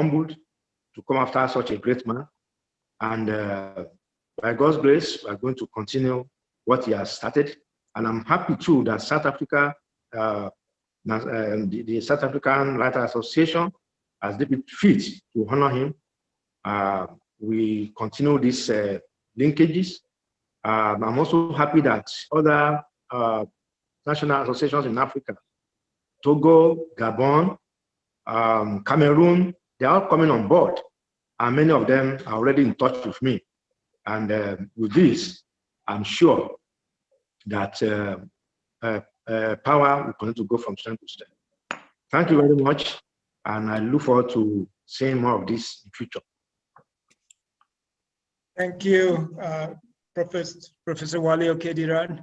humbled to come after such a great man. And by God's grace, we are going to continue what he has started. And I'm happy too that South Africa, the South African Writers Association has deemed it fit to honor him. We continue these linkages. I'm also happy that other national associations in Africa, Togo, Gabon, Cameroon, they're all coming on board. And many of them are already in touch with me. And with this, I'm sure that power will continue to go from strength to strength. Thank you very much. And I look forward to seeing more of this in future. Thank you, Professor Wale Okediran.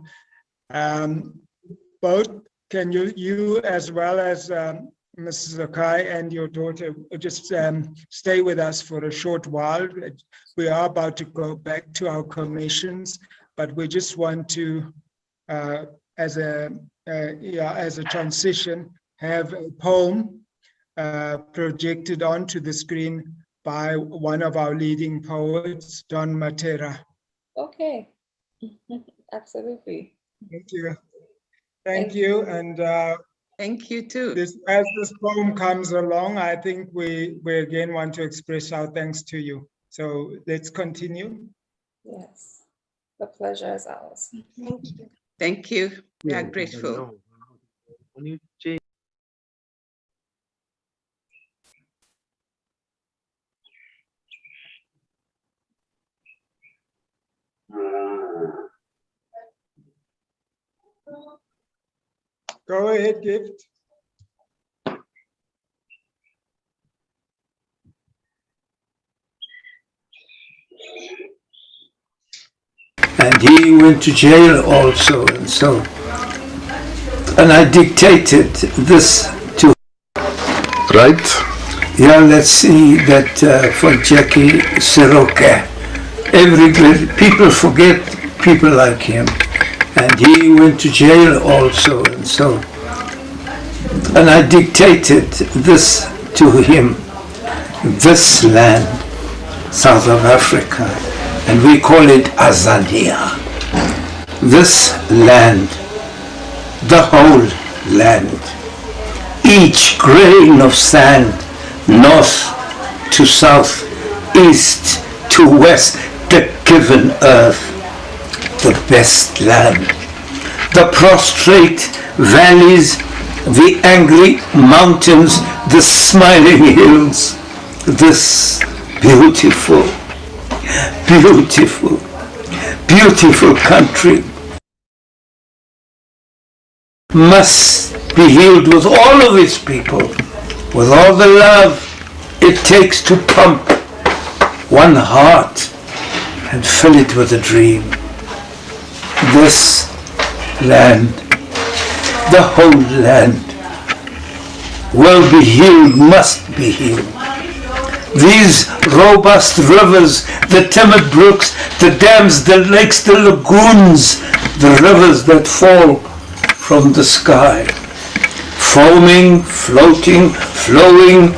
Both, can you as well as Mrs. Okai and your daughter just stay with us for a short while? We are about to go back to our commissions, but we just want to, as a transition, have a poem projected onto the screen by one of our leading poets, Don Matera. Okay, absolutely. Thank you. Thank you. And thank you too. As this poem comes along, I think we again want to express our thanks to you. So let's continue. Yes, the pleasure is ours. Thank you. Thank you. We are grateful. Go ahead, Gift. And he went to jail also, and I dictated this to. Right. Yeah, let's see that for Jackie Siroke. People forget people like him. And he went to jail also, and I dictated this to him. This land, South of Africa, and we call it Azania. This land, the whole land, each grain of sand, north to south, east to west, the given earth, the best land, the prostrate valleys, the angry mountains, the smiling hills, this beautiful, beautiful, beautiful country must be healed with all of its people, with all the love it takes to pump one heart and fill it with a dream. This land, the whole land, will be healed, must be healed. These robust rivers, the timid brooks, the dams, the lakes, the lagoons, the rivers that fall from the sky, foaming, floating, flowing,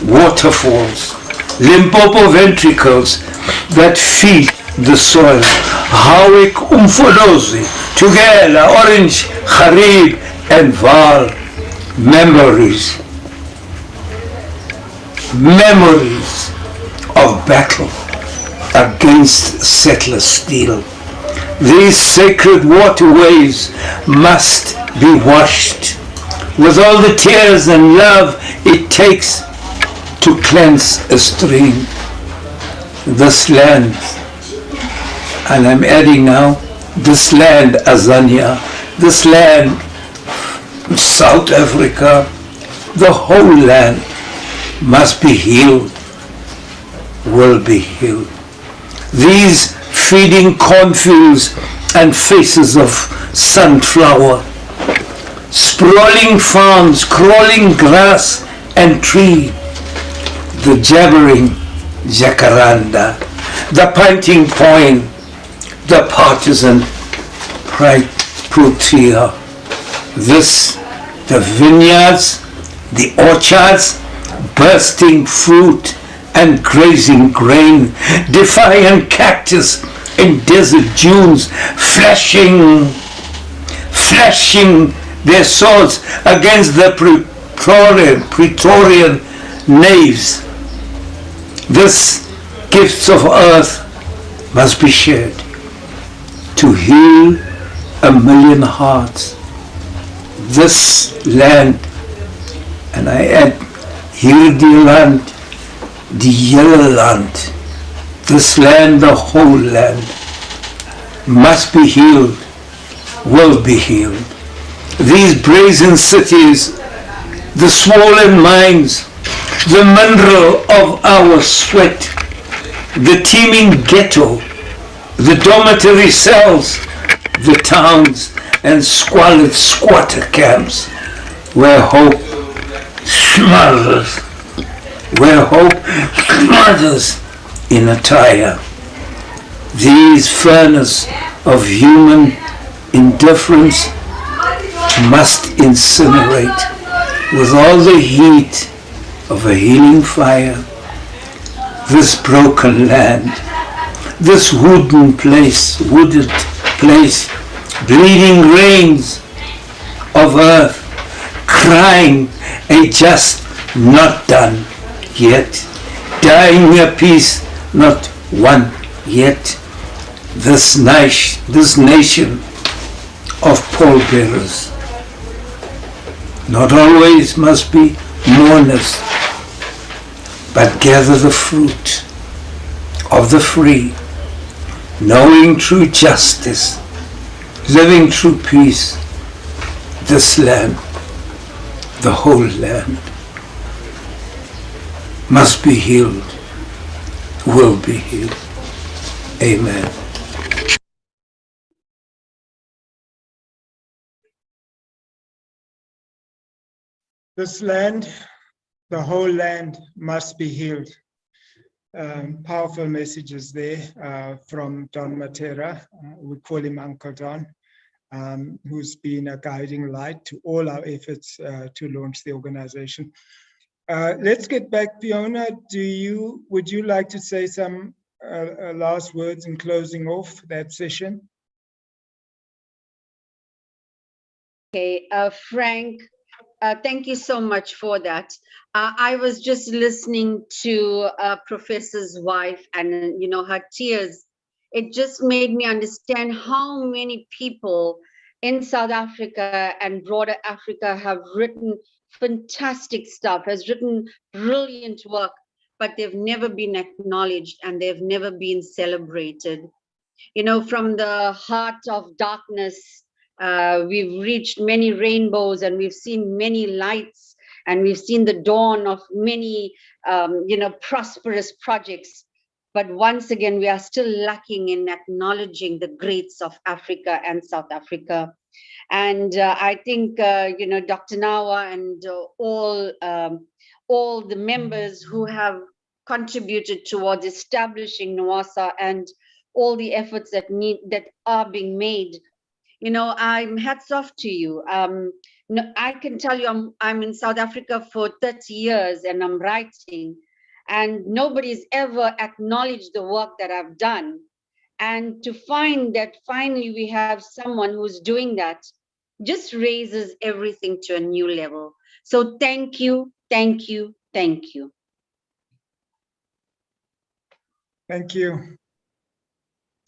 waterfalls, Limpopo ventricles that feed the soil, Howick, Umfolozi, Tugela, Orange, Gharib, and Vaal, memories of battle against settler steel. These sacred waterways must be washed with all the tears and love it takes to cleanse a stream. This land, and I'm adding now, this land, Azania, this land, South Africa, the whole land must be healed, will be healed. These feeding cornfields and faces of sunflower, sprawling farms, crawling grass and tree, the jabbering jacaranda, the panting point, the partisan protea. This, the vineyards, the orchards, bursting fruit and grazing grain, defiant cactus in desert dunes, flashing their swords against the Praetorian knaves. This gifts of earth must be shared to heal 1,000,000 hearts. This land, and I add hierdie land, die hele land, this land, the whole land, must be healed, will be healed. These brazen cities, the swollen mines, the mineral of our sweat, the teeming ghetto, the dormitory cells, the towns and squalid squatter camps, where hope smothers in attire. These furnace of human indifference must incinerate with all the heat of a healing fire this broken land, this wooded place, bleeding rains of earth, crying a just not done yet, dying a peace not won yet. This nation of pallbearers not always must be mourners, but gather the fruit of the free, knowing true justice, living true peace. This land, the whole land, must be healed, will be healed. Amen. This land, the whole land must be healed. Powerful messages there from Don Matera. We call him Uncle Don, who's been a guiding light to all our efforts to launch the organization. Let's get back, Fiona. Would you like to say some last words in closing off that session? Okay, Frank, thank you so much for that. I was just listening to Professor's wife and, her tears. It just made me understand how many people in South Africa and broader Africa have written fantastic stuff, has written brilliant work, but they've never been acknowledged and they've never been celebrated. From the heart of darkness, we've reached many rainbows and we've seen many lights and we've seen the dawn of many, prosperous projects. But once again, we are still lacking in acknowledging the greats of Africa and South Africa. And I think, Dr. Nawa and all the members who have contributed towards establishing NWASA and all the efforts that are being made, I'm hats off to you. I can tell you I'm in South Africa for 30 years and I'm writing, and nobody's ever acknowledged the work that I've done. And to find that finally we have someone who's doing that just raises everything to a new level. So thank you, thank you, thank you. Thank you.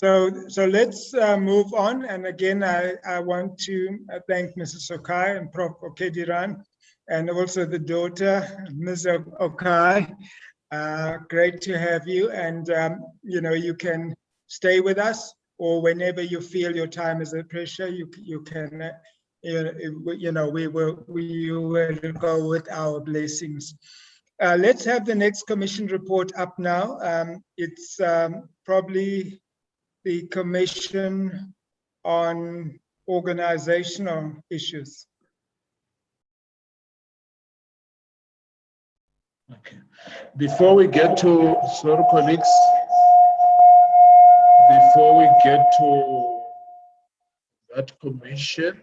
So let's move on. And again, I want to thank Mrs. Okai and Prof. Okediran, and also the daughter, Ms. Okai. Great to have you. And, you can stay with us, or whenever you feel your time is at pressure, you can, we will go with our blessings. Let's have the next commission report up now. It's probably the Commission on Organizational Issues. Okay. Before we get to, sorry colleagues, before we get to that commission,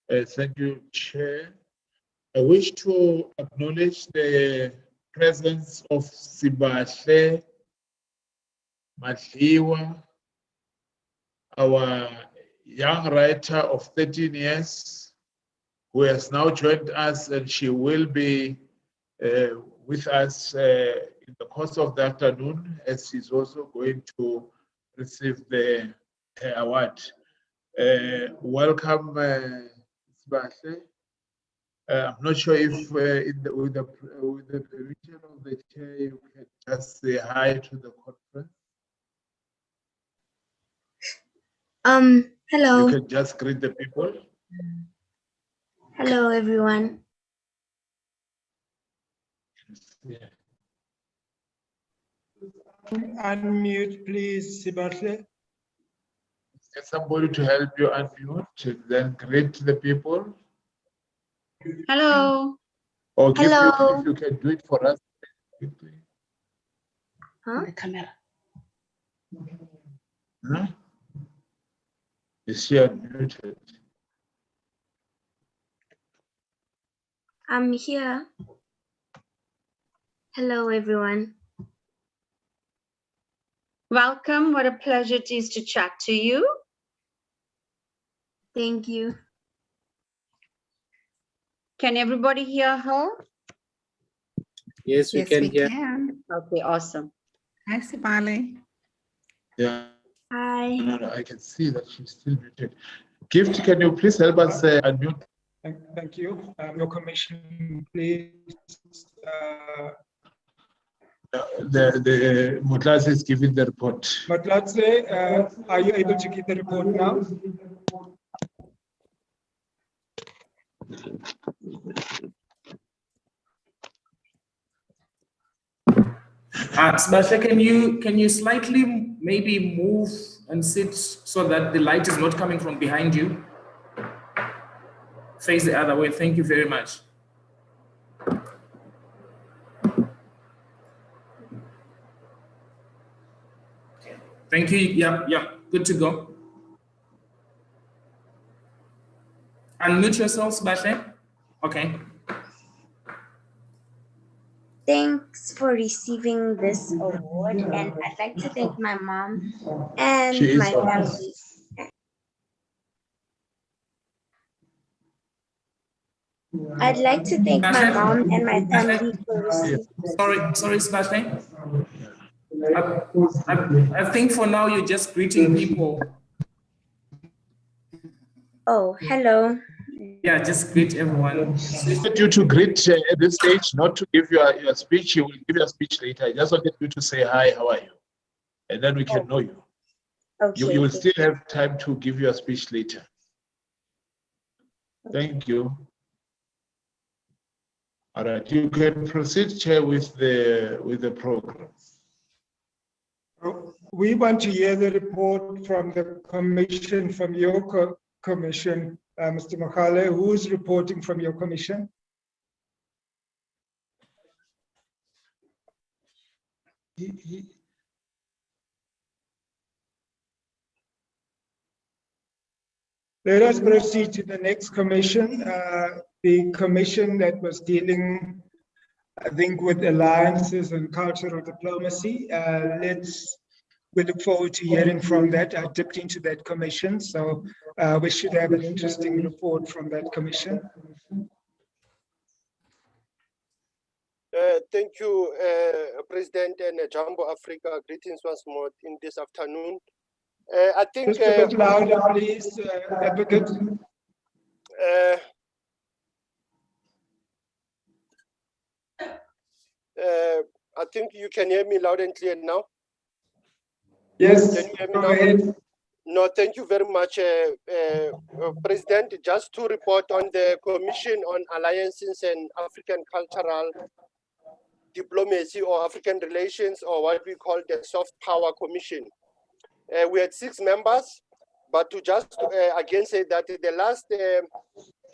thank you, Chair. I wish to acknowledge the presence of Sibahle Madliwa, our young writer of 13 years, who has now joined us, and she will be with us in the course of the afternoon, as she's also going to receive her award. Welcome, Sibahle. I'm not sure if with the permission of the chair, you can just say hi to the conference. Hello. You can just greet the people. Hello, everyone. Yeah. Unmute, please, Sibahle. Get somebody to help you unmute, and then greet the people. Hello. Or give you, Hello. if you can do it for us quickly. Huh? Huh? Is she unmuted? I'm here. Hello, everyone. Welcome. What a pleasure it is to chat to you. Thank you. Can everybody hear her? Yes, we can hear. Okay, awesome. Hi, Sibale. Yeah, Hi. no, I can see that she's still muted. Gift, can you please help us unmute? Thank you. Your commission, please. The Mutlas is giving the report. Matlatse, are you able to give the report now? Sebastian, can you slightly maybe move and sit so that the light is not coming from behind you? Face the other way. Thank you very much. Thank you. Yeah, good to go. Unmute yourself, Sebastian. Okay. Thanks for receiving this award, and I'd like to thank my mom and my family. I'd like to thank my mom and my family for receiving. Sorry, Sebastian. I think for now you're just greeting people. Oh, hello. Yeah, just greet everyone. I wanted you to greet at this stage, not to give your speech. You will give your speech later. I just wanted you to say hi, how are you? And then we can know you. Okay. You will still have time to give your speech later. Thank you. All right, you can proceed, Chair, with the program. We want to hear the report from the commission, from your commission, Mr. Makhale. Who's reporting from your commission? Let us proceed to the next commission, the commission that was dealing, I think, with alliances and cultural diplomacy. We look forward to hearing from that. I dipped into that commission, so we should have an interesting report from that commission. Thank you, President and Jumbo Africa. Greetings once more in this afternoon. I think just a bit louder, please, Advocate. I think you can hear me loud and clear now. Yes, can you hear me go now? ahead. No, thank you very much, President. Just to report on the Commission on Alliances and African Cultural Diplomacy or African Relations, or what we call the Soft Power Commission. We had 6 members, but to just again say that the last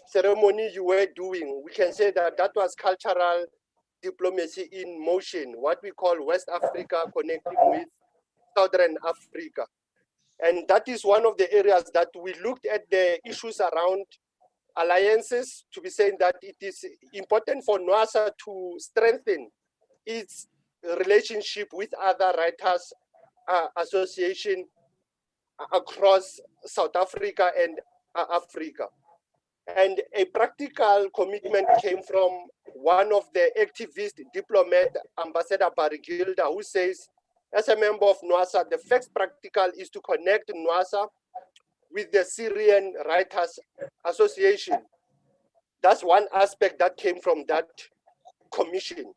ceremony you were doing, we can say that that was cultural diplomacy in motion, what we call West Africa connecting with Southern Africa. And that is one of the areas that we looked at the issues around alliances to be saying that it is important for NWASA to strengthen its relationship with other writers association across South Africa and Africa. And a practical commitment came from one of the activist diplomat, Ambassador Barry Gilder, who says, as a member of NWASA, the first practical is to connect NWASA with the Syrian Writers Association. That's one aspect that came from that commission.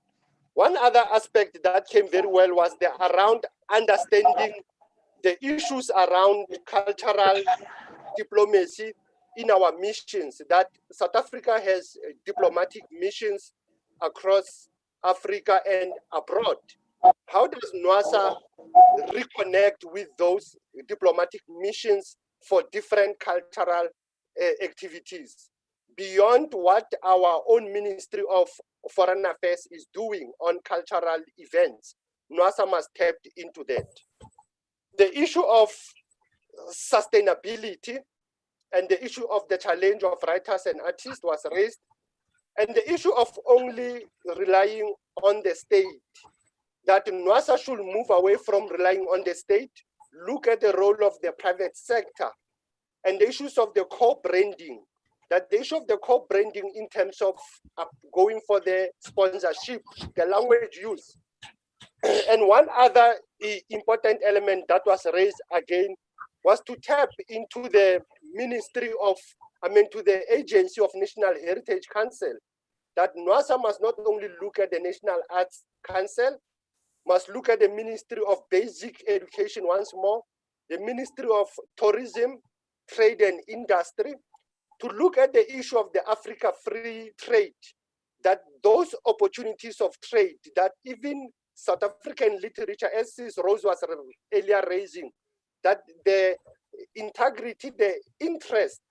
One other aspect that came very well was the around understanding the issues around cultural diplomacy in our missions, that South Africa has diplomatic missions across Africa and abroad. How does NWASA reconnect with those diplomatic missions for different cultural activities beyond what our own Ministry of Foreign Affairs is doing on cultural events? NWASA must tap into that. The issue of sustainability and the issue of the challenge of writers and artists was raised, and the issue of only relying on the state, that NWASA should move away from relying on the state, look at the role of the private sector, and the issues of the co-branding, that the issue of the co-branding in terms of going for the sponsorship, the language use. And one other important element that was raised again was to tap into the to the Agency of National Heritage Council, that NWASA must not only look at the National Arts Council, must look at the Ministry of Basic Education once more, the Ministry of Tourism, Trade and Industry, to look at the issue of the Africa Free Trade, that those opportunities of trade that even South African literature, as Rose was earlier raising, that the integrity, the interest,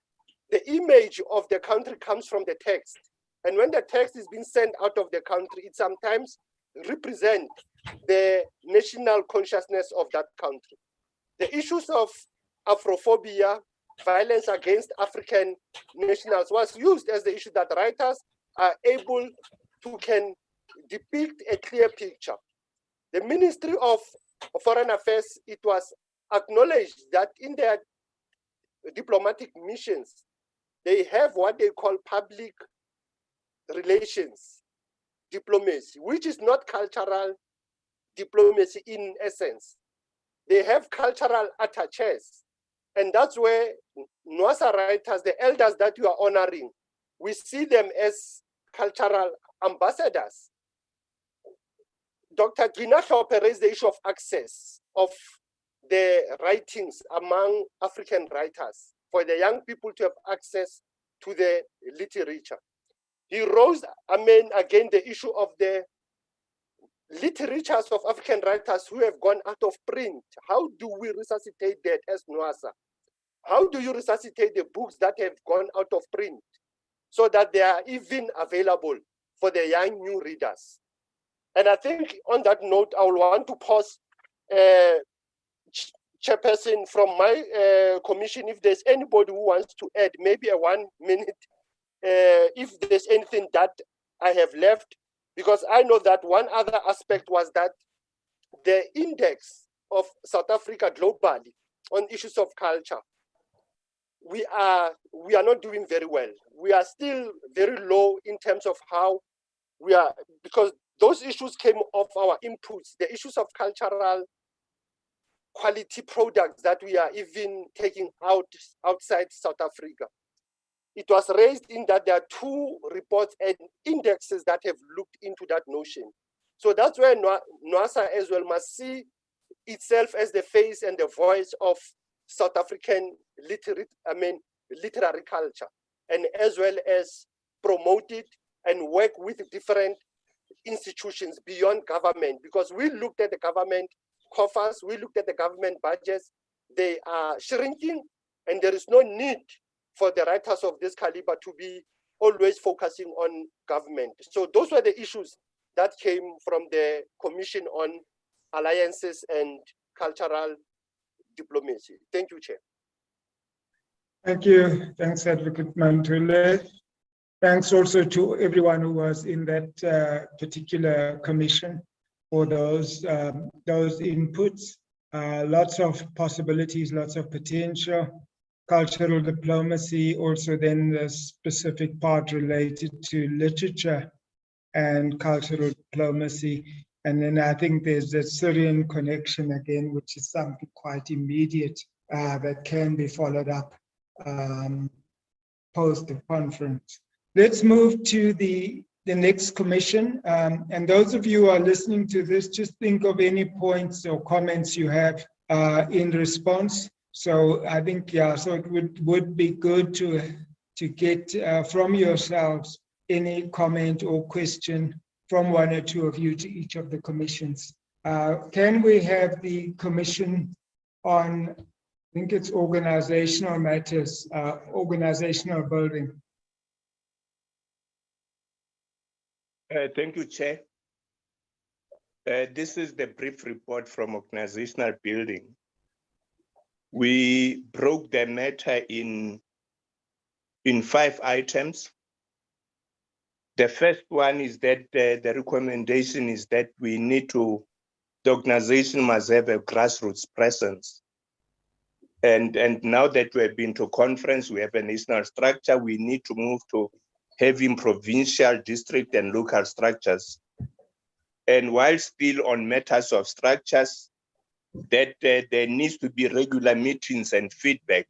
the image of the country comes from the text. And when the text is being sent out of the country, it sometimes represents the national consciousness of that country. The issues of Afrophobia, violence against African nationals was used as the issue that writers are able to can depict a clear picture. The Ministry of Foreign Affairs, it was acknowledged that in their diplomatic missions, they have what they call public relations diplomacy, which is not cultural diplomacy in essence. They have cultural attaches. And that's where NWASA writers, the elders that you are honoring, we see them as cultural ambassadors. Dr. Gina Mishopee raised the issue of access of the writings among African writers, for the young people to have access to the literature. He rose, again, the issue of the literatures of African writers who have gone out of print. How do we resuscitate that as NWASA? How do you resuscitate the books that have gone out of print so that they are even available for the young new readers? And I think on that note, I will want to pause, Chairperson, from my commission, if there's anybody who wants to add, maybe a 1 minute, if there's anything that I have left, because I know that one other aspect was that the index of South Africa globally on issues of culture, we are not doing very well. We are still very low in terms of how we are, because those issues came off our inputs, the issues of cultural quality products that we are even taking outside South Africa. It was raised in that there are 2 reports and indexes that have looked into that notion. So that's where NWASA as well must see itself as the face and the voice of South African literary culture, and as well as promote it and work with different institutions beyond government, because we looked at the government coffers, we looked at the government budgets, they are shrinking, and there is no need for the writers of this caliber to be always focusing on government. So those were the issues that came from the Commission on Alliances and Cultural Diplomacy. Thank you, Chair. Thank you. Thanks, Advocate Mantule. Thanks also to everyone who was in that particular commission for those inputs. Lots of possibilities, lots of potential. Cultural diplomacy, also then the specific part related to literature and cultural diplomacy. And then I think there's the Syrian connection again, which is something quite immediate that can be followed up post the conference. Let's move to the next commission. And those of you who are listening to this, just think of any points or comments you have in response. So I think, yeah, so it would be good to get from yourselves any comment or question from one or two of you to each of the commissions. Can we have the commission on, I think it's organizational matters, organizational building? Thank you, Chair. This is the brief report from organizational building. We broke the matter in 5 items. The first one is that the recommendation is that the organization must have a grassroots presence. And now that we have been to conference, we have a national structure, we need to move to having provincial, district, and local structures. And while still on matters of structures, that there needs to be regular meetings and feedback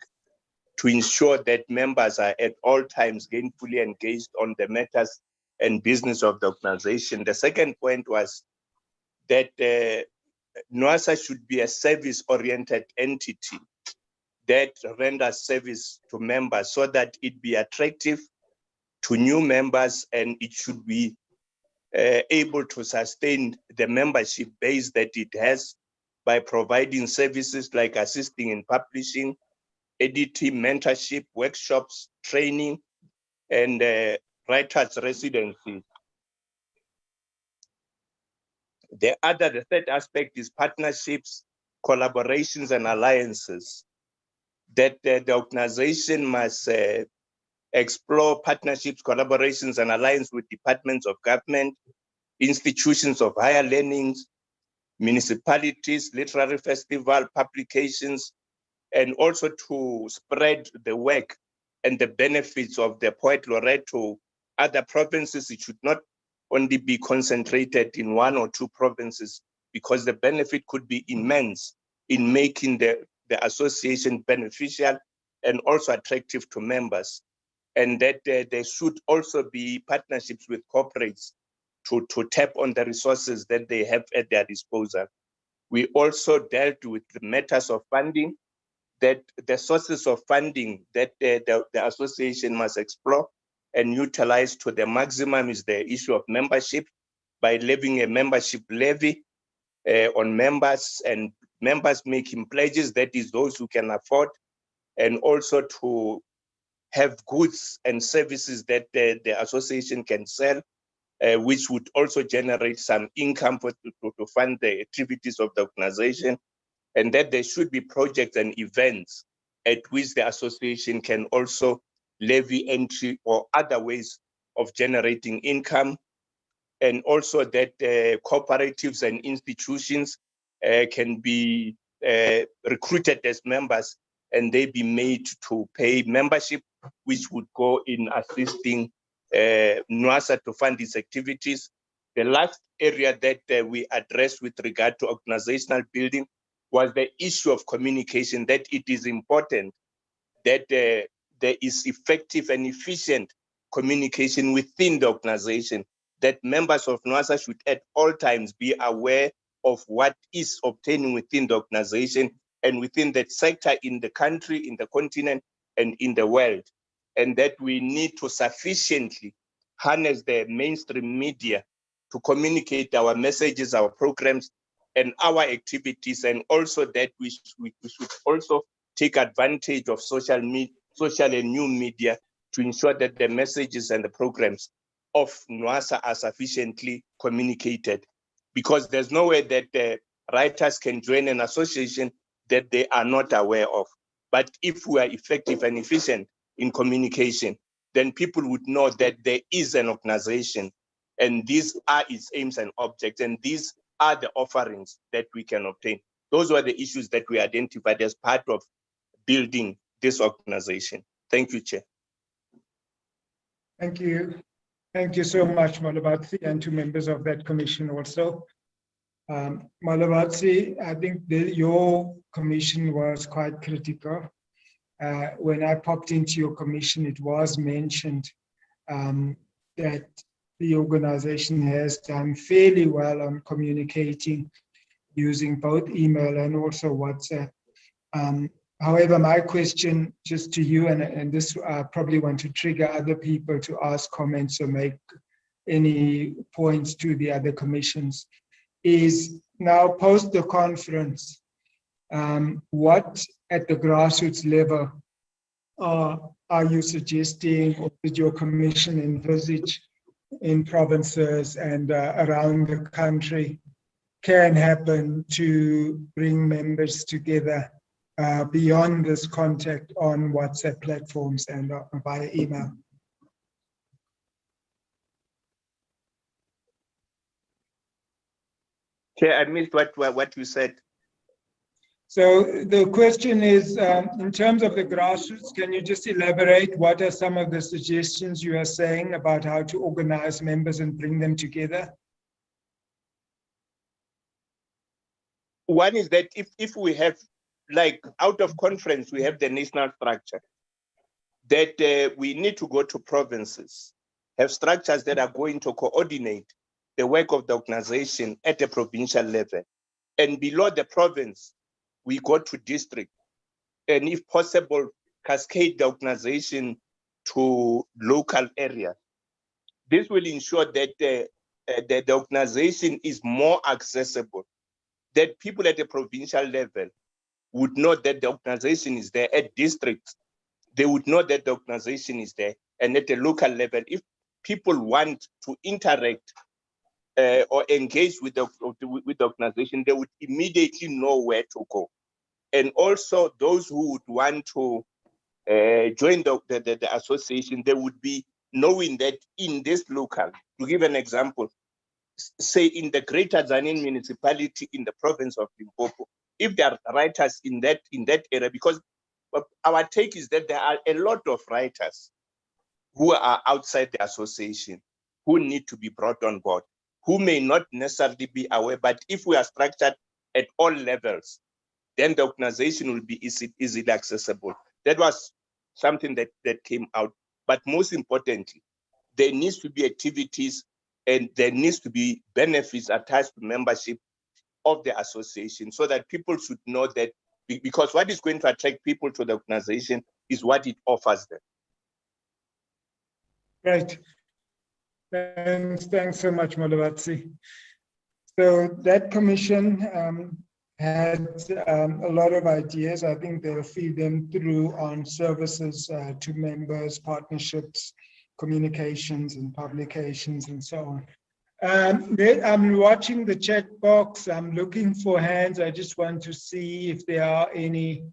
to ensure that members are at all times gainfully engaged on the matters and business of the organization. The second point was that NWASA should be a service-oriented entity that renders service to members so that it be attractive to new members, and it should be able to sustain the membership base that it has by providing services like assisting in publishing, editing, mentorship, workshops, training, and writers' residency. The third aspect is partnerships, collaborations, and alliances. That the organization must explore partnerships, collaborations, and alliance with departments of government, institutions of higher learning, municipalities, literary festival, publications, and also to spread the work and the benefits of the poet laureate to other provinces. It should not only be concentrated in 1 or 2 provinces, because the benefit could be immense in making the association beneficial and also attractive to members. And that there should also be partnerships with corporates to tap on the resources that they have at their disposal. We also dealt with the matters of funding, that the sources of funding that the association must explore and utilize to the maximum is the issue of membership by levying a membership levy on members, and members making pledges, that is those who can afford, and also to have goods and services that the association can sell, which would also generate some income to fund the activities of the organization, and that there should be projects and events at which the association can also levy entry or other ways of generating income, and also that cooperatives and institutions can be recruited as members, and they be made to pay membership, which would go in assisting NWASA to fund its activities. The last area that we addressed with regard to organizational building was the issue of communication, that it is important that there is effective and efficient communication within the organization, that members of NWASA should at all times be aware of what is obtaining within the organization and within that sector in the country, in the continent, and in the world. And that we need to sufficiently harness the mainstream media to communicate our messages, our programs, and our activities, and also that we should also take advantage of social and new media to ensure that the messages and the programs of NWASA are sufficiently communicated, because there's no way that the writers can join an association that they are not aware of. But if we are effective and efficient in communication, then people would know that there is an organization and these are its aims and objects, and these are the offerings that we can obtain. Those were the issues that we identified as part of building this organization. Thank you, Chair. Thank you. Thank you so much, Malabatsi, and to members of that commission also. Malabatsi, I think your commission was quite critical. When I popped into your commission, it was mentioned that the organization has done fairly well on communicating using both email and also WhatsApp. However, my question just to you, and this I probably want to trigger other people to ask comments or make any points to the other commissions, is now post the conference, what at the grassroots level are you suggesting, or did your commission envisage in provinces and around the country can happen to bring members together beyond this contact on WhatsApp platforms and via email? Chair, I missed what you said. So the question is, in terms of the grassroots, can you just elaborate what are some of the suggestions you are saying about how to organize members and bring them together? One is that if we have, like out of conference, we have the national structure, that we need to go to provinces, have structures that are going to coordinate the work of the organization at a provincial level. And below the province, we go to district, and if possible, cascade the organization to local areas. This will ensure that the organization is more accessible, that people at the provincial level would know that the organization is there. At districts, they would know that the organization is there. And at the local level, if people want to interact or engage with the organization, they would immediately know where to go. And also those who would want to join the association, they would be knowing that in this local, to give an example, say in the Greater Tzaneen municipality in the province of Limpopo, if there are writers in that area, because our take is that there are a lot of writers who are outside the association, who need to be brought on board, who may not necessarily be aware, but if we are structured at all levels, then the organization will be easily accessible. That was something that came out. But most importantly, there needs to be activities and there needs to be benefits attached to membership of the association, so that people should know that, because what is going to attract people to the organization is what it offers them. Right. Thanks so much, Malabatsi. So that commission had a lot of ideas. I think they'll feed them through on services to members, partnerships, communications and publications and so on. I'm watching the chat box. I'm looking for hands. I just want to see if there are any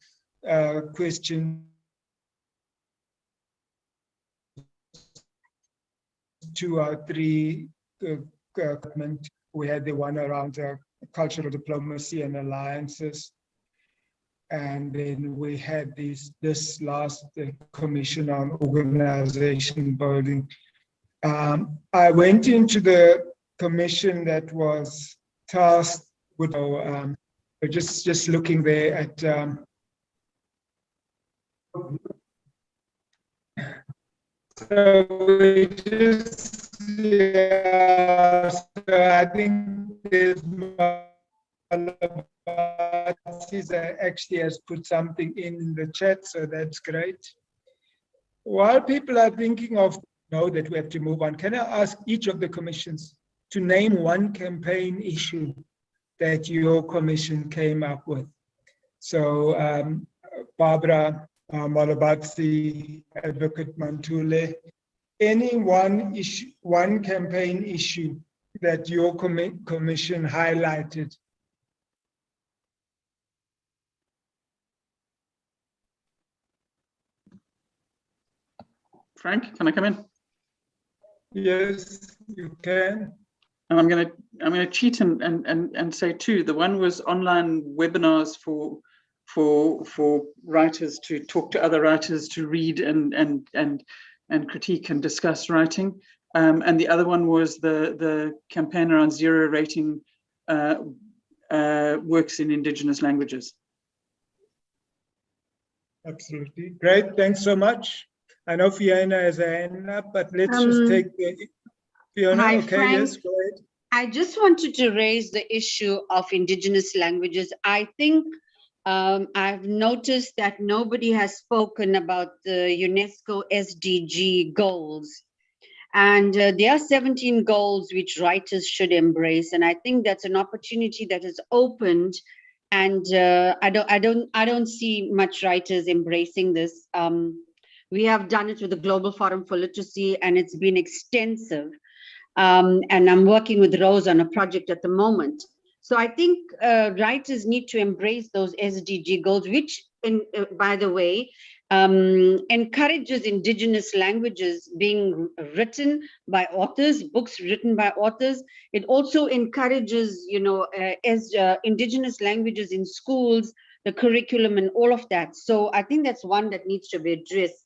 questions. 2 or 3 we had the one around cultural diplomacy and alliances, and then we had this last commission on organization building. I went into the commission that was tasked with just looking there at so I think there's actually has put something in the chat, so that's great. While people are thinking of that we have to move on, can I ask each of the commissions to name one campaign issue that your commission came up with? So Barbara, Malabatsi, Advocate Mantule, any one campaign issue that your commission highlighted Frank, can I come in? Yes, you can. And I'm gonna cheat and say two. The one was online webinars for writers to talk to other writers, to read and critique and discuss writing. And the other one was the campaign around zero rating works in Indigenous languages. Absolutely. Great. Thanks so much. I know Fiona has a hand up, but let's just take the Fiona. Hi, okay, Frank. yes, go ahead. I just wanted to raise the issue of Indigenous languages. I think I've noticed that nobody has spoken about the UNESCO SDG goals. And there are 17 goals which writers should embrace. And I think that's an opportunity that is opened. And I don't see much writers embracing this. We have done it with the Global Forum for Literacy, and it's been extensive. And I'm working with Rose on a project at the moment. So I think writers need to embrace those SDG goals, which, by the way, encourages Indigenous languages being written by authors, books written by authors. It also encourages, Indigenous languages in schools, the curriculum and all of that. So I think that's one that needs to be addressed.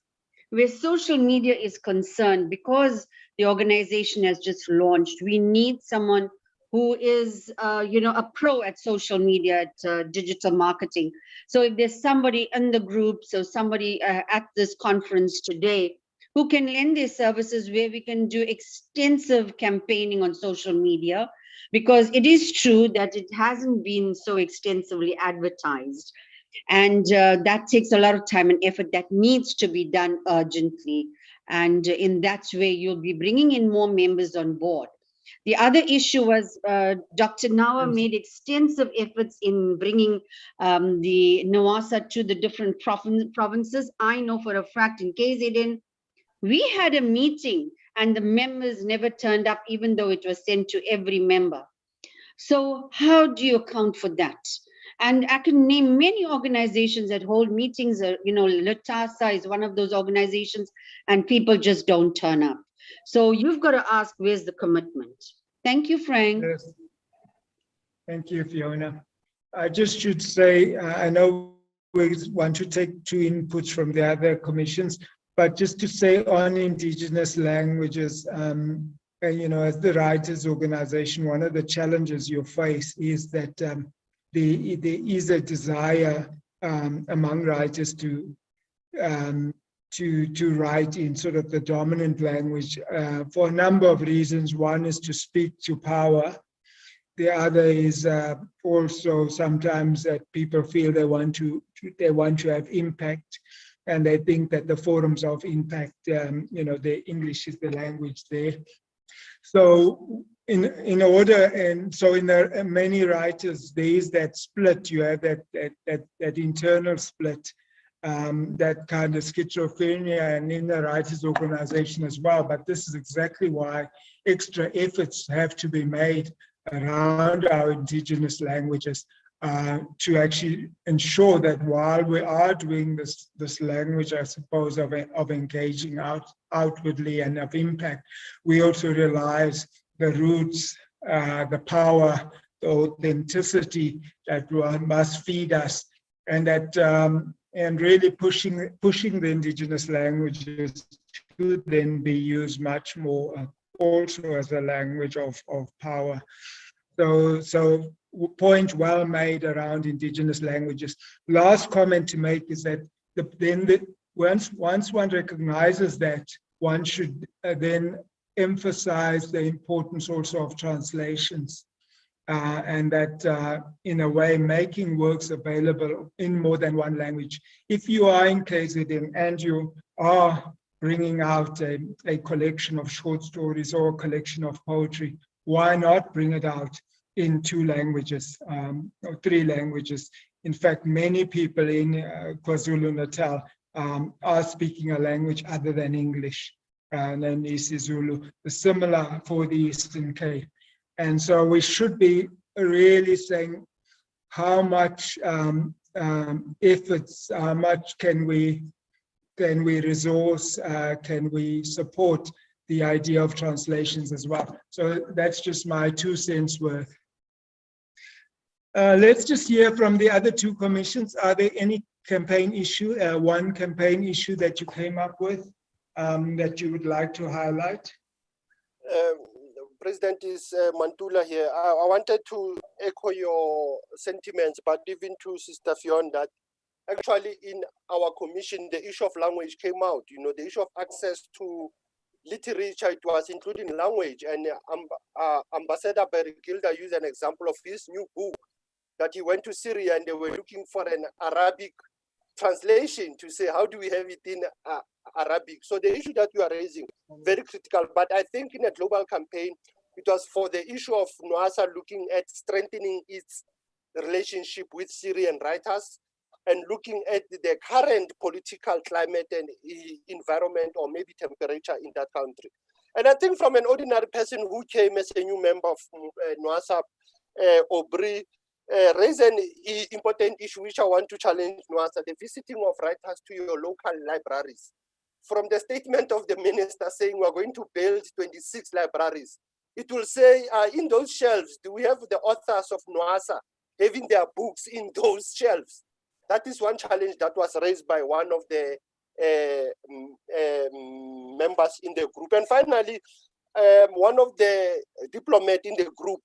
Where social media is concerned, because the organization has just launched, we need someone who is, a pro at social media, at digital marketing. So if there's somebody in the group, so somebody at this conference today who can lend their services, where we can do extensive campaigning on social media, because it is true that it hasn't been so extensively advertised. And that takes a lot of time and effort that needs to be done urgently. And in that way, you'll be bringing in more members on board. The other issue was Dr. Nawa made extensive efforts in bringing the NWASA to the different provinces. I know for a fact in KZN, we had a meeting and the members never turned up, even though it was sent to every member. So how do you account for that? And I can name many organizations that hold meetings, LTASA is one of those organizations, and people just don't turn up. So you've got to ask, where's the commitment? Thank you, Frank. Yes. Thank you, Fiona. I just should say, I know we want to take two inputs from the other commissions, but just to say on Indigenous languages, as the writers organization, one of the challenges you face is that there is a desire among writers to write in sort of the dominant language for a number of reasons. One is to speak to power. The other is also sometimes that people feel they want to have impact, and they think that the forums of impact, the English is the language there. So in many writers, there is that split. You have that internal split, that kind of schizophrenia, and in the writers' organization as well. But this is exactly why extra efforts have to be made around our Indigenous languages to actually ensure that while we are doing this language, I suppose, of engaging outwardly and of impact, we also realize the roots, the power, the authenticity that must feed us, and that and really pushing the Indigenous languages to then be used much more also as a language of power. So point well made around Indigenous languages. Last comment to make is that once one recognizes that, one should then emphasize the importance also of translations, and that in a way making works available in more than one language. If you are in KZN and you are bringing out a collection of short stories or a collection of poetry, why not bring it out in 2 languages or 3 languages? In fact, many people in KwaZulu-Natal are speaking a language other than English, and then isiZulu, similar for the Eastern Cape. And so we should be really saying how much efforts, how much can we can we resource, can we support the idea of translations as well? So that's just my 2 cents worth. Let's just hear from the other 2 commissions. Are there any campaign issue, one campaign issue that you came up with that you would like to highlight? President is Mantula here. I wanted to echo your sentiments, but even to Sister Fiona, that actually in our commission, the issue of language came out. You know, the issue of access to literature, it was including language. And Ambassador Bergilda used an example of his new book that he went to Syria and they were looking for an Arabic translation to say, how do we have it in Arabic? So the issue that you are raising, very critical. But I think in a global campaign, it was for the issue of NWASA looking at strengthening its relationship with Syrian writers and looking at the current political climate and environment or maybe temperature in that country. And I think from an ordinary person who came as a new member of NWASA, Aubry, raise an important issue which I want to challenge NWASA, the visiting of writers to your local libraries. From the statement of the minister saying we're going to build 26 libraries, it will say in those shelves, do we have the authors of NWASA having their books in those shelves? That is one challenge that was raised by one of the members in the group. And finally, one of the diplomats in the group,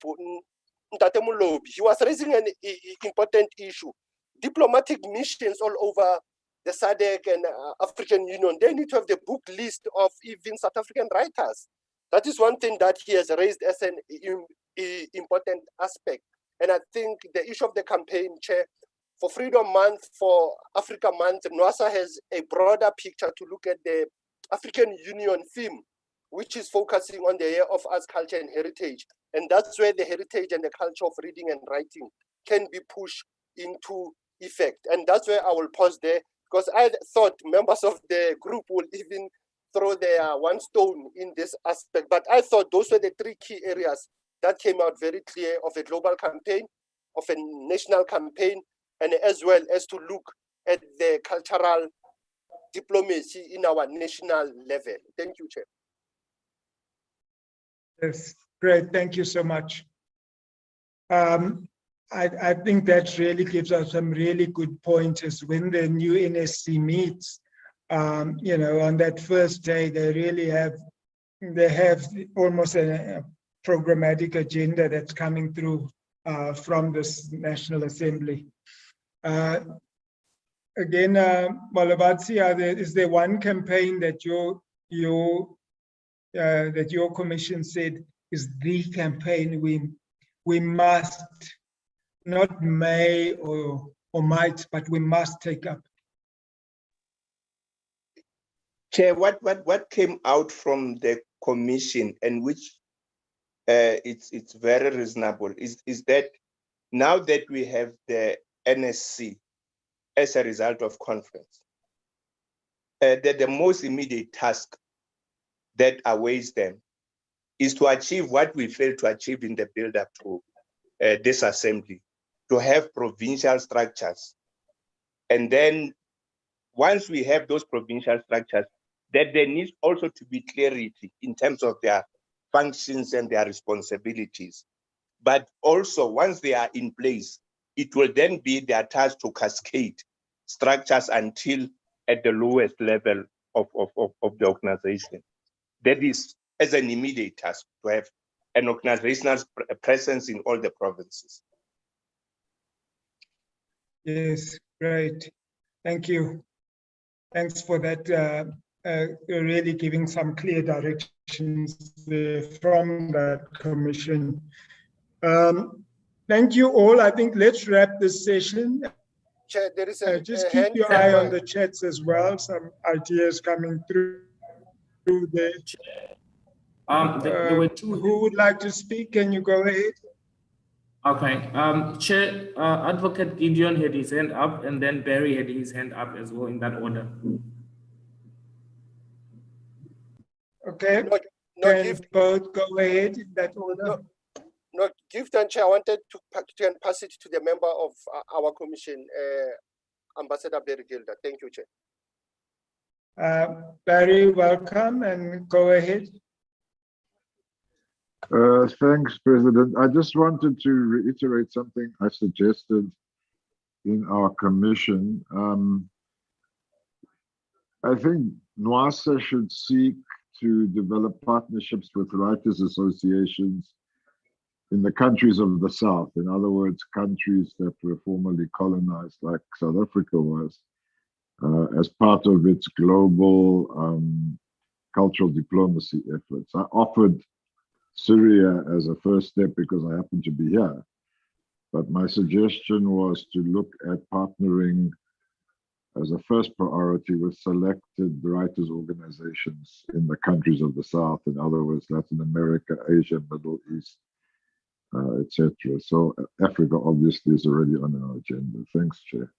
he was raising an important issue. Diplomatic missions all over the SADC and African Union, they need to have the book list of even South African writers. That is one thing that he has raised as an important aspect. And I think the issue of the campaign, Chair, for Freedom Month, for Africa Month, NWASA has a broader picture to look at the African Union theme, which is focusing on the year of arts, culture, and heritage. And that's where the heritage and the culture of reading and writing can be pushed into effect. And that's where I will pause there, because I thought members of the group will even throw their one stone in this aspect. But I thought those were the 3 key areas that came out very clear of a global campaign, of a national campaign, and as well as to look at the cultural diplomacy in our national level. Thank you, Chair. Yes, great. Thank you so much. I think that really gives us some really good pointers when the new NSC meets. You know, on that first day, they really have almost a programmatic agenda that's coming through from this National Assembly. Again, Malabatsi, is there one campaign that your commission said is the campaign we must, not may or might, but we must take up? Chair, what came out from the commission, and which it's very reasonable, is that now that we have the NSC as a result of conference, that the most immediate task that awaits them is to achieve what we failed to achieve in the build-up to this assembly, to have provincial structures. And then once we have those provincial structures, that there needs also to be clarity in terms of their functions and their responsibilities. But also, once they are in place, it will then be their task to cascade structures until at the lowest level of the organization. That is as an immediate task, to have an organizational presence in all the provinces. Yes, great. Thank you. Thanks for that. Really giving some clear directions from that commission. Thank you all. I think let's wrap this session. Chair, there is a just keep your eye on the chats as well. Some ideas coming through there. There were 2. Who would like to speak? Can you go ahead? Okay. Chair, Advocate Gideon had his hand up, and then Barry had his hand up as well, in that order. Okay. Can both go ahead in that order? No, gift and Chair, I wanted to pass it to the member of our commission, Ambassador Bergilda. Thank you, Chair. Barry, welcome and go ahead. Thanks, President. I just wanted to reiterate something I suggested in our commission. I think NWASA should seek to develop partnerships with writers' associations in the countries of the South. In other words, countries that were formerly colonized, like South Africa was, as part of its global cultural diplomacy efforts. I offered Syria as a first step because I happen to be here. But my suggestion was to look at partnering as a first priority with selected writers' organizations in the countries of the South, in other words, Latin America, Asia, Middle East, etc. So Africa obviously is already on our agenda. Thanks, Chair.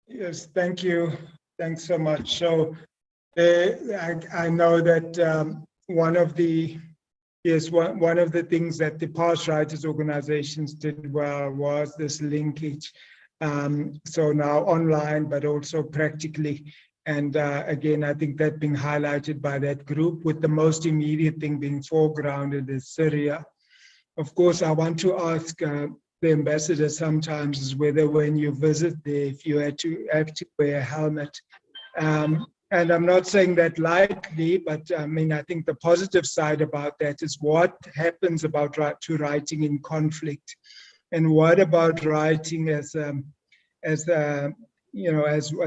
Yes, thank you. Thanks so much. So I know that one of the things that the past writers organizations did well was this linkage. So now online, but also practically. And again, I think that being highlighted by that group, with the most immediate thing being foregrounded is Syria. Of course, I want to ask the ambassador sometimes is whether when you visit there, if you have to wear a helmet. And I'm not saying that lightly, but I mean, I think the positive side about that is what happens about writing in conflict, and what about writing as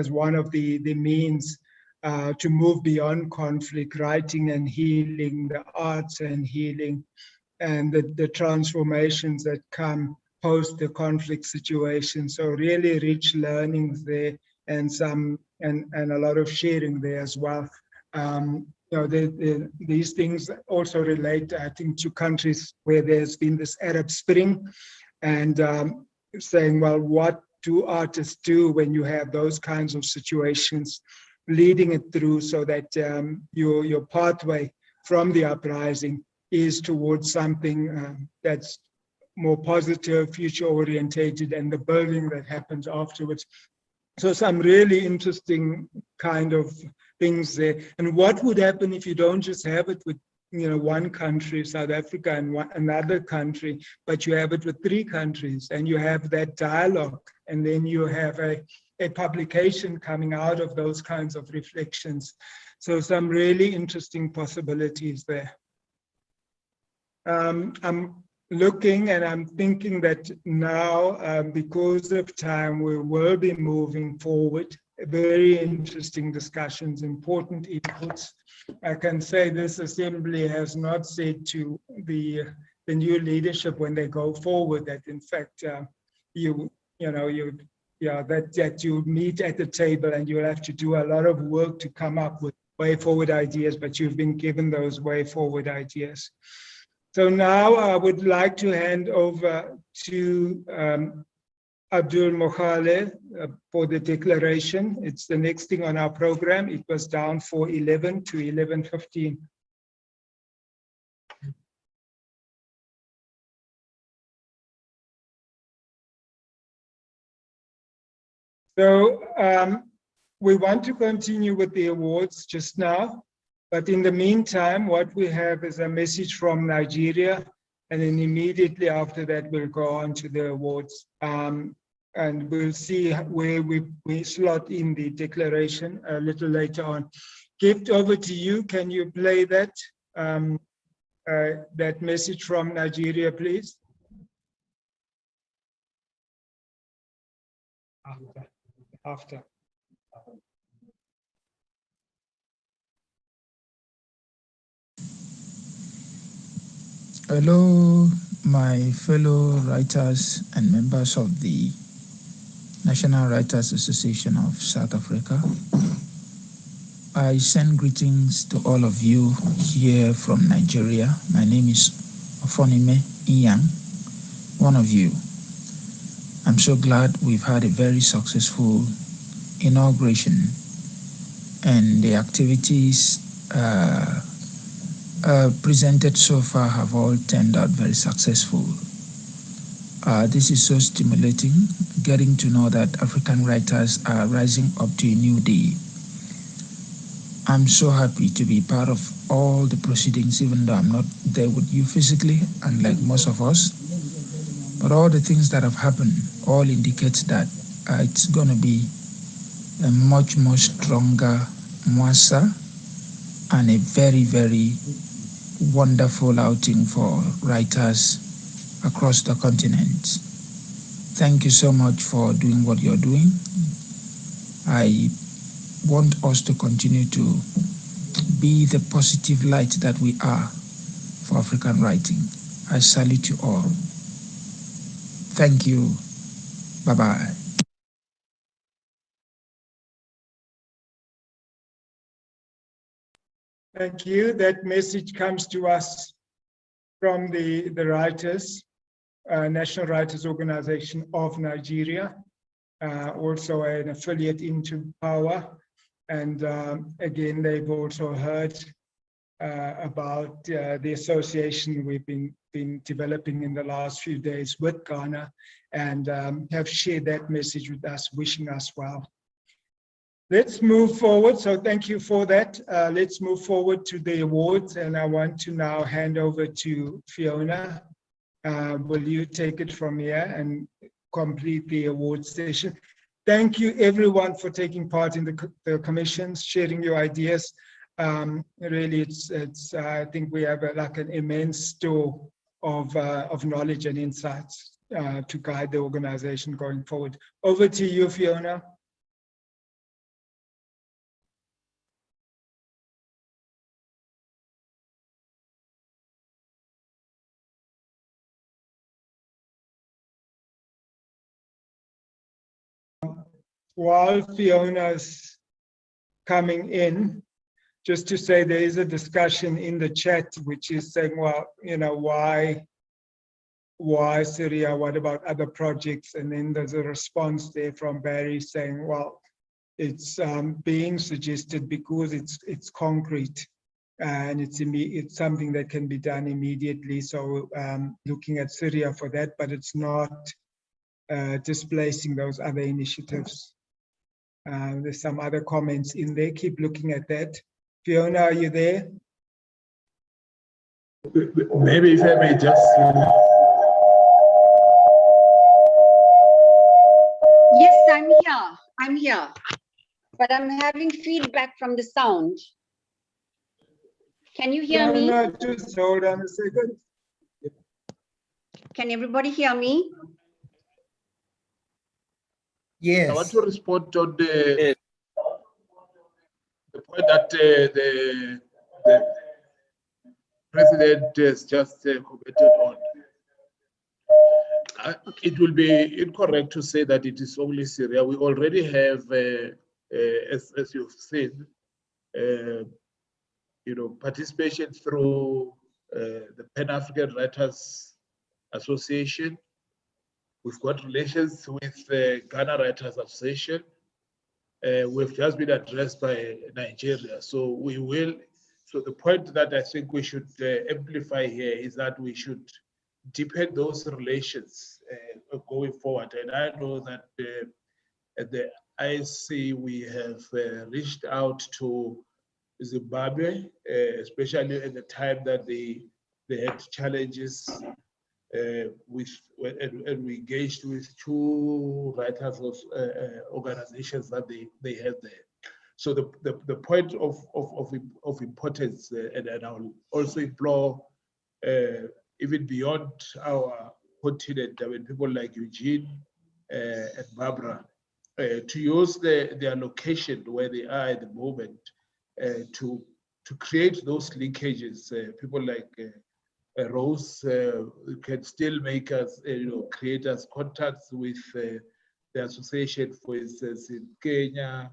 one of the means to move beyond conflict, writing and healing, the arts and healing, and the transformations that come post the conflict situation. So really rich learnings there, and a lot of sharing there as well. These things also relate, I think, to countries where there's been this Arab Spring, and saying, well, what do artists do when you have those kinds of situations, leading it through so that your pathway from the uprising is towards something that's more positive, future orientated, and the building that happens afterwards. So some really interesting kind of things there. And what would happen if you don't just have it with one country, South Africa, and another country, but you have it with 3 countries, and you have that dialogue, and then you have a publication coming out of those kinds of reflections. So some really interesting possibilities there. I'm looking and I'm thinking that now, because of time, we will be moving forward. Very interesting discussions, important inputs. I can say this assembly has not said to the new leadership when they go forward that, in fact, that you meet at the table and you'll have to do a lot of work to come up with way forward ideas, but you've been given those way forward ideas. So now I would like to hand over to Abdul Mokhale for the declaration. It's the next thing on our program. It was down for 11 to 11:15. So we want to continue with the awards just now, but in the meantime, what we have is a message from Nigeria, and then immediately after that, we'll go on to the awards. And we'll see where we slot in the declaration a little later on. Gift, over to you. Can you play that, that message from Nigeria, please? After. Hello, my fellow writers and members of the National Writers Association of South Africa. I send greetings to all of you here from Nigeria. My name is Ofonime Iyang, one of you. I'm so glad we've had a very successful inauguration, and the activities presented so far have all turned out very successful. This is so stimulating getting to know that African writers are rising up to a new day. I'm so happy to be part of all the proceedings, even though I'm not there with you physically, unlike most of us. But all the things that have happened all indicate that it's going to be a much more stronger NWASA and a very, very wonderful outing for writers across the continent. Thank you so much for doing what you're doing. I want us to continue to be the positive light that we are for African writing. I salute you all. Thank you. Bye-bye. Thank you. That message comes to us from the writers, National Writers Organization of Nigeria, also an affiliate into Power. And again, they've also heard about the association we've been developing in the last few days with Ghana, and have shared that message with us, wishing us well. Let's move forward. So thank you for that. Let's move forward to the awards, and I want to now hand over to Fiona. Will you take it from here and complete the award session? Thank you everyone for taking part in the commissions, sharing your ideas. Really, it's I think we have like an immense store of knowledge and insights to guide the organization going forward. Over to you, Fiona. While Fiona's coming in, just to say there is a discussion in the chat which is saying, well, you know, why Syria? What about other projects? And then there's a response there from Barry saying, well, it's being suggested because it's concrete and it's something that can be done immediately. So looking at Syria for that, but it's not displacing those other initiatives. There's some other comments in there. Keep looking at that. Fiona, are you there? Maybe if I may just... Yes, I'm here. I'm here. But I'm having feedback from the sound. Can you hear me? No, just hold on a second. Can everybody hear me? Yes. I want to respond on the point that the president has just commented on. It will be incorrect to say that it is only Syria. We already have, as you've seen, you know, participation through the Pan-African Writers Association. We've got relations with the Ghana Writers Association. We've just been addressed by Nigeria. So we will, so the point that I think we should amplify here is that we should deepen those relations going forward. And I know that at the IC, we have reached out to Zimbabwe, especially at the time that they had challenges and we engaged with two writers organizations that they had there. So the point of importance, and I will also implore even beyond our continent, I mean, people like Eugene and Barbara, to use their location where they are at the moment to create those linkages. People like Rose can still make us, create us contacts with the association, for instance, in Kenya,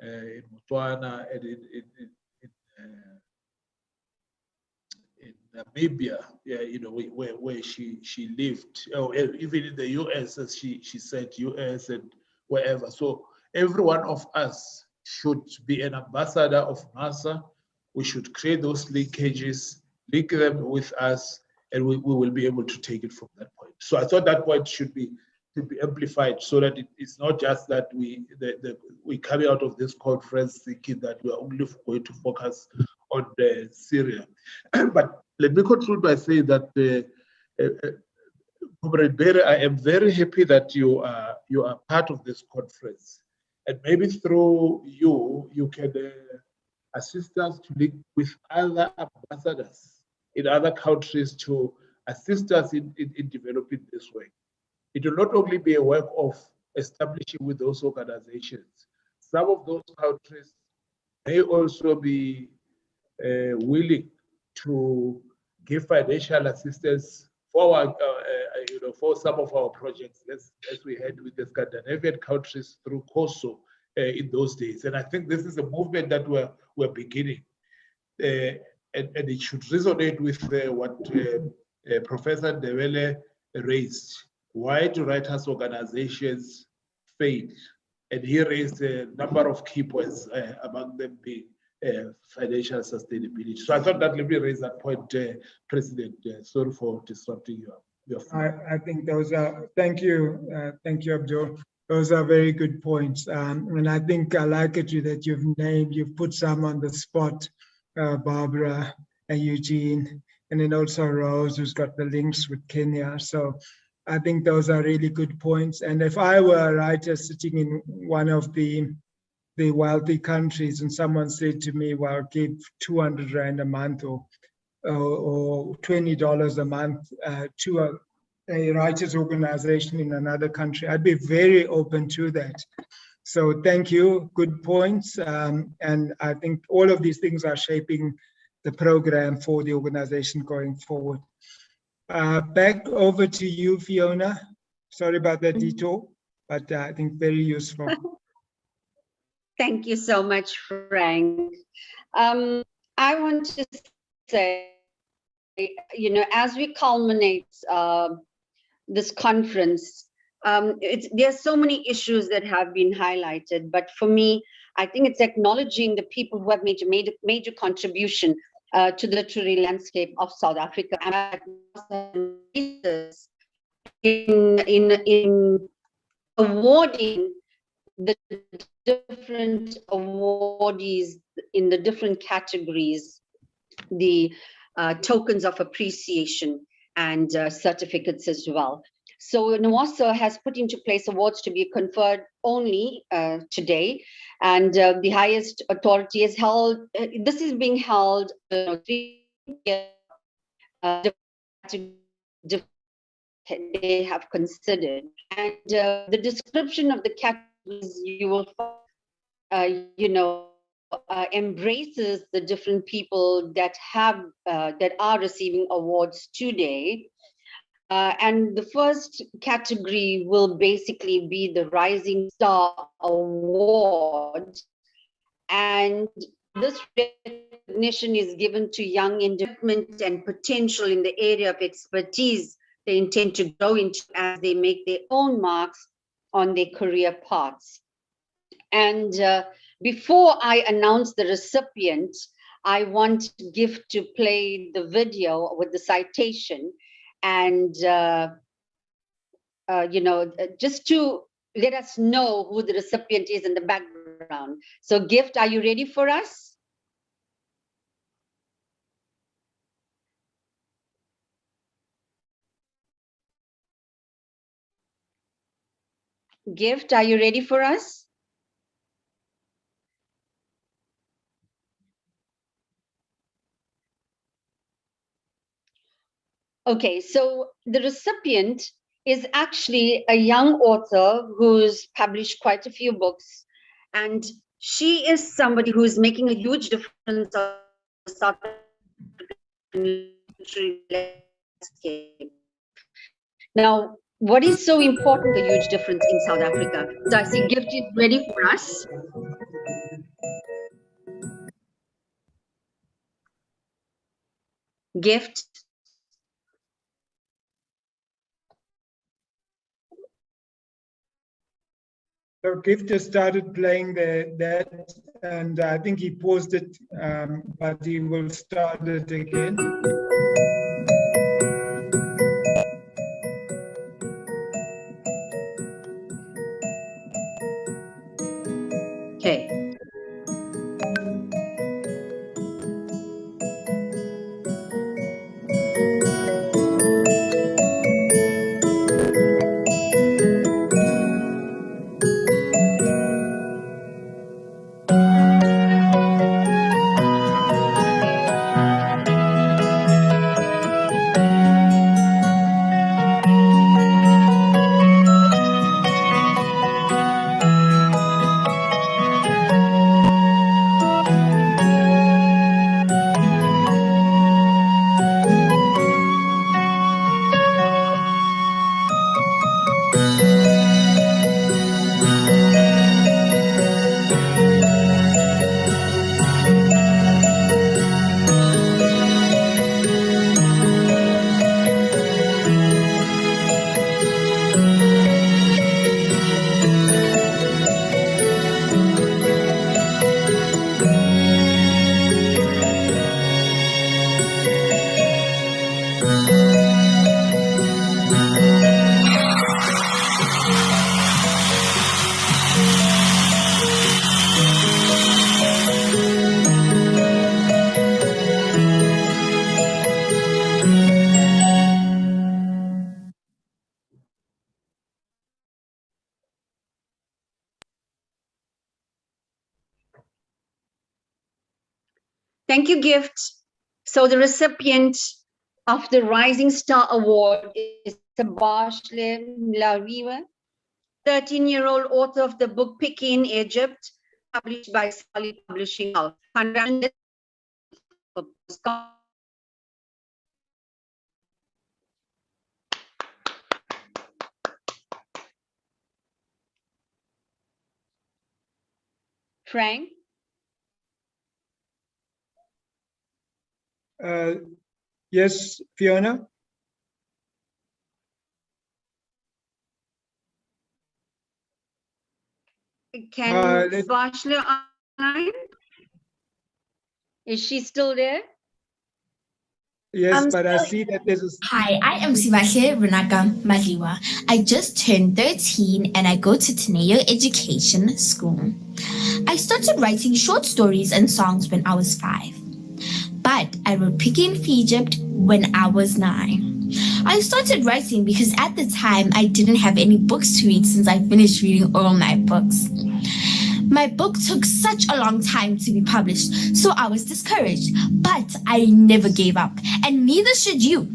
in Botswana, and in Namibia, where she lived, or even in the US, as she said, US and wherever. So every one of us should be an ambassador of NWASA. We should create those linkages, link them with us, and we will be able to take it from that point. So I thought that point should be to be amplified, so that it's not just that we come out of this conference thinking that we are only going to focus on Syria. But let me conclude by saying that, Comrade Berry, I am very happy that you are part of this conference, and maybe through you can assist us to link with other ambassadors in other countries to assist us in developing this work. It will not only be a work of establishing with those organizations. Some of those countries may also be willing to give financial assistance for for some of our projects, as we had with the Scandinavian countries through COSO in those days. And I think this is a movement that we're beginning, and it should resonate with what Professor Ndebele raised. Why do writers' organizations fail? And he raised a number of key points, among them being financial sustainability. So I thought that let me raise that point, President. Sorry for disrupting your flow. I think those are, thank you, Abdul. Those are very good points. And I think I like it that you've put some on the spot, Barbara and Eugene, and then also Rose, who's got the links with Kenya. So I think those are really good points. And if I were a writer sitting in one of the wealthy countries and someone said to me, well, give 200 Rand a month or $20 a month to a writers organization in another country, I'd be very open to that. So thank you, good points. And I think all of these things are shaping the program for the organization going forward. Back over to you, Fiona. Sorry about that detour, but I think very useful. Thank you so much, Frank. I want to say, as we culminate this conference, there's so many issues that have been highlighted, but for me, I think it's acknowledging the people who have made a major contribution to the literary landscape of South Africa, and in awarding the different awardees in the different categories, the tokens of appreciation and certificates as well. So NWASA has put into place awards to be conferred only today, and the highest authority is held. This is being held 3 years. They have considered, and the description of the categories you will find, embraces the different people that have that are receiving awards today. And the first category will basically be the Rising Star Award. And this recognition is given to young development and potential in the area of expertise they intend to grow into as they make their own marks on their career paths. And before I announce the recipient, I want GIFT to play the video with the citation, and just to let us know who the recipient is in the background. So GIFT, are you ready for us? GIFT, are you ready for us? Okay, so the recipient is actually a young author who's published quite a few books, and she is somebody who's making a huge difference on the South African literary landscape. Now, what is so important, a huge difference in South Africa? So I see GIFT is ready for us. GIFT. So GIFT just started playing that, and I think he paused it, but he will start it again. Thank you, gift. So the recipient of the Rising Star Award is Calabash, 13-year-old author of the book Picky in Egypt, published by Sally Publishing House. Frank? Yes, Fiona? Can Sibashle online? Is she still there? Yes, but I see that there's a... Hi, I am Sibashle Runaka Maliwa. I just turned 13 and I go to Teneo Education School. I started writing short stories and songs when I was 5. But I wrote Picky in Egypt when I was 9. I started writing because at the time I didn't have any books to read since I finished reading all my books. My book took such a long time to be published, so I was discouraged, but I never gave up, and neither should you.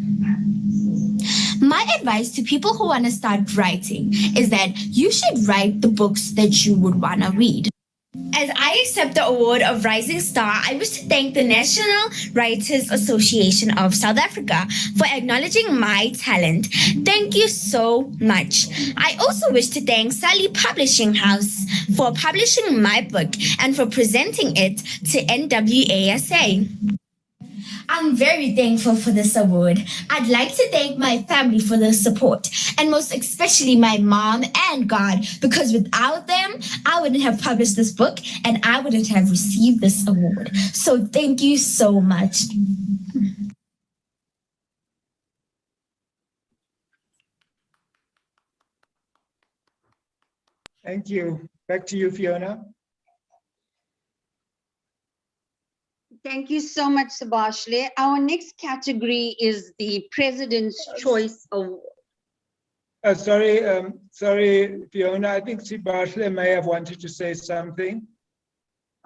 My advice to people who want to start writing is that you should write the books that you would want to read. As I accept the award of Rising Star, I wish to thank the National Writers Association of South Africa for acknowledging my talent. Thank you so much. I also wish to thank Sally Publishing House for publishing my book and for presenting it to NWASA. I'm very thankful for this award. I'd like to thank my family for their support, and most especially my mom and God, because without them, I wouldn't have published this book and I wouldn't have received this award. So thank you so much. Thank you. Back to you, Fiona. Thank you so much, Sibashle. Our next category is the President's Choice Award. Sorry, Fiona. I think Sibashle may have wanted to say something.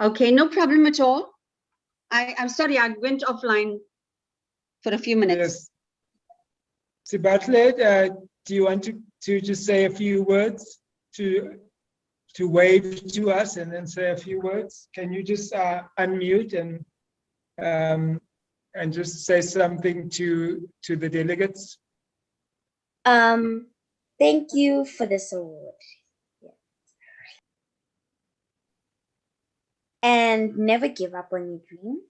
Okay, no problem at all. I'm sorry, I went offline for a few minutes. Yes. Sibashle, do you want to just say a few words to wave to us and then say a few words? Can you just unmute and just say something to the delegates? Thank you for this award. Yeah. And never give up on your dream,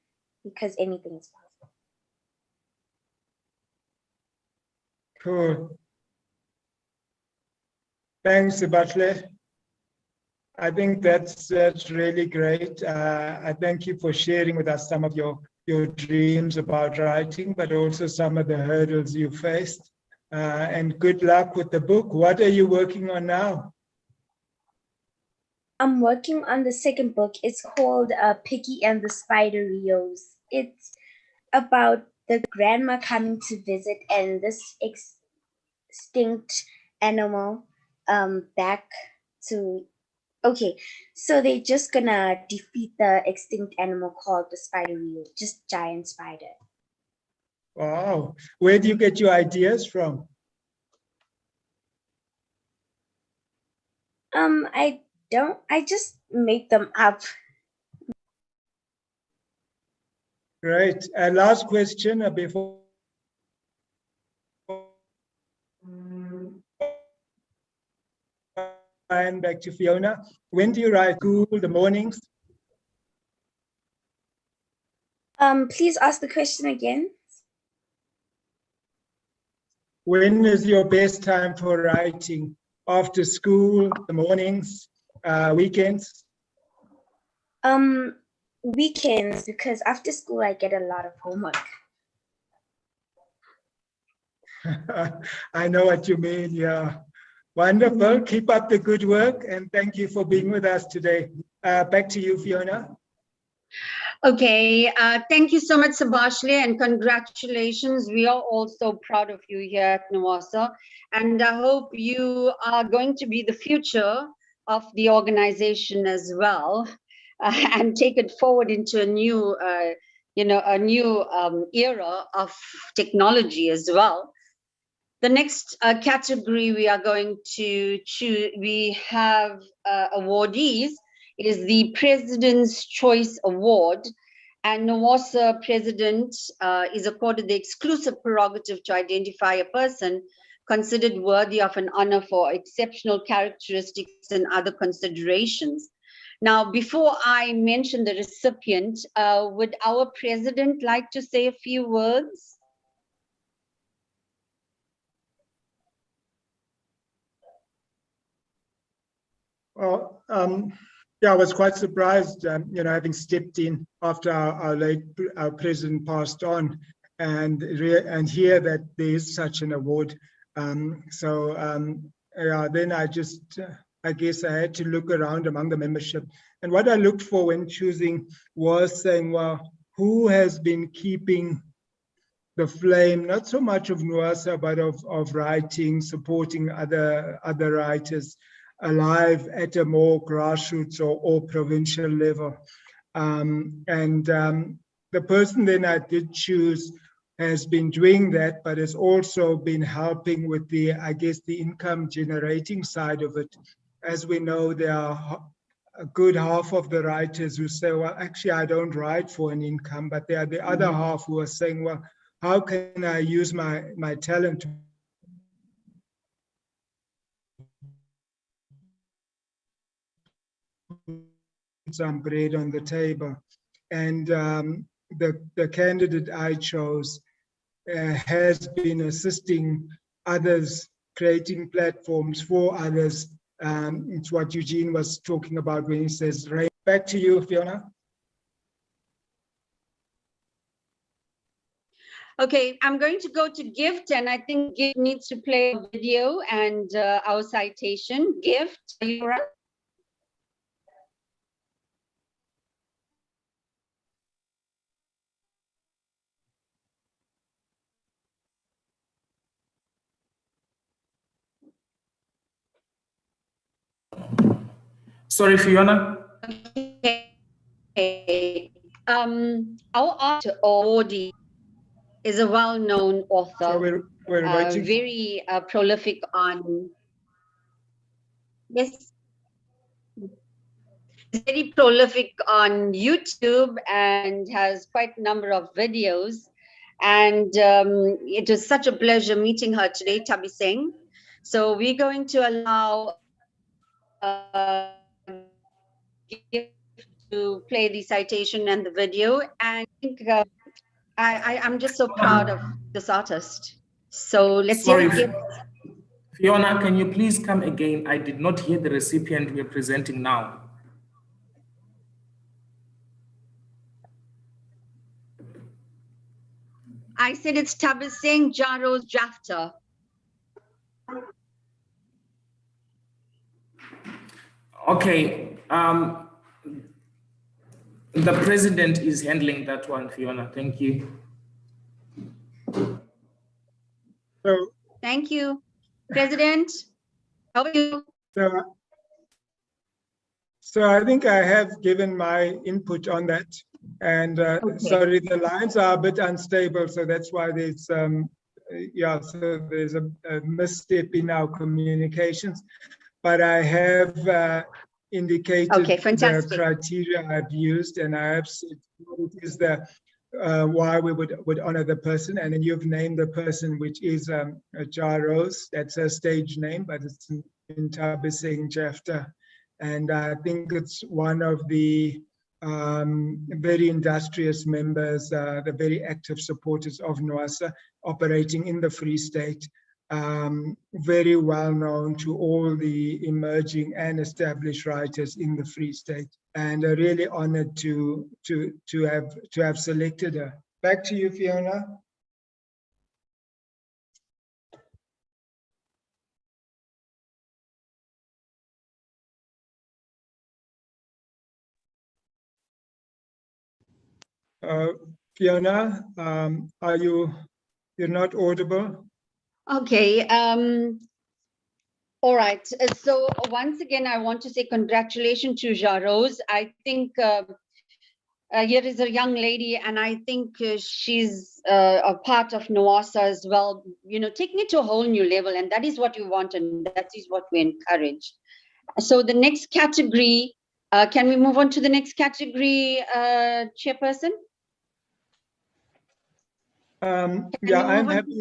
because anything is possible. Cool. Thanks, Sibashle. I think that's really great. I thank you for sharing with us some of your dreams about writing, but also some of the hurdles you faced. And good luck with the book. What are you working on now? I'm working on the second book. It's called Picky and the Spider Rios. It's about the grandma coming to visit and this extinct animal back to... Okay, so they're just gonna defeat the extinct animal called the spider rio, just giant spider. Wow, where do you get your ideas from? I just make them up. Great. Last question before and back to Fiona. When do you write school, the mornings? Please ask the question again. When is your best time for writing? After school, the mornings, weekends? Weekends, because after school I get a lot of homework. I know what you mean, yeah. Wonderful. Keep up the good work, and thank you for being with us today. Back to you, Fiona. Okay, thank you so much, Sibashle, and congratulations. We are all so proud of you here at NWASA, and I hope you are going to be the future of the organization as well, and take it forward into a new, a new era of technology as well. The next category we are going to choose, we have awardees, is the President's Choice Award. And NWASA President is accorded the exclusive prerogative to identify a person considered worthy of an honor for exceptional characteristics and other considerations. Now, before I mention the recipient, would our President like to say a few words? Well, yeah, I was quite surprised, having stepped in after our president passed on, and hear that there is such an award. Yeah, then I guess I had to look around among the membership, and what I looked for when choosing was saying, well, who has been keeping the flame, not so much of NWASA, but of writing, supporting other writers alive at a more grassroots or provincial level. The person then I did choose has been doing that, but has also been helping with the income generating side of it. As we know, there are a good half of the writers who say, well, actually, I don't write for an income, but there are the other half who are saying, well, how can I use my talent to some bread on the table? And the candidate I chose has been assisting others, creating platforms for others. It's what Eugene was talking about when he says, back to you, Fiona. Okay, I'm going to go to Gift, and I think Gift needs to play a video and our citation. Gift, are you right? Sorry, Fiona. Okay. Our author, Odi, is a well-known author, So we're waiting. very prolific on, yes, very prolific on YouTube and has quite a number of videos. And it was such a pleasure meeting her today, Thabiseng. So we're going to allow Gift to play the citation and the video. And I think I'm just so proud of this artist. So let's hear it, Gift. Fiona, can you please come again? I did not hear the recipient we're presenting now. I said it's Thabiseng Jaro's Jafta. Okay, the president is handling that one, Fiona. Thank you. Thank you, President. How are you? So I think I have given my input on that. And sorry, the lines are a bit unstable, so that's why there's so there's a misstep in our communications. But I have indicated the criteria I've used, and I have said what is the why we would honor the person, and then you've named the person, which is Jaros. That's her stage name, but it's in Thabiseng Jafta. And I think it's one of the very industrious members, the very active supporters of NWASA operating in the Free State, very well known to all the emerging and established writers in the Free State, and really honored to have selected her. Back to you, Fiona. Fiona, you're not audible? Okay. All right. So once again, I want to say congratulations to Jaros. I think here is a young lady, and I think she's a part of NWASA as well, taking it to a whole new level. And that is what we want, and that is what we encourage. So the next category, can we move on to the next category, Chairperson? Yeah,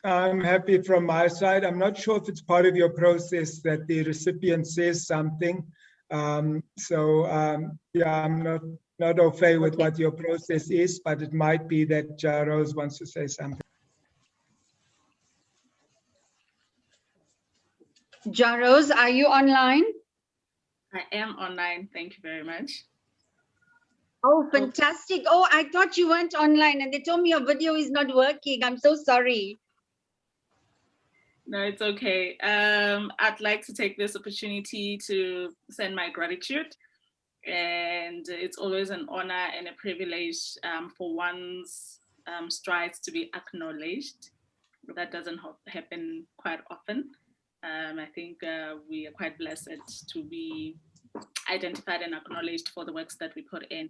I'm happy from my side. I'm not sure if it's part of your process that the recipient says something. Yeah, I'm not au fait with what your process is, but it might be that Rose wants to say something. Rose, are you online? I am online. Thank you very much. Oh, fantastic. Oh, I thought you weren't online and they told me your video is not working. I'm so sorry. No, it's okay. I'd like to take this opportunity to send my gratitude. And it's always an honor and a privilege for one's strides to be acknowledged. That doesn't happen quite often. I think we are quite blessed to be identified and acknowledged for the works that we put in.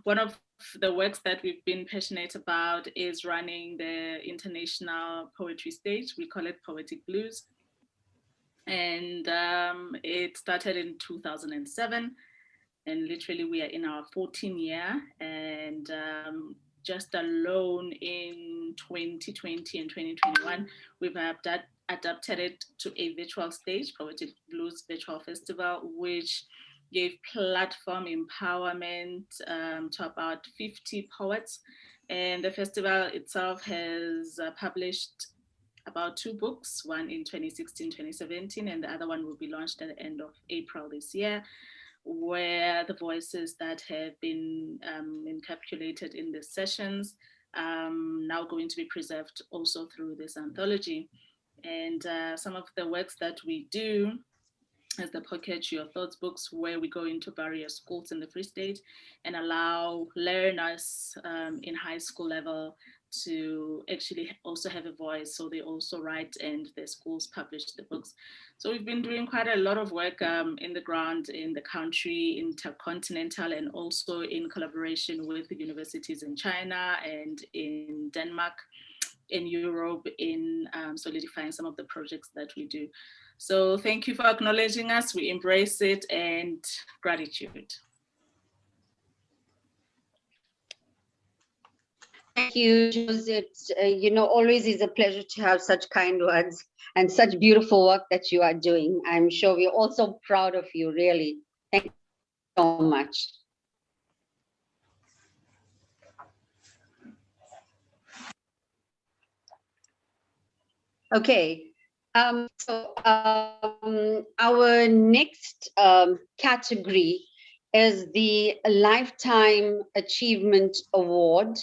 One of the works that we've been passionate about is running the international poetry stage. We call it Poetic Blues. And it started in 2007. And literally we are in our 14th year. And just alone in 2020 and 2021, we've adapted it to a virtual stage, Poetic Blues Virtual Festival, which gave platform empowerment to about 50 poets. And the festival itself has published about 2 books, one in 2016, 2017, and the other one will be launched at the end of April this year, where the voices that have been encapsulated in the sessions now going to be preserved also through this anthology. And some of the works that we do as the Pocket Your Thoughts books, where we go into various schools in the Free State and allow learners in high school level to actually also have a voice. So they also write and their schools publish the books. So we've been doing quite a lot of work in the ground, in the country, intercontinental, and also in collaboration with the universities in China and in Denmark, in Europe, in solidifying some of the projects that we do. So thank you for acknowledging us. We embrace it, and gratitude. Thank you, Joseph. Always is a pleasure to have such kind words and such beautiful work that you are doing. I'm sure we're also proud of you, really. Thank you so much. Okay. Our next category is the Lifetime Achievement Award.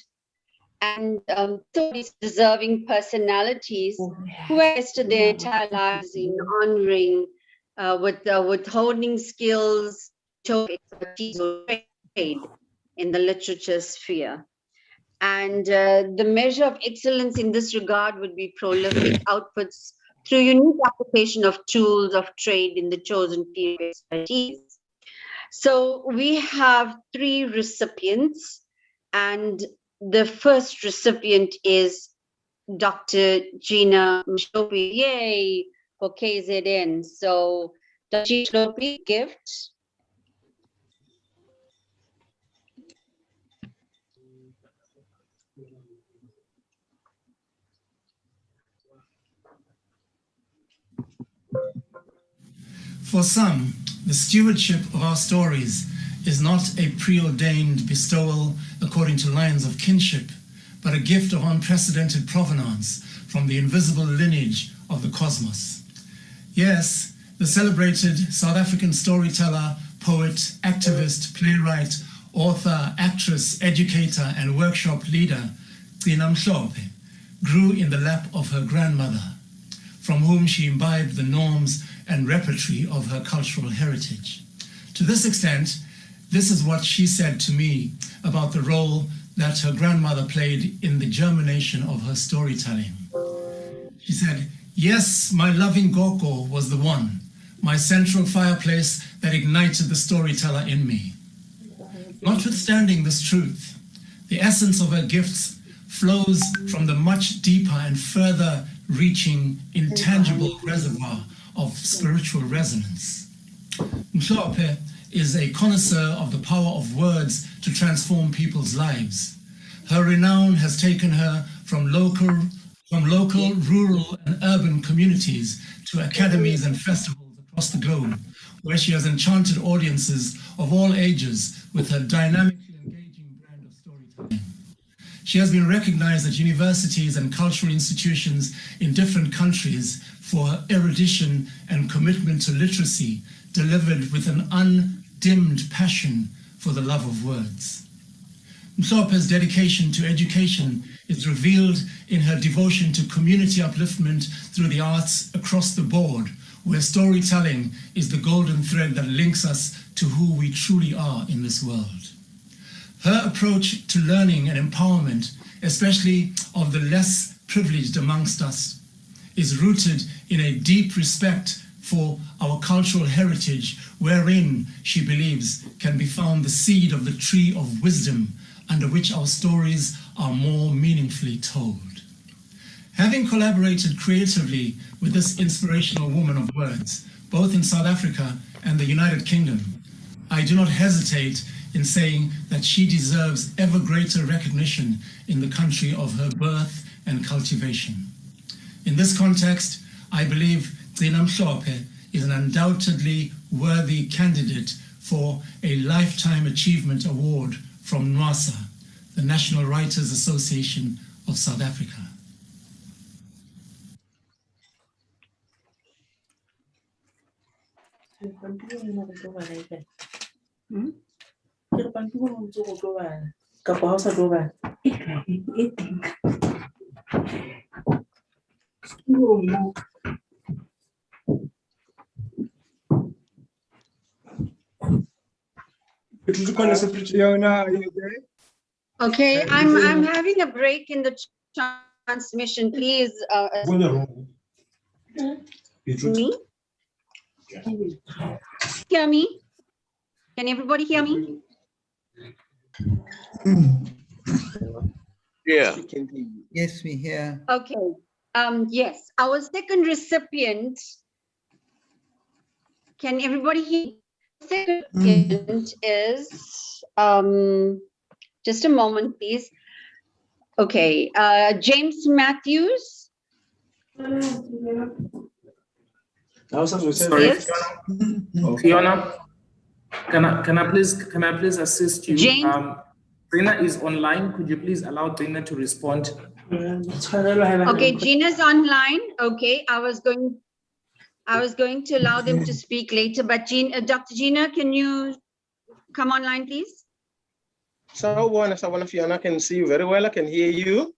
And so these deserving personalities who invested their entire lives in honoring with withholding skills, expertise, or trade in the literature sphere. And the measure of excellence in this regard would be prolific outputs through unique application of tools of trade in the chosen field of expertise. So we have 3 recipients, and the first recipient is Dr. Gina Mishopee, yay, for KZN. So Dr. Gina Mishopee, gift. For some, the stewardship of our stories is not a preordained bestowal according to lines of kinship, but a gift of unprecedented provenance from the invisible lineage of the cosmos. Yes, the celebrated South African storyteller, poet, activist, playwright, author, actress, educator, and workshop leader, Gina Mishopee, grew in the lap of her grandmother, from whom she imbibed the norms and repertory of her cultural heritage. To this extent, this is what she said to me about the role that her grandmother played in the germination of her storytelling. She said, "Yes, my loving Goko was the one, my central fireplace that ignited the storyteller in me. Notwithstanding this truth, the essence of her gifts flows from the much deeper and further reaching intangible reservoir of spiritual resonance. Mishopee is a connoisseur of the power of words to transform people's lives. Her renown has taken her from local, rural, and urban communities to academies and festivals across the globe, where she has enchanted audiences of all ages with her dynamically engaging brand of storytelling. She has been recognized at universities and cultural institutions in different countries for her erudition and commitment to literacy, delivered with an undimmed passion for the love of words. Mishopee's dedication to education is revealed in her devotion to community upliftment through the arts across the board, where storytelling is the golden thread that links us to who we truly are in this world. Her approach to learning and empowerment, especially of the less privileged amongst us, is rooted in a deep respect for our cultural heritage, wherein she believes can be found the seed of the tree of wisdom, under which our stories are more meaningfully told. Having collaborated creatively with this inspirational woman of words, both in South Africa and the United Kingdom, I do not hesitate in saying that she deserves ever greater recognition in the country of her birth and cultivation. In this context, I believe Gina Mishopee is an undoubtedly worthy candidate for a Lifetime Achievement Award from NWASA, the National Writers Association of South Africa. Fiona, are you there? Okay, I'm having a break in the transmission. Please, me? Hear me? Can everybody hear me? Yeah. Yes, we hear. Okay. Yes, our second recipient. Can everybody hear? Second recipient is just a moment, please. Okay, James Matthews. Sorry, Yes. Fiona, can I please assist you? James? Dana is online. Could you please allow Dana to respond? Okay, Gina's online. Okay, I was going to allow them to speak later, but Dr. Gina, can you come online, please? Someone Fiona, can see you very well. I can hear you.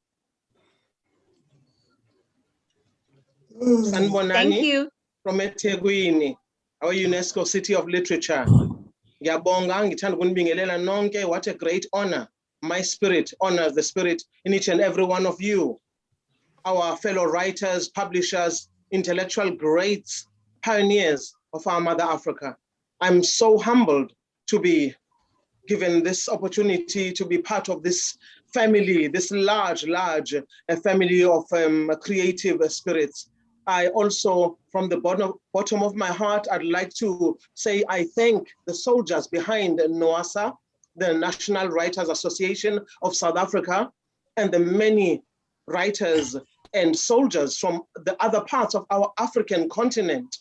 Thank you. From eThekwini, our UNESCO City of Literature. What a great honor. My spirit honors the spirit in each and every one of you. Our fellow writers, publishers, intellectual greats, pioneers of our mother Africa. I'm so humbled to be given this opportunity to be part of this family, this large family of creative spirits. I also, from the bottom of my heart, I'd like to say I thank the soldiers behind NWASA, the National Writers Association of South Africa, and the many writers and soldiers from the other parts of our African continent.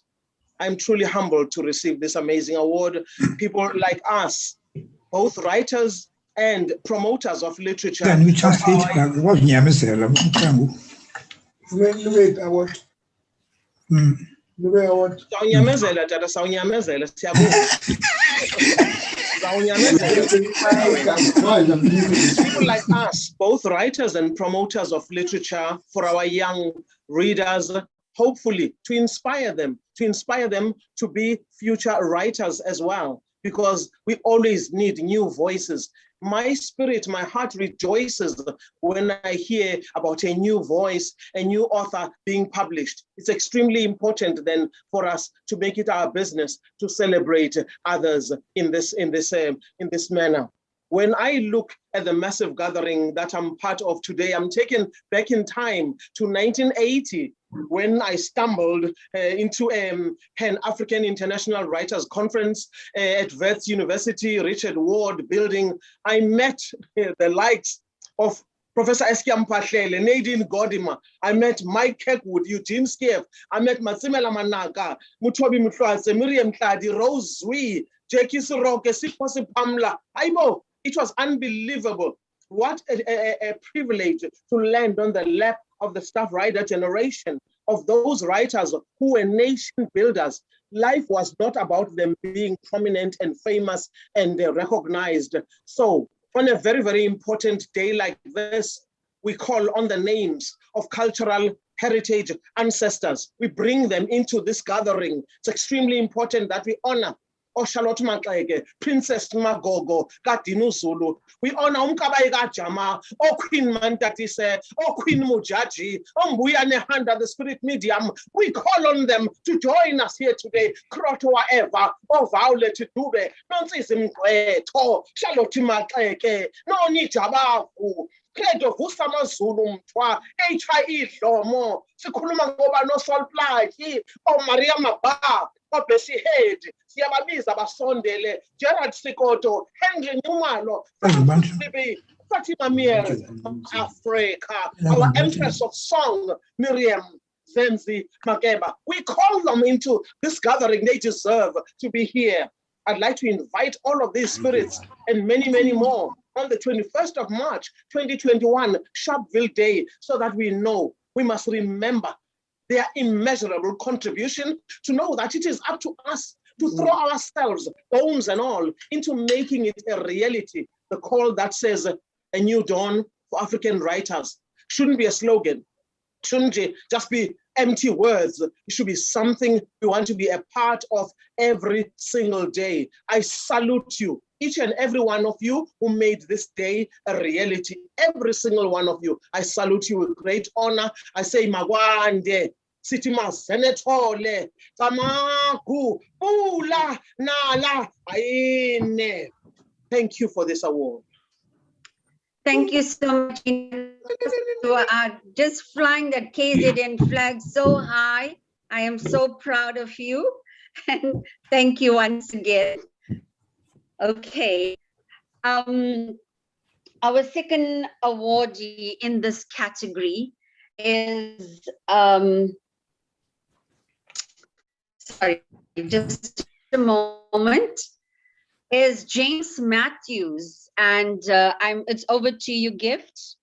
I'm truly humbled to receive this amazing award. People like us, both writers and promoters of literature. Can you translate what People like us, both writers and promoters of literature, for our young readers, hopefully to inspire them to be future writers as well, because we always need new voices. My spirit, my heart rejoices when I hear about a new voice, a new author being published. It's extremely important then for us to make it our business to celebrate others in this manner. When I look at the massive gathering that I'm part of today, I'm taken back in time to 1980, when I stumbled into a Pan-African International Writers Conference at Wits University, Richard Ward building. I met the likes of Professor Eskia Mpahlele, Nadine Godima. I met Mike Keckwood, Eugene Skiff. I met Matsimela Manaka, Mutobi Mutluase, Miriam Tladi, Rose Zwi, Jackie Soroke, Siposi Pamla. It was unbelievable. What a privilege to land on the lap of the staff writer generation, of those writers who were nation builders. Life was not about them being prominent and famous and recognized. So on a very, very important day like this, we call on the names of cultural heritage ancestors. We bring them into this gathering. It's extremely important that we honor Charlotte Maxeke, Princess Magogo, Kadinu Zulu. We honor Umkabayi Kajama, Queen Mantatise, Queen Mujaji, Mbuyane Handa, the spirit medium. We call on them to join us here today. Krotoa Eva, Violet Dube, Nonsis Mkweto, Charlotte Maxeke, Noni Jabafu, Credo Husama Zulu Mtwa, HIE Lomo, Sikuluma Ngoba no Sol Plaki, Maria Maba, Bessie Head, Siababiza Basondele, Gerard Sikoto, Henry Numalo, Fatima Mir, Africa, our Empress of Song, Miriam Zenzi Makeba. We call them into this gathering. They deserve to be here. I'd like to invite all of these spirits and many, many more on the 21st of March, 2021, Sharpeville Day, so that we know, we must remember their immeasurable contribution, to know that it is up to us to throw ourselves, bones and all, into making it a reality. The call that says a new dawn for African writers shouldn't be a slogan, shouldn't just be empty words. It should be something we want to be a part of every single day. I salute you, each and every one of you who made this day a reality. Every single one of you, I salute you with great honor. I say, Magwande, Sitima Senetole, Tamaku, Pula, Nala, Aine. Thank you for this award. Thank you so much. You are just flying that KZN flag so high. I am so proud of you. And thank you once again. Okay. Our second awardee in this category is, sorry, just a moment, is James Matthews. And it's over to you, Gift.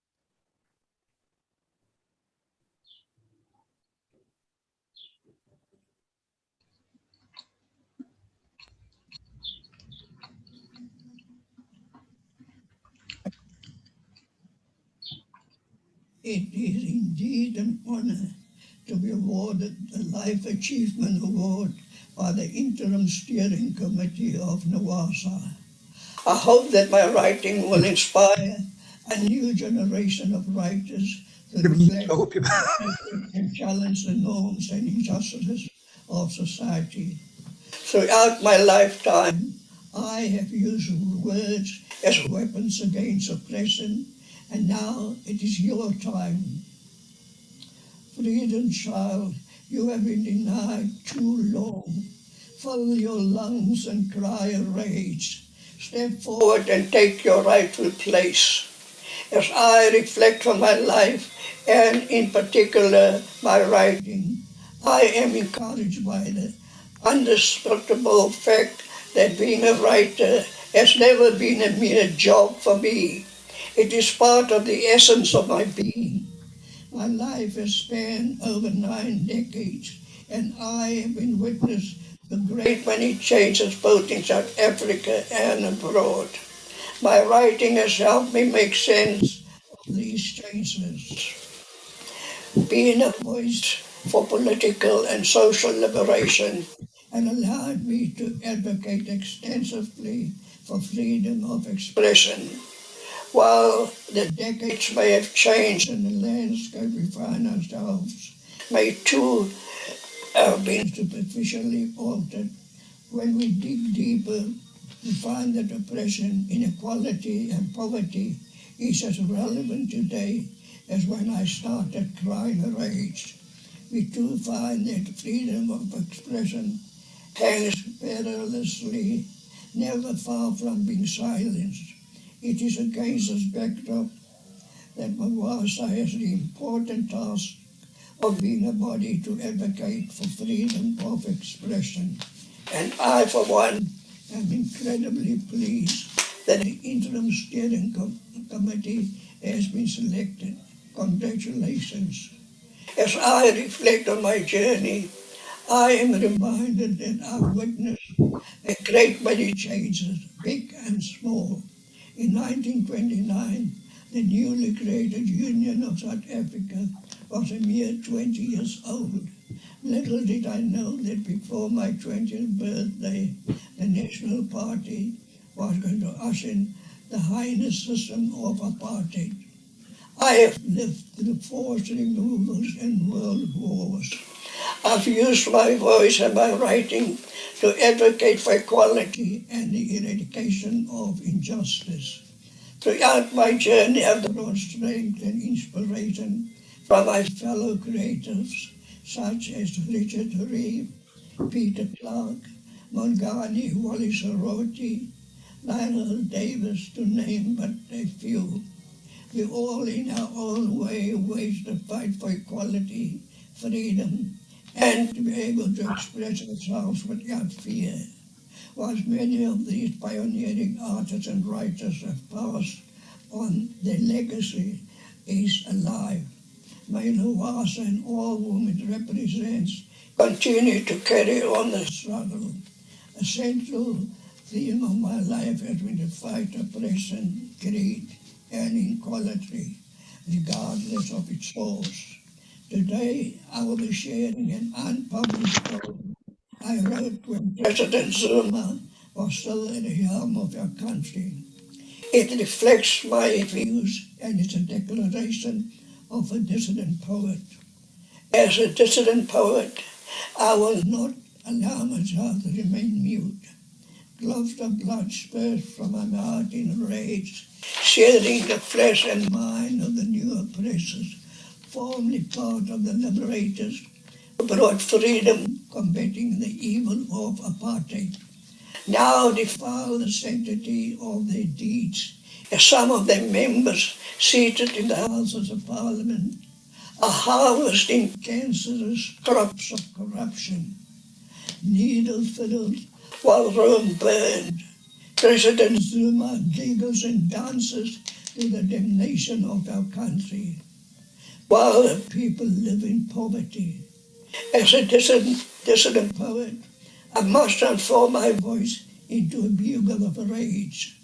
It is indeed an honor to be awarded the Life Achievement Award by the Interim Steering Committee of NWASA. I hope that my writing will inspire a new generation of writers to reflect and challenge the norms and injustices of society. Throughout my lifetime, I have used words as weapons against oppression, and now it is your time. Freedom, child, you have been denied too long. Fill your lungs and cry a rage. Step forward and take your rightful place. As I reflect on my life, and in particular my writing, I am encouraged by the undisputable fact that being a writer has never been a mere job for me. It is part of the essence of my being. My life has spanned over 9 decades, and I have been witness to great many changes both in South Africa and abroad. My writing has helped me make sense of these changes. Being a voice for political and social liberation and allowed me to advocate extensively for freedom of expression. While the decades may have changed and the landscape we find ourselves may too have been superficially altered, when we dig deeper, we find that oppression, inequality, and poverty is as relevant today as when I started Crying a Rage. We too find that freedom of expression hangs perilously, never far from being silenced. It is against this backdrop that NWASA has the important task of being a body to advocate for freedom of expression. And I, for one, am incredibly pleased that the interim steering committee has been selected. Congratulations. As I reflect on my journey, I am reminded that I've witnessed a great many changes, big and small. In 1929, the newly created Union of South Africa was a mere 20 years old. Little did I know that before my 20th birthday, the National Party was going to usher in the heinous system of apartheid. I have lived through forced removals and world wars. I've used my voice and my writing to advocate for equality and the eradication of injustice. Throughout my journey, I've drawn strength and inspiration from my fellow creatives, such as Richard Reeve, Peter Clark, Mongani Wallace Aroti, Lionel Davis, to name but a few. We all, in our own way, wage the fight for equality, freedom, and to be able to express ourselves without fear. Whilst many of these pioneering artists and writers have passed on, their legacy is alive. May NWASA and all whom it represents continue to carry on the struggle. A central theme of my life has been to fight oppression, greed, and inequality, regardless of its source. Today, I will be sharing an unpublished poem I wrote when President Zuma was still at the helm of our country. It reflects my views and is a declaration of a dissident poet. As a dissident poet, I will not allow myself to remain mute. Drops of blood spurts from my heart in rage, shedding the flesh and mind of the new oppressors, formerly part of the liberators who brought freedom, combating the evil of apartheid. Now defile the sanctity of their deeds, as some of their members seated in the Houses of Parliament are harvesting cancerous crops of corruption. Needle fiddled while Rome burned. President Zuma giggles and dances to the damnation of our country, while the people live in poverty. As a dissident poet, I must transform my voice into a bugle of rage.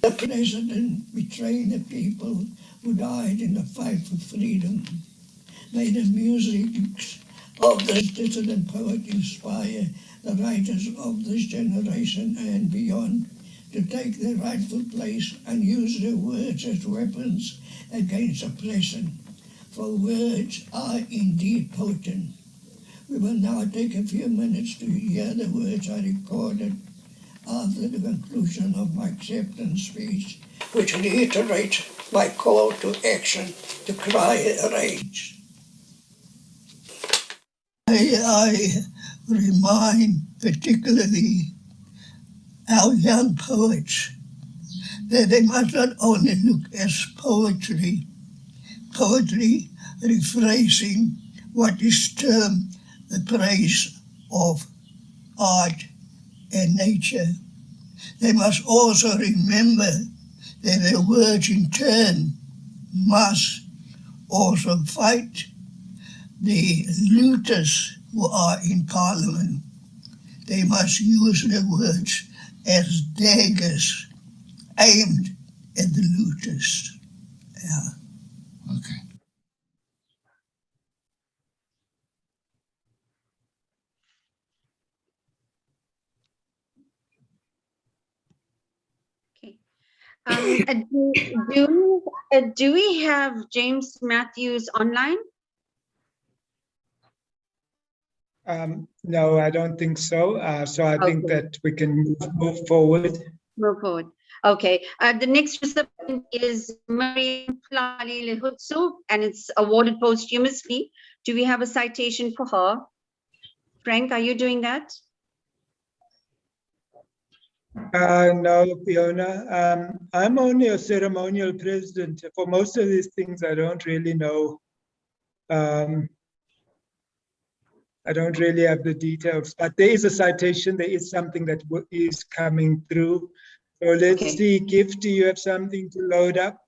The president betraying the people who died in the fight for freedom. May the music of this dissident poet inspire the writers of this generation and beyond to take their rightful place and use their words as weapons against oppression. For words are indeed potent. We will now take a few minutes to hear the words I recorded after the conclusion of my acceptance speech, which reiterate my call to action to cry a rage. I remind particularly our young poets that they must not only look as poetry rephrasing what is termed the praise of art and nature. They must also remember that their words in turn must also fight the looters who are in Parliament. They must use their words as daggers aimed at the looters. Yeah. Okay. Do we have James Matthews online? No, I don't think so. So I think that we can move forward. Move forward. Okay. The next recipient is Mariam Plali Lehutsu, and it's awarded posthumously. Do we have a citation for her? Frank, are you doing that? No, Fiona. I'm only a ceremonial president. For most of these things, I don't really know. I don't really have the details, but there is a citation. There is something that is coming through. So let's see, Gift, do you have something to load up?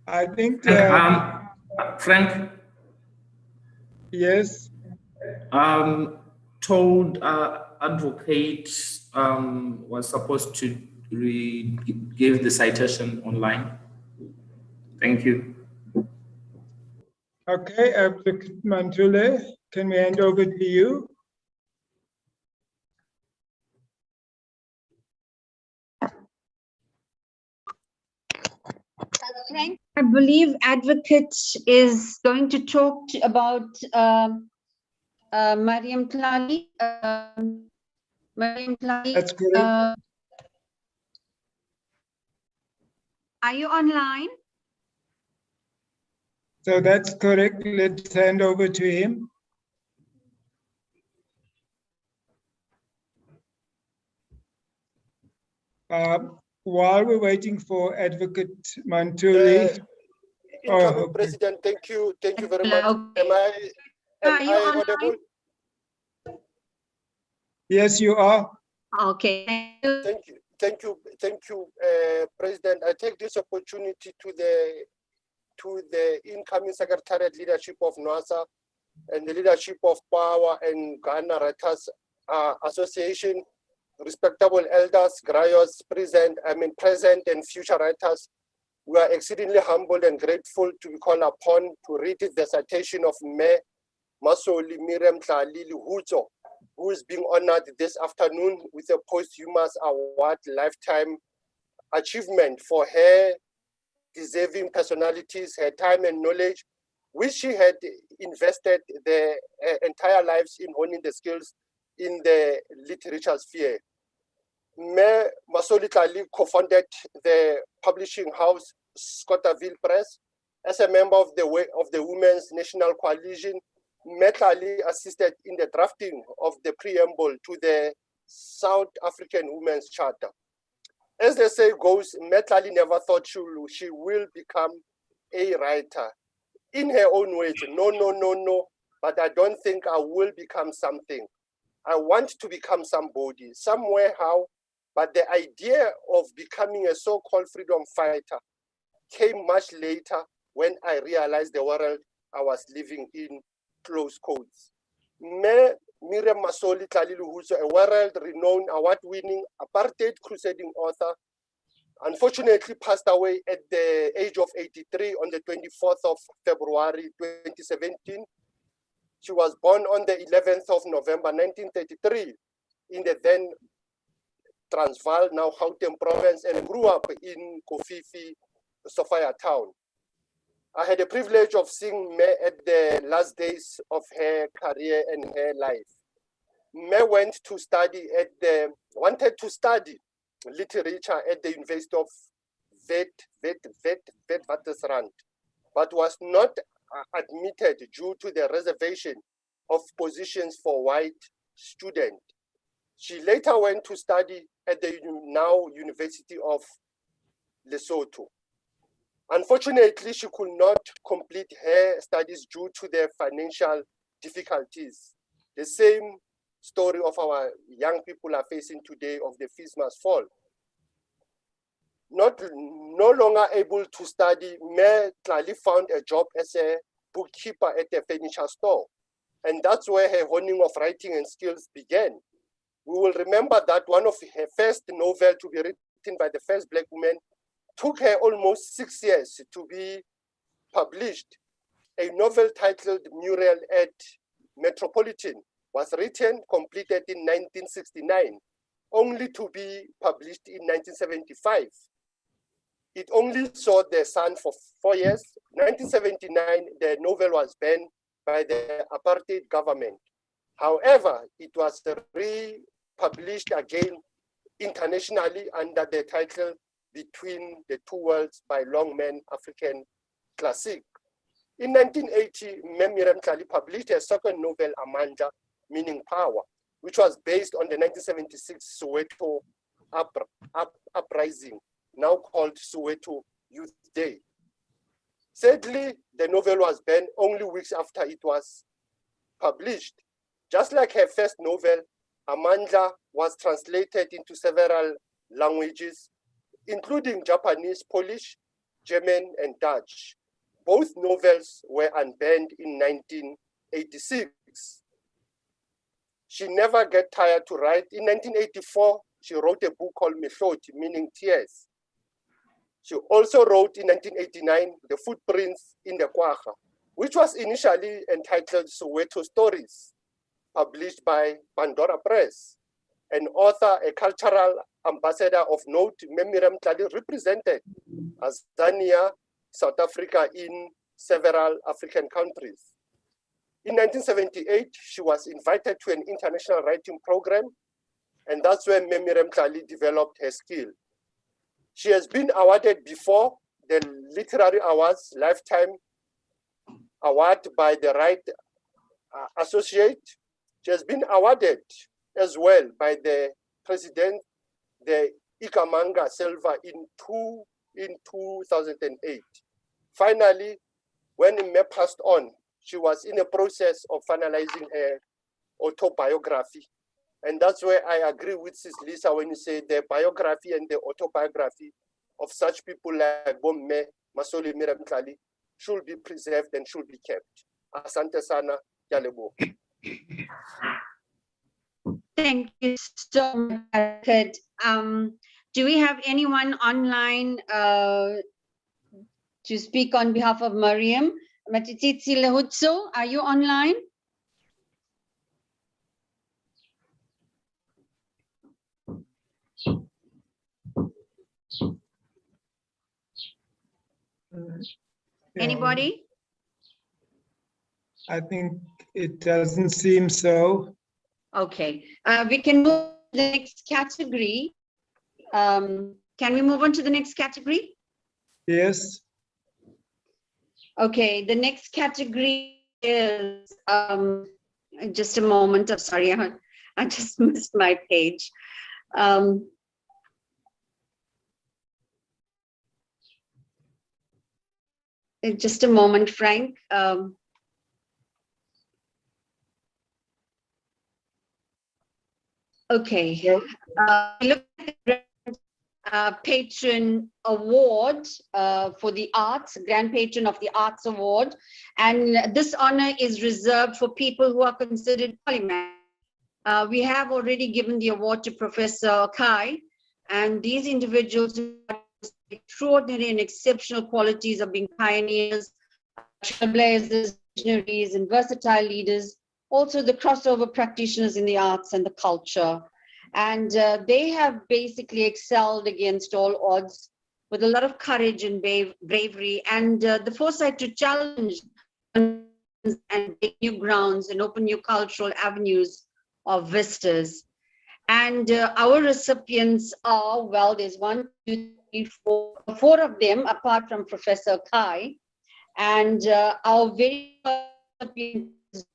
I think. Frank? Yes? Told advocate was supposed to give the citation online. Thank you. Okay, Advocate Mantule, can we hand over to you? Frank, I believe advocate is going to talk about Mariam Plali. Mariam Plali. That's correct. Are you online? So that's correct. Let's hand over to him. While we're waiting for Advocate Mantuli. Incoming President, thank you very much. Am I audible? Yes, you are. Okay. Thank you, President. I take this opportunity to the incoming Secretariat leadership of NWASA and the leadership of Power and Ghana Writers Association, respectable elders, griots, present and future writers. We are exceedingly humbled and grateful to be called upon to read the citation of Me Masoli Mariam Plali Lehutsu, who is being honored this afternoon with a posthumous award, lifetime achievement for her deserving personalities, her time and knowledge, which she had invested their entire lives in honing the skills in the literature sphere. Me Masoli Plali co-founded the publishing house Scotterville Press. As a member of the Women's National Coalition, Me Plali assisted in the drafting of the preamble to the South African Women's Charter. As the saying goes, Me Plali never thought she will become a writer. In her own words, no, but I don't think I will become something. I want to become somebody, somewhere, how, but the idea of becoming a so-called freedom fighter came much later when I realized the world I was living in, close quotes. Mariam Masoli Plali Lehutsu, a world-renowned, award-winning, apartheid crusading author, unfortunately passed away at the age of 83 on the 24th of February 2017. She was born on the 11th of November 1933 in the then Transvaal, now Gauteng province, and grew up in Kofifi, Sophia town. I had the privilege of seeing Me at the last days of her career and her life. Me wanted to study literature at the University of Witwatersrand, but was not admitted due to the reservation of positions for white students. She later went to study at the now University of Lesotho. Unfortunately, she could not complete her studies due to the financial difficulties. The same story of our young people are facing today of the fees must fall. No longer able to study, Me Plali found a job as a bookkeeper at a furniture store. And that's where her honing of writing and skills began. We will remember that one of her first novels to be written by the first Black woman took her almost 6 years to be published. A novel titled Mural at Metropolitan was written, completed in 1969, only to be published in 1975. It only saw the sun for 4 years. 1979, the novel was banned by the apartheid government. However, it was republished again internationally under the title Between the Two Worlds by Longman African Classic. In 1980, Miriam Tlali published a second novel, Amandla, meaning power, which was based on the 1976 Soweto uprising, now called Soweto Youth Day. Sadly, the novel was banned only weeks after it was published. Just like her first novel, Amandla was translated into several languages, including Japanese, Polish, German, and Dutch. Both novels were unbanned in 1986. She never got tired to write. In 1984, she wrote a book called Mehloti, meaning tears. She also wrote in 1989, The Footprints in the Kwacha, which was initially entitled Soweto Stories, published by Pandora Press. An author, a cultural ambassador of note, Miriam Tlali represented Tanzania, South Africa in several African countries. In 1978, she was invited to an international writing program, and that's when Miriam Tlali developed her skill. She has been awarded before the Literary Awards Lifetime Award by the Right Associate. She has been awarded as well by the President, the Ikamanga Silva in 2008. Finally, when Mme passed on, she was in a process of finalizing her autobiography. And that's where I agree with Sis Lisa when you say the biography and the autobiography of such people like Bomme, Masoli, Miriam Tlali should be preserved and should be kept. Asante sana, Yalebo. Thank you so much, Kurt. Do we have anyone online to speak on behalf of Mariam? Matititsi Lehutso, are you online? Anybody? I think it doesn't seem so. Okay, we can move to the next category. Can we move on to the next category? Yes. Okay, the next category is, just a moment, I'm sorry, I just missed my page. Just a moment, Frank. Okay, look at the Patron Award for the Arts, Grand Patron of the Arts Award. And this honor is reserved for people who are considered polymath. We have already given the award to Professor Kai, and these individuals who have extraordinary and exceptional qualities of being pioneers, trailblazers, visionaries, and versatile leaders, also the crossover practitioners in the arts and the culture. And they have basically excelled against all odds with a lot of courage and bravery and the foresight to challenge and take new grounds and open new cultural avenues or vistas. And our recipients are, well, there's 1, 2, 3, 4 of them, apart from Professor Kai. And our very first recipient is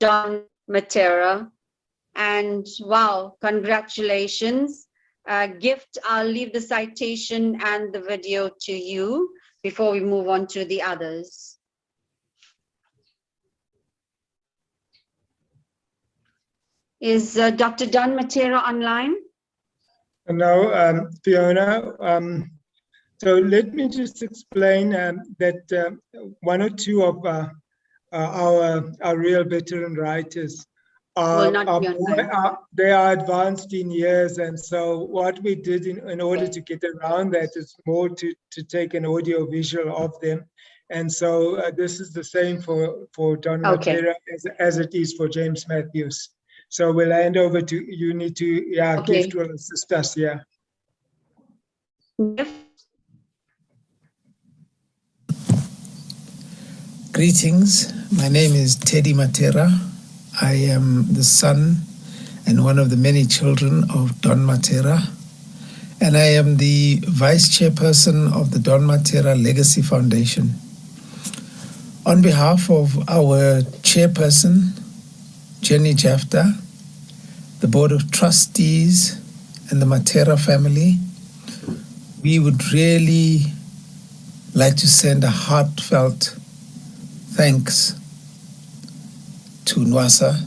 Don Matera. And wow, congratulations. Gift, I'll leave the citation and the video to you before we move on to the others. Is Dr. Don Matera online? No, Fiona. So let me just explain that 1 or 2 of our real veteran writers they are advanced in years, and so what we did in order to get around that is more to take an audio visual of them. And so this is the same for Don Matera as it is for James Matthews. So we'll hand over to you. Need to Gift will assist us. Greetings. My name is Teddy Matera. I am the son and one of the many children of Don Matera, and I am the vice chairperson of the Don Matera Legacy Foundation. On behalf of our chairperson, Jenny Jafta, the Board of Trustees, and the Matera family, we would really like to send a heartfelt thanks to NWASA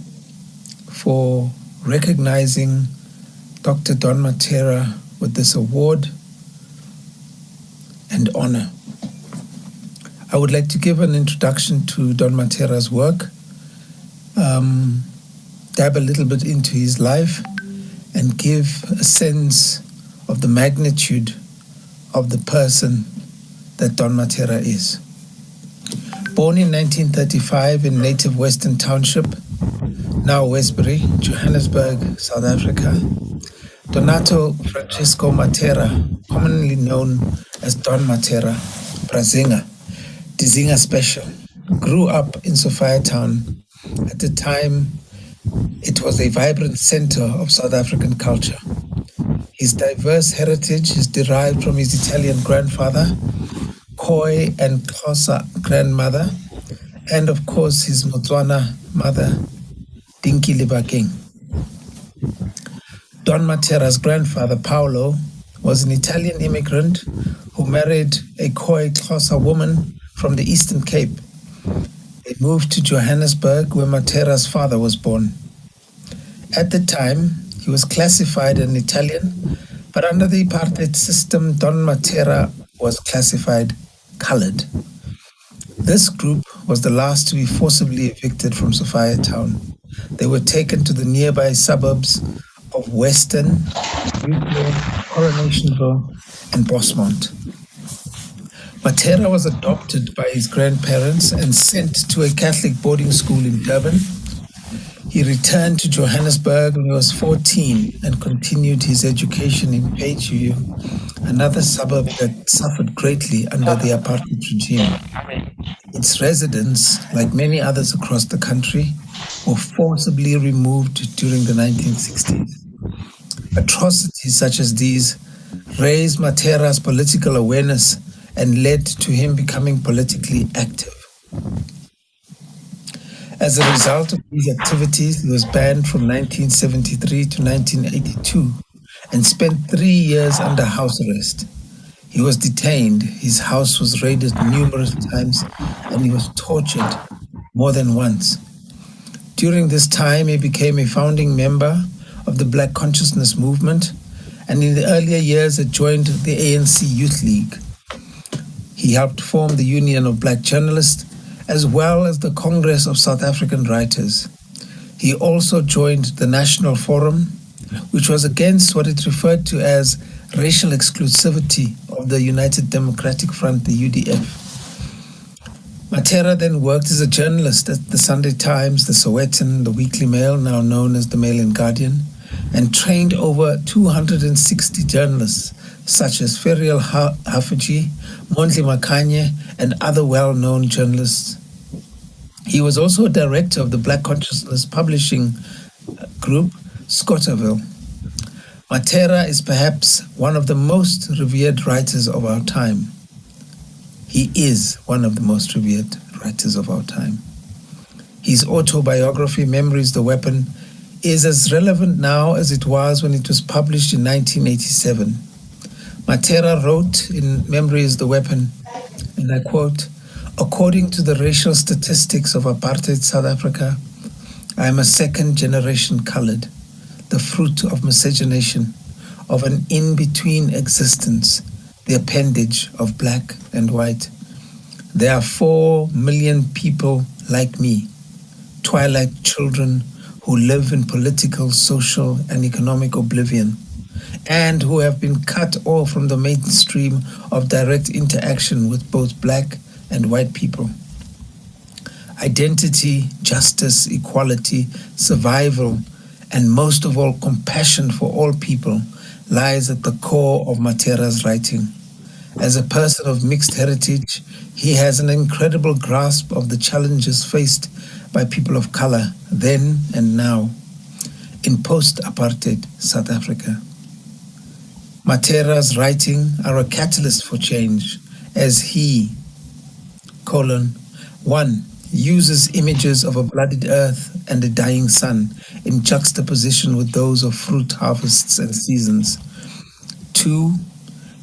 for recognizing Dr. Don Matera with this award and honor. I would like to give an introduction to Don Matera's work, dive a little bit into his life, and give a sense of the magnitude of the person that Don Matera is. Born in 1935 in native Western Township, now Westbury, Johannesburg, South Africa, Donato Francisco Matera, commonly known as Don Matera, Brazinga, Dizinga Special, grew up in Sophiatown. At the time, it was a vibrant center of South African culture. His diverse heritage is derived from his Italian grandfather, Khoi and Xhosa grandmother, and of course his Motswana mother, Dinki Libakeng. Don Matera's grandfather, Paolo, was an Italian immigrant who married a Khoi Xhosa woman from the Eastern Cape. They moved to Johannesburg, where Matera's father was born. At the time, he was classified an Italian, but under the apartheid system, Don Matera was classified colored. This group was the last to be forcibly evicted from Sophiatown. They were taken to the nearby suburbs of Western, Newport, Coronationville, and Bosmont. Matera was adopted by his grandparents and sent to a Catholic boarding school in Durban. He returned to Johannesburg when he was 14 and continued his education in Payview, another suburb that suffered greatly under the apartheid regime. Its residents, like many others across the country, were forcibly removed during the 1960s. Atrocities such as these raised Matera's political awareness and led to him becoming politically active. As a result of these activities, he was banned from 1973 to 1982 and spent 3 years under house arrest. He was detained, his house was raided numerous times, and he was tortured more than once. During this time, he became a founding member of the Black Consciousness Movement, and in the earlier years had joined the ANC Youth League. He helped form the Union of Black Journalists, as well as the Congress of South African Writers. He also joined the National Forum, which was against what it referred to as racial exclusivity of the United Democratic Front, the UDF. Matera then worked as a journalist at the Sunday Times, the Sowetan, the Weekly Mail, now known as the Mail and Guardian, and trained over 260 journalists, such as Ferial Hafaji, Mondli Makanye, and other well-known journalists. He was also a director of the Black Consciousness publishing group, Scotterville. Matera is perhaps one of the most revered writers of our time. He is one of the most revered writers of our time. His autobiography, Memories the Weapon, is as relevant now as it was when it was published in 1987. Matera wrote in Memories the Weapon, and I quote, "According to the racial statistics of apartheid South Africa, I am a second-generation colored, the fruit of miscegenation, of an in-between existence, the appendage of black and white. There are 4 million people like me, twilight children who live in political, social, and economic oblivion, and who have been cut off from the mainstream of direct interaction with both black and white people. Identity, justice, equality, survival, and most of all, compassion for all people lies at the core of Matera's writing. As a person of mixed heritage, he has an incredible grasp of the challenges faced by people of color then and now in post-apartheid South Africa. Matera's writing are a catalyst for change as he, 1, uses images of a bloodied earth and a dying sun in juxtaposition with those of fruit harvests and seasons. 2,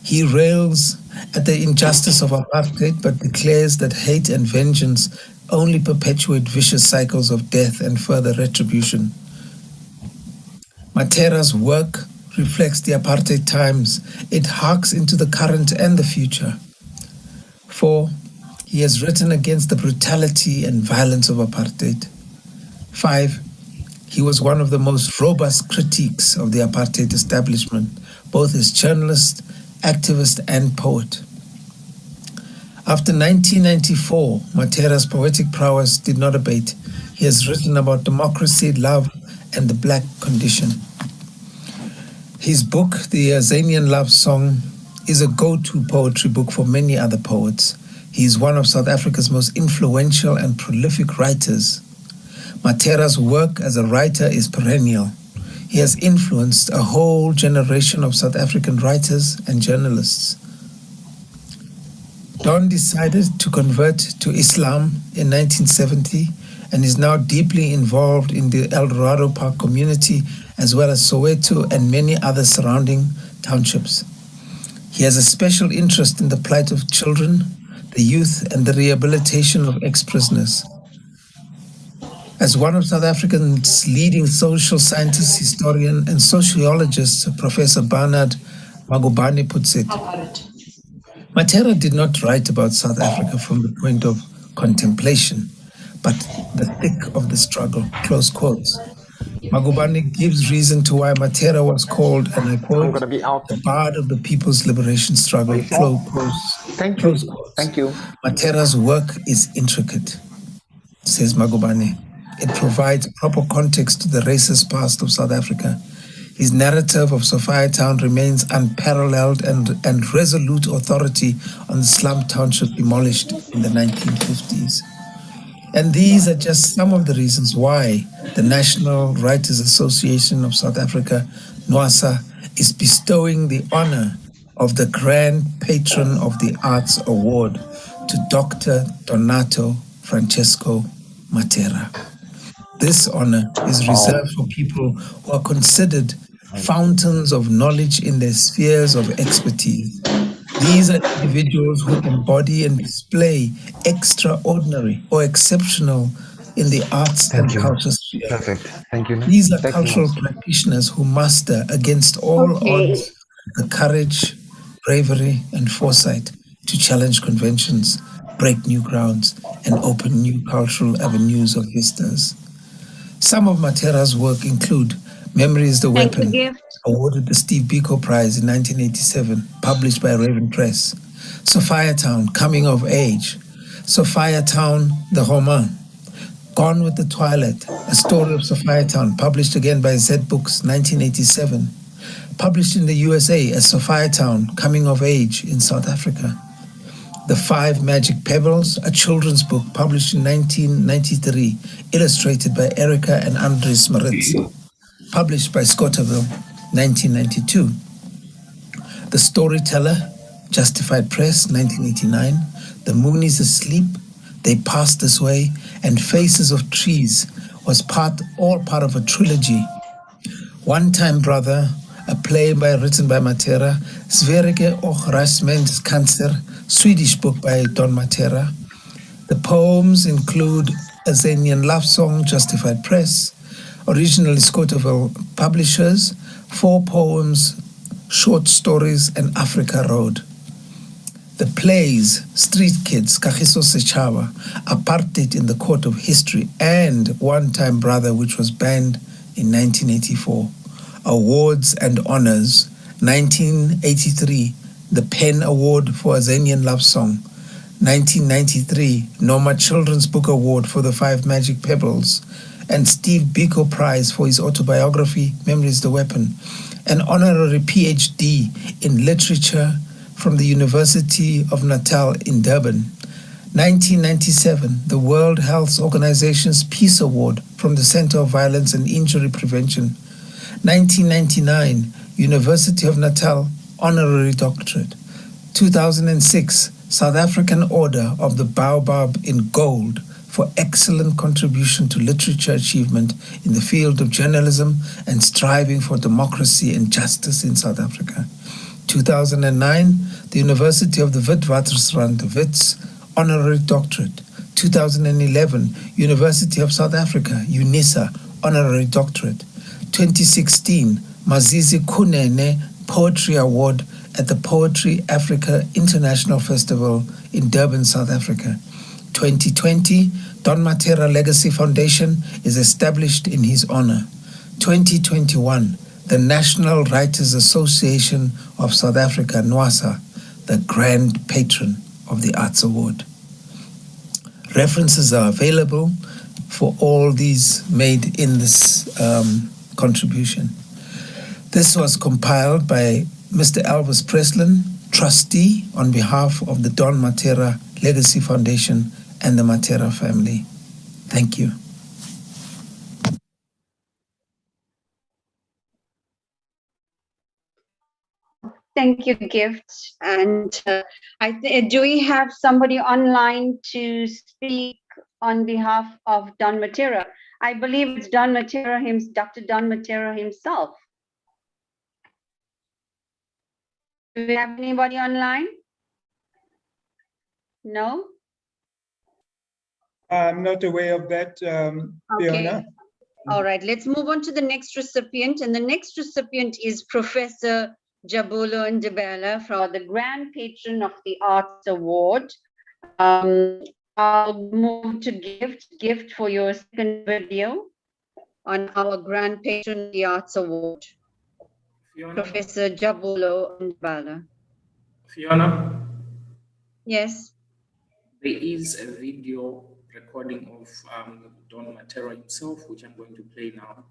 he rails at the injustice of apartheid but declares that hate and vengeance only perpetuate vicious cycles of death and further retribution. Matera's work reflects the apartheid times. It harks into the current and the future. 4, he has written against the brutality and violence of apartheid. 5, he was one of the most robust critiques of the apartheid establishment, both as journalist, activist, and poet. After 1994, Matera's poetic prowess did not abate. He has written about democracy, love, and the black condition. His book, The Azanian Love Song, is a go-to poetry book for many other poets. He is one of South Africa's most influential and prolific writers. Matera's work as a writer is perennial. He has influenced a whole generation of South African writers and journalists. Don decided to convert to Islam in 1970 and is now deeply involved in the El Dorado Park community as well as Soweto and many other surrounding townships. He has a special interest in the plight of children, the youth, and the rehabilitation of ex-prisoners. As one of South Africa's leading social scientists, historian, and sociologist, Professor Bernard Magubane puts it, Matera did not write about South Africa from the point of contemplation, but the thick of the struggle, close quotes. Magubane gives reason to why Matera was called, and I quote, the bard of the people's liberation struggle, close quotes. Thank you. Matera's work is intricate, says Magubane. It provides proper context to the racist past of South Africa. His narrative of Sophiatown remains unparalleled and resolute authority on the slum township demolished in the 1950s. And these are just some of the reasons why the National Writers Association of South Africa, NWASA, is bestowing the honor of the Grand Patron of the Arts Award to Dr. Donato Francesco Matera. This honor is reserved for people who are considered fountains of knowledge in their spheres of expertise. These are individuals who embody and display extraordinary or exceptional in the arts and culture sphere. Perfect. Thank you. These are cultural practitioners who master against all odds the courage, bravery, and foresight to challenge conventions, break new grounds, and open new cultural avenues of vistas. Some of Matera's work include Memory is the Weapon, awarded the Steve Biko Prize in 1987, published by Raven Press. Sophiatown, Coming of Age. Sophiatown, the Roman. Gone with the Twilight, a story of Sophiatown, published again by Z Books, 1987. Published in the USA as Sophiatown, Coming of Age in South Africa. The Five Magic Pebbles, a children's book published in 1993, illustrated by Erica and Andres Maritz, published by Scotterville, 1992. The Storyteller, Justified Press, 1989. The Moon is Asleep, They Passed This Way, and Faces of Trees was all part of a trilogy. One Time Brother, a play written by Matera, Sverige och Rasmens Cancer, Swedish book by Don Matera. The poems include Azanian Love Song, Justified Press, originally Scotterville Publishers, 4 poems, short stories, and Africa Road. The plays, Street Kids, Kagiso Setšhaba, Apartheid in the Court of History, and One Time Brother, which was banned in 1984. Awards and honors, 1983, the PEN Award for Azanian Love Song. 1993, Noma Children's Book Award for The Five Magic Pebbles, and Steve Biko Prize for his autobiography, Memory is the Weapon. An honorary PhD in literature, from the University of Natal in Durban. 1997, the World Health Organization's Peace Award from the Center of Violence and Injury Prevention. 1999, University of Natal Honorary Doctorate. 2006, South African Order of the Baobab in Gold for excellent contribution to literature achievement in the field of journalism and striving for democracy and justice in South Africa. 2009, the University of the Witwatersrand, WITS, Honorary Doctorate. 2011, University of South Africa, UNISA, Honorary Doctorate. 2016, Mazizi Kunene Poetry Award at the Poetry Africa International Festival in Durban, South Africa. 2020, Don Matera Legacy Foundation is established in his honor. 2021, the National Writers Association of South Africa, NWASA, the Grand Patron of the Arts Award. References are available for all these made in this contribution. This was compiled by Mr. Elvis Preslin, trustee on behalf of the Don Matera Legacy Foundation and the Matera family. Thank you. Thank you, Gift. And do we have somebody online to speak on behalf of Don Matera? I believe it's Don Matera, Dr. Don Matera himself. Do we have anybody online? No? I'm not aware of that, Fiona. All right, let's move on to the next recipient. And the next recipient is Professor Jabulo Ndebele, for the Grand Patron of the Arts Award. I'll move to Gift for your second video on our Grand Patron of the Arts Award. Fiona. Professor Jabulo Ndebele. Fiona? Yes? There is a video recording of Don Matera himself, which I'm going to play now.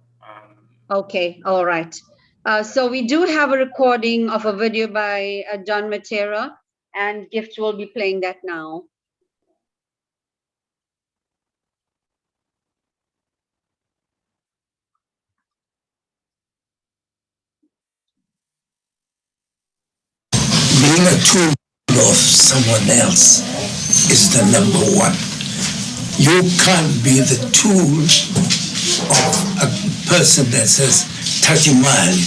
Okay, all right. So we do have a recording of a video by Don Matera, and Gift will be playing that now. Being a tool of someone else is the number one. You can't be the tool of a person that says, Tatimali,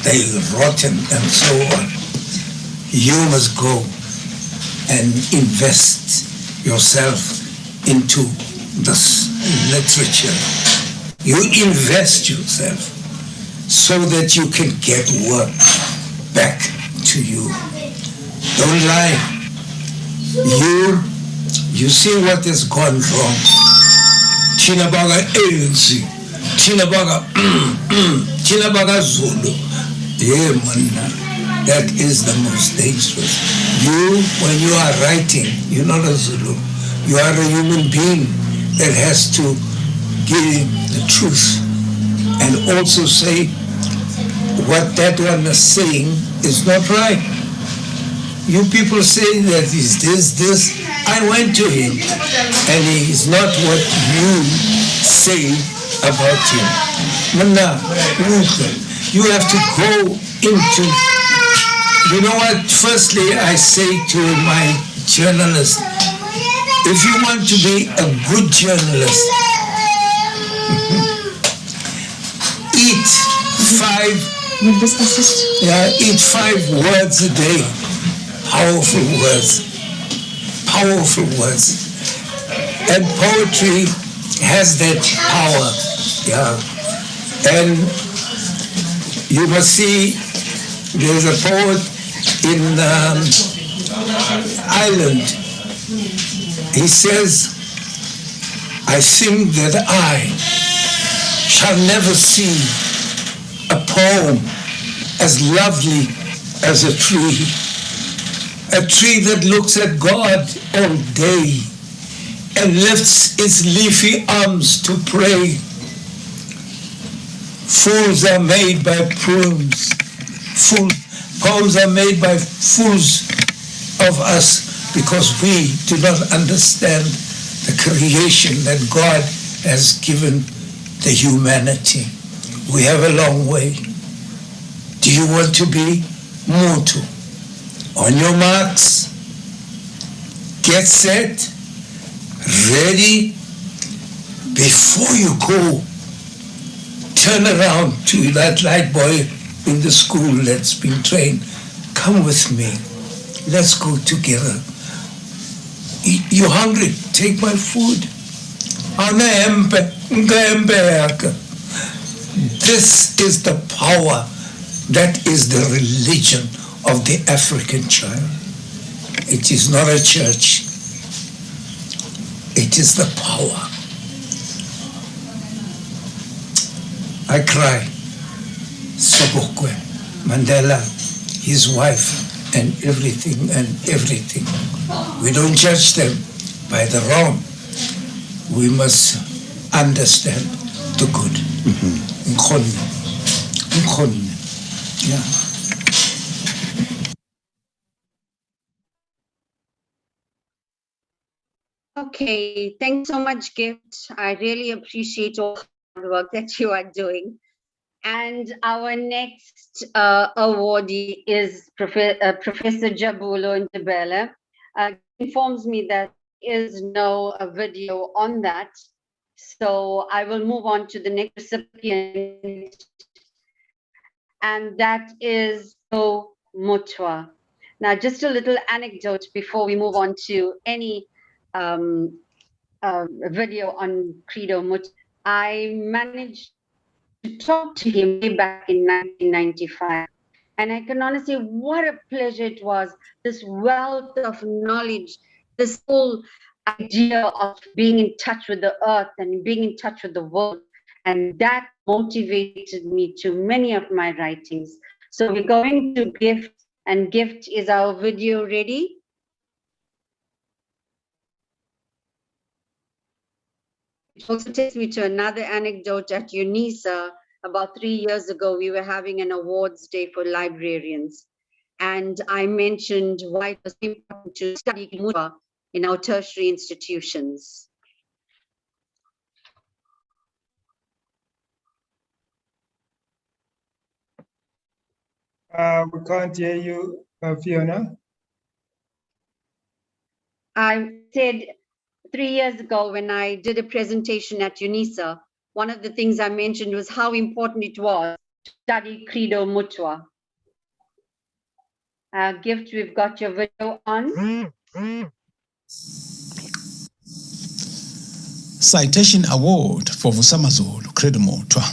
they rotten and so on. You must go and invest yourself into this literature. You invest yourself so that you can get work back to you. Don't lie. You see what has gone wrong. Chinabaga ANC, Chinabaga Zulu. Yeah, man, that is the most dangerous. When you are writing, you're not a Zulu. You are a human being that has to give the truth and also say what that one is saying is not right. You people say that he's this. I went to him and he's not what you say about him. You have to go into, you know what? Firstly, I say to my journalists, if you want to be a good journalist, eat 5 words a day. Powerful words. And poetry has that power. And you must see, there's a poet in Ireland. He says, I think that I shall never see a poem as lovely as a tree that looks at God all day and lifts its leafy arms to pray. Fools are made by prunes. Poems are made by fools of us because we do not understand the creation that God has given the humanity. We have a long way. Do you want to be Mutu? On your marks, get set, ready. Before you go, turn around to that light boy in the school that's been trained. Come with me. Let's go together. You hungry? Take my food. This is the power. That is the religion of the African child. It is not a church. It is the power. I cry. Sobukwe, Mandela, his wife, and everything. We don't judge them by the wrong. We must understand the good. Yeah. Okay, thanks so much, Gift. I really appreciate all the work that you are doing. And our next awardee is Professor Jabulo Ndebele. Informs me that there is no video on that. So I will move on to the next recipient. And that is Mutwa. Now, just a little anecdote before we move on to any video on Credo Mutwa. I managed to talk to him way back in 1995. And I can honestly say what a pleasure it was, this wealth of knowledge, this whole idea of being in touch with the earth and being in touch with the world. And that motivated me to many of my writings. So we're going to Gift, and Gift, is our video ready? It also takes me to another anecdote at UNISA. About 3 years ago, we were having an awards day for librarians. And I mentioned why it was important to study Mutwa in our tertiary institutions. We can't hear you, Fiona. I said 3 years ago when I did a presentation at UNISA, one of the things I mentioned was how important it was to study Credo Mutwa. Gift, we've got your video on. Citation Award for Vusamazulu Credo Mutwa.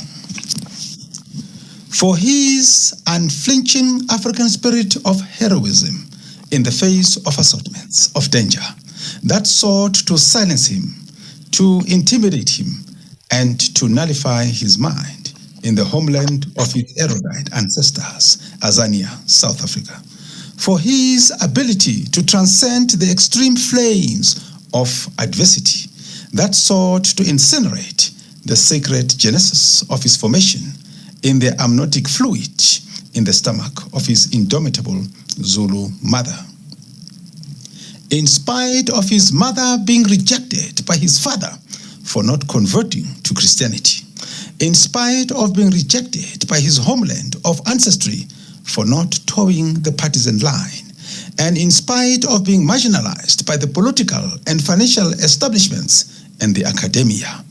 For his unflinching African spirit of heroism in the face of assaultments of danger that sought to silence him, to intimidate him, and to nullify his mind in the homeland of his erudite ancestors, Azania, South Africa. For his ability to transcend the extreme flames of adversity that sought to incinerate the sacred genesis of his formation in the amniotic fluid in the stomach of his indomitable Zulu mother. In spite of his mother being rejected by his father for not converting to Christianity, in spite of being rejected by his homeland of ancestry for not towing the partisan line, and in spite of being marginalized by the political and financial establishments and the academia,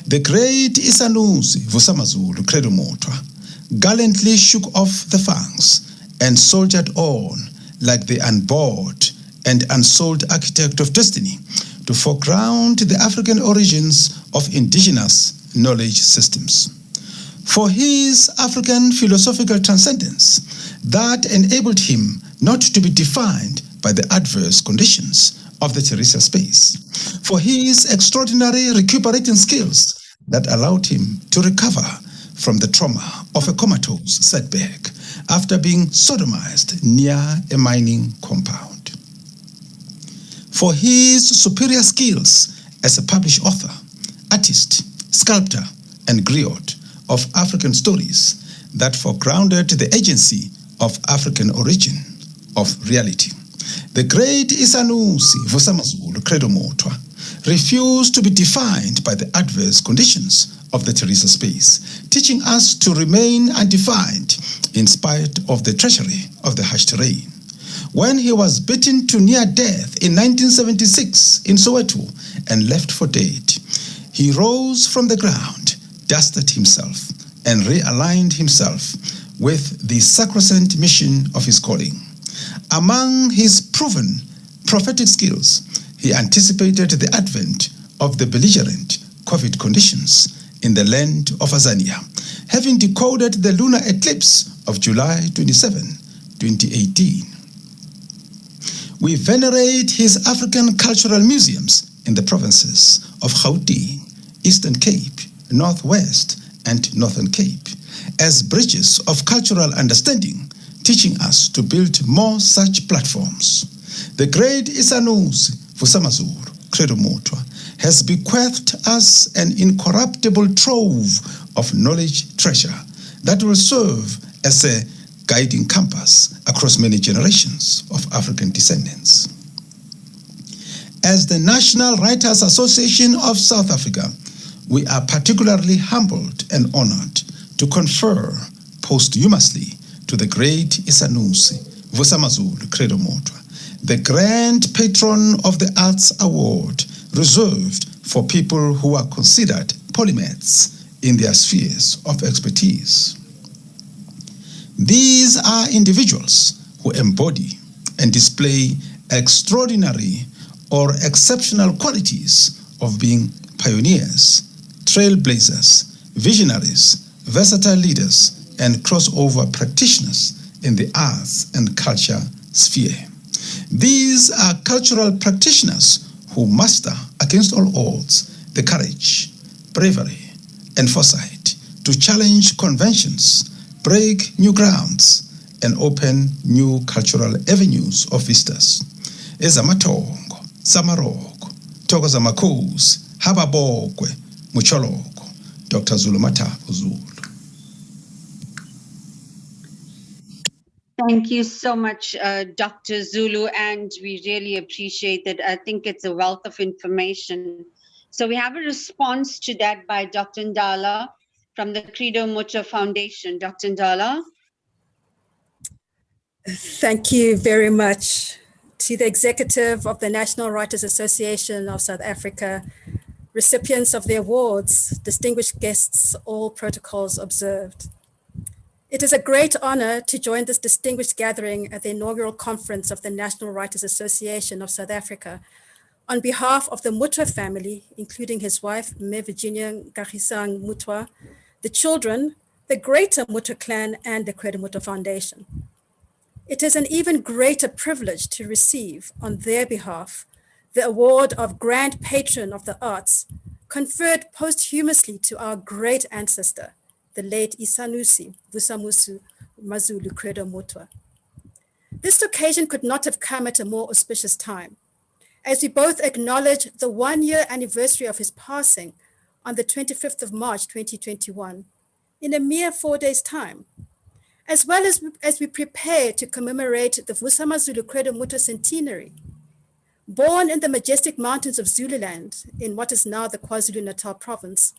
the great Isanusi Vusamazulu Credo Mutwa gallantly shook off the fangs and soldiered on like the unbored and unsold architect of destiny to foreground the African origins of indigenous knowledge systems. For his African philosophical transcendence that enabled him not to be defined by the adverse conditions of the terrestrial space, for his extraordinary recuperating skills that allowed him to recover from the trauma of a comatose setback after being sodomized near a mining compound. For his superior skills as a published author, artist, sculptor, and griot, of African stories that foregrounded the agency of African origin, of reality. The great Isanusi Vusamazulu Credo Motwa refused to be defined by the adverse conditions of the Teresa space, teaching us to remain undefined in spite of the treachery of the harsh terrain. When he was beaten to near death in 1976 in Soweto and left for dead, he rose from the ground, dusted himself, and realigned himself with the sacrosanct mission of his calling. Among his proven prophetic skills, he anticipated the advent of the belligerent COVID conditions in the land of Azania, having decoded the lunar eclipse of July 27, 2018. We venerate his African cultural museums in the provinces of Gauteng, Eastern Cape, Northwest, and Northern Cape as bridges of cultural understanding, teaching us to build more such platforms. The great Isanusi Vusamazulu Credo Motwa has bequeathed us an incorruptible trove of knowledge treasure that will serve as a guiding compass across many generations of African descendants. As the National Writers Association of South Africa, we are particularly humbled and honored to confer posthumously to the great Isanusi Vusamazulu Credo Motwa the grand patron of the Arts Award, reserved for people who are considered polymaths in their spheres of expertise. These are individuals who embody and display extraordinary or exceptional qualities of being pioneers, trailblazers, visionaries, versatile leaders, and crossover practitioners in the arts and culture sphere. These are cultural practitioners who muster against all odds the courage, bravery, and foresight to challenge conventions, break new grounds, and open new cultural avenues of vistas. Ezamatongo, Samaroko, Tokoza Makhosi, Hababokwe, Mucholoko, Dr. Zulu Matapo Zulu. Thank you so much, Dr. Zulu, and we really appreciate it. I think it's a wealth of information. So we have a response to that by Dr. Ndala from the Credo Motwa Foundation. Dr. Ndala. Thank you very much to the executive of the National Writers Association of South Africa, recipients of the awards, distinguished guests, all protocols observed. It is a great honor to join this distinguished gathering at the inaugural conference of the National Writers Association of South Africa on behalf of the Motwa family, including his wife, Mme Virginia Kagisang Motwa, the children, the greater Motwa clan, and the Credo Motwa Foundation. It is an even greater privilege to receive, on their behalf, the award of Grand Patron of the Arts, conferred posthumously to our great ancestor, the late Isanusi Vusamazulu Credo Motwa. This occasion could not have come at a more auspicious time, as we both acknowledge the 1-year anniversary of his passing on the 25th of March, 2021, in a mere 4 days' time, as well as we prepare to commemorate the Vusamazulu Credo Motwa centenary. Born in the majestic mountains of Zululand, in what is now the KwaZulu-Natal province,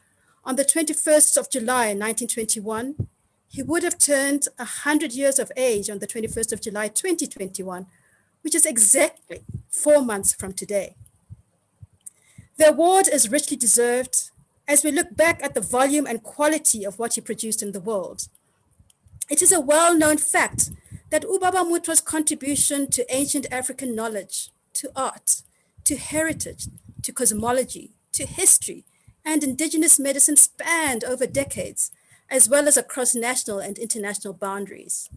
on the 21st of July, 1921, he would have turned 100 years of age on the 21st of July, 2021, which is exactly 4 months from today. The award is richly deserved as we look back at the volume and quality of what he produced in the world. It is a well-known fact that Ubaba Mutwa's contribution to ancient African knowledge, to art, to heritage, to cosmology, to history, and indigenous medicine spanned over decades, as well as across national and international boundaries.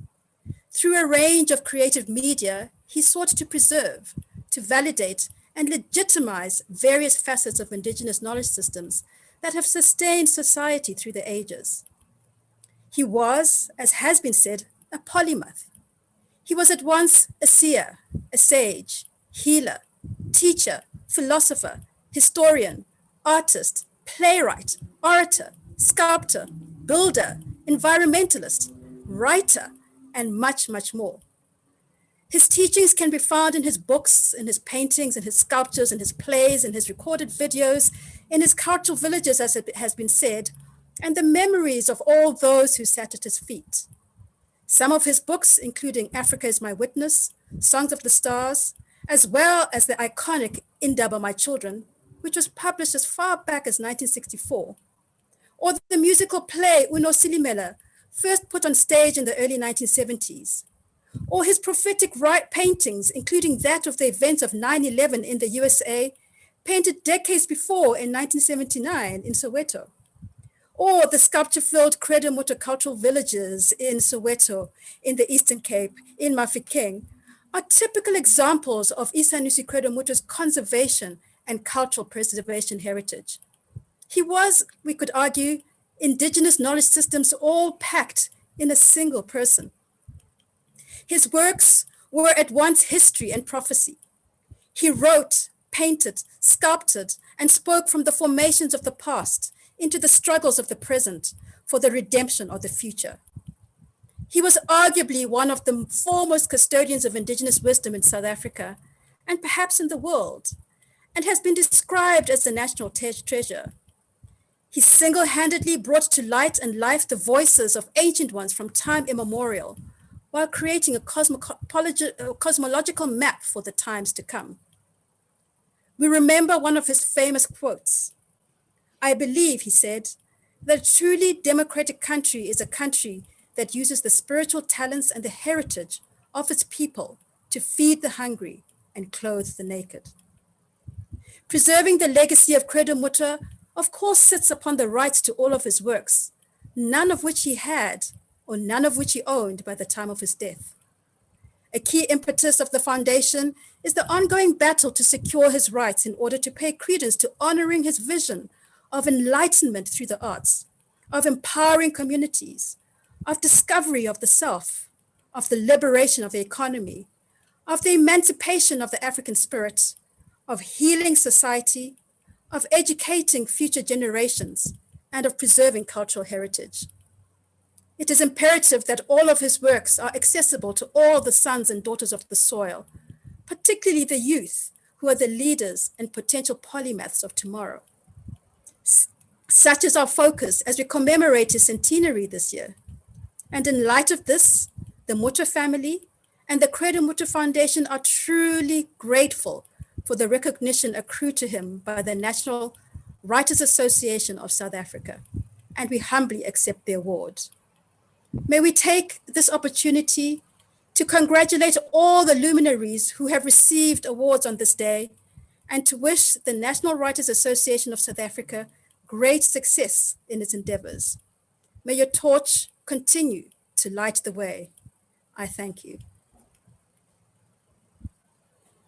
Through a range of creative media, he sought to preserve, to validate, and legitimize various facets of indigenous knowledge systems that have sustained society through the ages. He was, as has been said, a polymath. He was at once a seer, a sage, healer, teacher, philosopher, historian, artist, playwright, orator, sculptor, builder, environmentalist, writer, and much, much more. His teachings can be found in his books, in his paintings, in his sculptures, in his plays, in his recorded videos, in his cultural villages, as it has been said, and the memories of all those who sat at his feet. Some of his books, including Africa is My Witness, Songs of the Stars, as well as the iconic Indaba My Children, which was published as far back as 1964, or the musical play Uno Silimela, first put on stage in the early 1970s, or his prophetic paintings, including that of the events of 9/11 in the USA, painted decades before in 1979 in Soweto, or the sculpture-filled Credo multicultural villages in Soweto, in the Eastern Cape, in Mafikeng, are typical examples of Isanusi Credo Mutu's conservation and cultural preservation heritage. He was, we could argue, indigenous knowledge systems all packed in a single person. His works were at once history and prophecy. He wrote, painted, sculpted, and spoke from the formations of the past into the struggles of the present for the redemption of the future. He was arguably one of the foremost custodians of indigenous wisdom in South Africa, and perhaps in the world, and has been described as the national treasure. He single-handedly brought to light and life the voices of ancient ones from time immemorial, while creating a cosmological map for the times to come. We remember one of his famous quotes. I believe, he said, that a truly democratic country is a country that uses the spiritual talents and the heritage of its people to feed the hungry and clothe the naked. Preserving the legacy of Credo Mutu, of course, sits upon the rights to all of his works, none of which he had or none of which he owned by the time of his death. A key impetus of the foundation is the ongoing battle to secure his rights in order to pay credence to honoring his vision of enlightenment through the arts, of empowering communities, of discovery of the self, of the liberation of the economy, of the emancipation of the African spirit, of healing society, of educating future generations, and of preserving cultural heritage. It is imperative that all of his works are accessible to all the sons and daughters of the soil, particularly the youth, who are the leaders and potential polymaths of tomorrow. Such is our focus as we commemorate his centenary this year. And in light of this, the Mutu family and the Credo Mutu Foundation are truly grateful for the recognition accrued to him by the National Writers Association of South Africa, and we humbly accept the award. May we take this opportunity to congratulate all the luminaries who have received awards on this day, and to wish the National Writers Association of South Africa great success in its endeavors. May your torch continue to light the way. I thank you.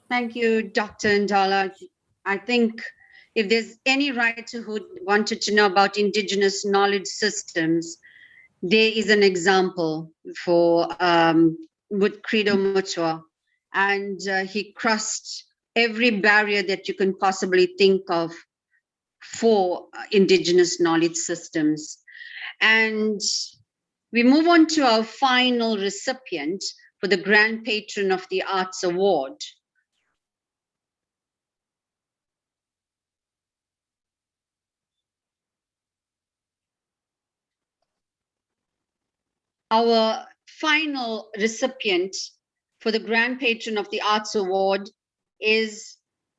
Thank you, Dr. Ndala. I think if there's any writer who wanted to know about indigenous knowledge systems, there is an example for with Credo Mutu, and he crossed every barrier that you can possibly think of for indigenous knowledge systems. And we move on to our final recipient for the Grand Patron of the Arts Award. Our final recipient for the Grand Patron of the Arts Award is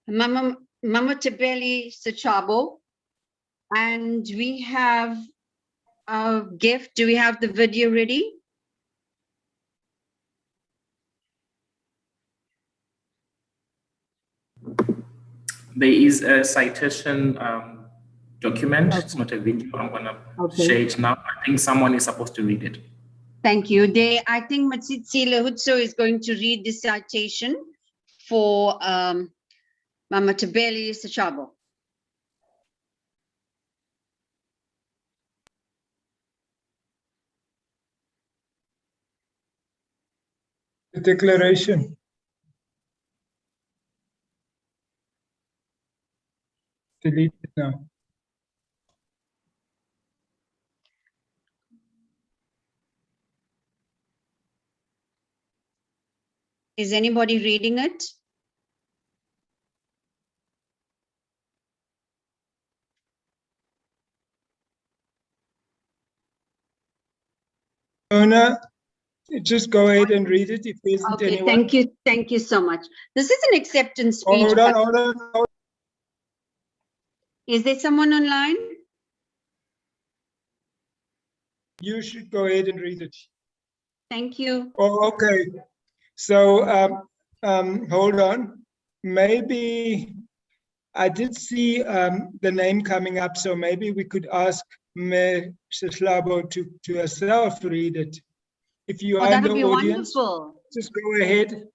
Mama Tabeli Sechabo. And we have a gift. Do we have the video ready? There is a citation document. It's not a video. I'm gonna share it now. I think someone is supposed to read it. Thank you. I think Matsitsile Hutso is going to read the citation for Mama Tabeli Sechabo. The declaration. Delete it now. Is anybody reading it? Fiona, just go ahead and read it if there isn't Okay, anyone. thank you so much. This is an acceptance speech. Hold on, hold on, hold on. Is there someone online? You should go ahead and read it. Thank you. Oh, okay. So hold on. Maybe I did see the name coming up, so maybe we could ask Mishopee to herself read it. If you are in That the would be audience, wonderful. just go ahead.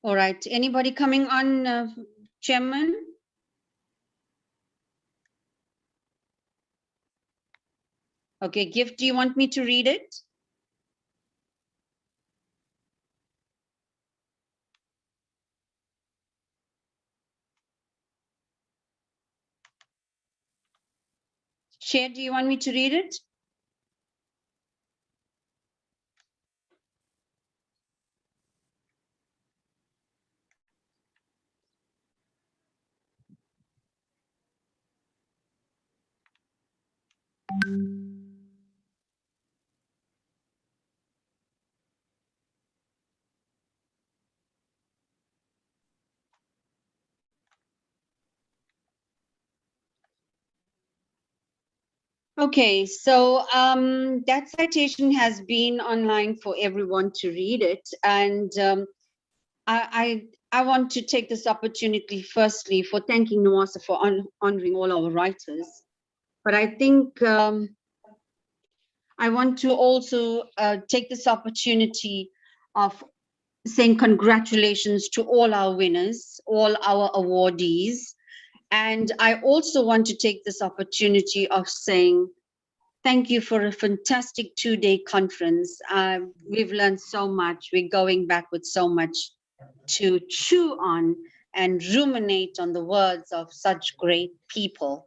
All right. Anybody coming on, Chairman? Okay, Gift, do you want me to read it? Chair, do you want me to read it? Okay, so that citation has been online for everyone to read it, and I want to take this opportunity firstly for thanking NWASA for honoring all our writers, but I think I want to also take this opportunity of saying congratulations to all our winners, all our awardees. And I also want to take this opportunity of saying thank you for a fantastic 2-day conference. We've learned so much. We're going back with so much to chew on and ruminate on the words of such great people.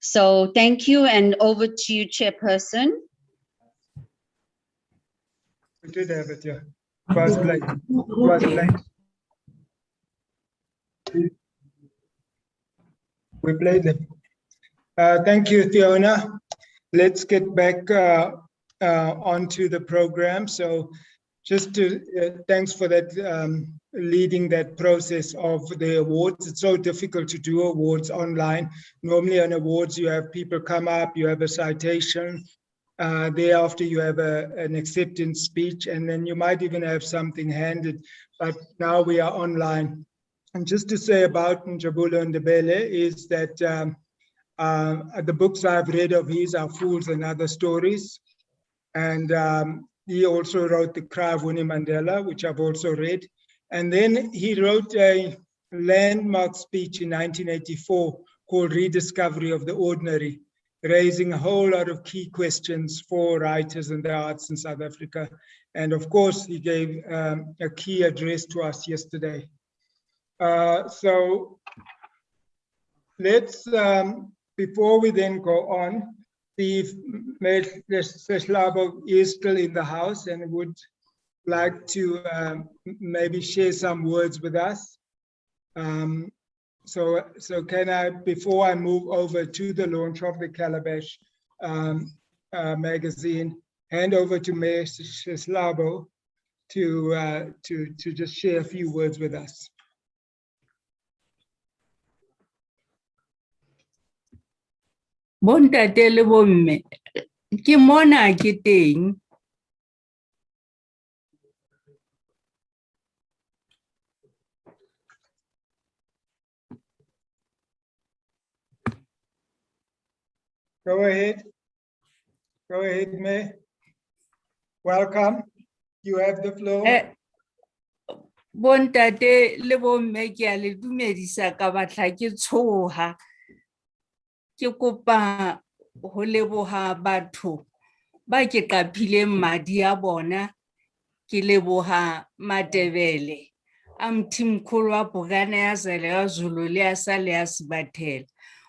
So thank you, and over to you, Chairperson. We did have it, yeah. It was blank. It was blank. We played them. Thank you, Fiona. Let's get back onto the program. So just to thanks for that, leading that process of the awards. It's so difficult to do awards online. Normally on awards, you have people come up, you have a citation, thereafter you have an acceptance speech, and then you might even have something handed, but now we are online. And just to say about Njabulo Ndebele is that the books I've read of his are Fools and Other Stories. And he also wrote The Cry of Winnie Mandela, which I've also read. And then he wrote a landmark speech in 1984 called Rediscovery of the Ordinary, raising a whole lot of key questions for writers and the arts in South Africa. And of course, he gave a key address to us yesterday. So let's, before we then go on, see if Mishopee is still in the house and would like to maybe share some words with us. So can I, before I move over to the launch of the Calabash magazine, hand over to Mishopee to just share a few words with us. Bontate le bomme, ke mona ke teng. Go ahead. Go ahead, May. Welcome. You have the floor. Bontate le bomme ke a le dumedisa ka batla ke tshoha. Ke kopa ho leboha batho ba ke qaphileng madi a bona, ke leboha Matebele a mthimkhulu wa Bokana ya Zele ya Zulu le ya Sale ya Sibathela,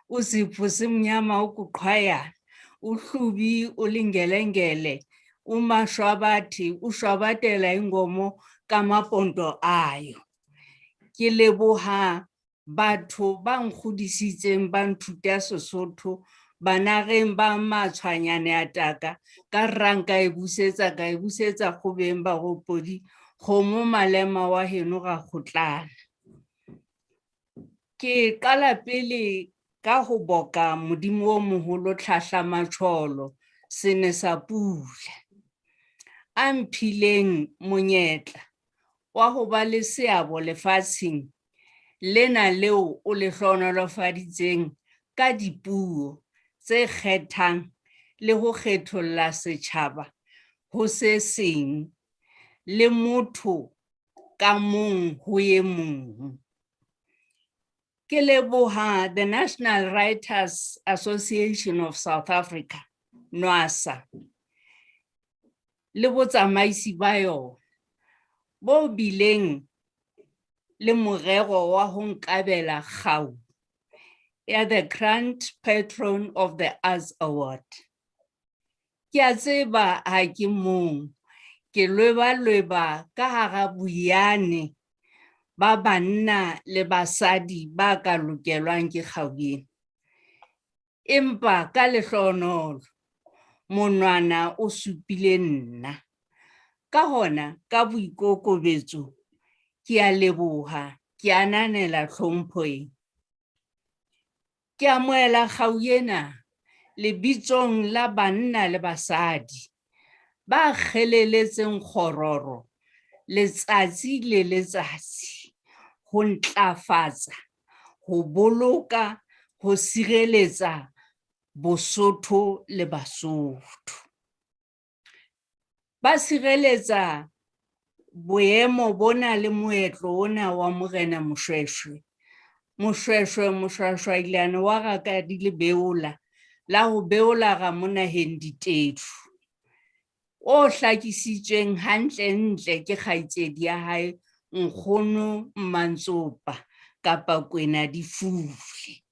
uSipho Simnyama ukuqhwayana, uHlubi ulingelengele, uMashwabathi ushwabatela ingomo kamapondo ayo. Ke leboha batho ba nkgodisitseng ba nthuta Sesotho, banageng ba matshwanyane a taka ka ranka e busetsa kgobeng ba gopodi kgomo malema wa heno ga kgotlana. Ke qala pele ka ho boka modimo o moholo Tlhahla Matsholo Sene sa Pula, a mphileng monyetla wa ho ba le seabo lefatsheng lena leo o le hlohonolofaditseng ka dipuo tse kgethang le ho kgetholla setjhaba ho se seng le motho ka mong ho ye mong. Ke leboha the National Writers Association of South Africa, NWASA, le botsamaisi ba yona bo bileng le morero wa ho nkabela kgau ya the Grand Patron of the Arts Award. Ke a tseba ha ke mong, ke lweba ka hara boyane ba banna le basadi ba ka lokelwang ke kgau ena. Empa ka lehlohonolo, monwana o supile nna. Ka hona, ka boikokobetso, ke a leboha, ke ananela hlompho e. Ke amohela kgau ena lebitsong la banna le basadi ba kgeleletseng kgororo letsatsi le letsatsi ho ntlafatsa, ho boloka, ho sireletsa Bosotho le Basotho. Ba sireletsa boemo bona le moetlo ona wa Morena Moshweshwe. Moshweshwe moshwashwailane wa ga di le beola la ho beola ga mona henditedu, o hlakisitsweng hantle ke kgaitsedi ya hae Nkgono Mmantsopa kapa Kwena Difuhle.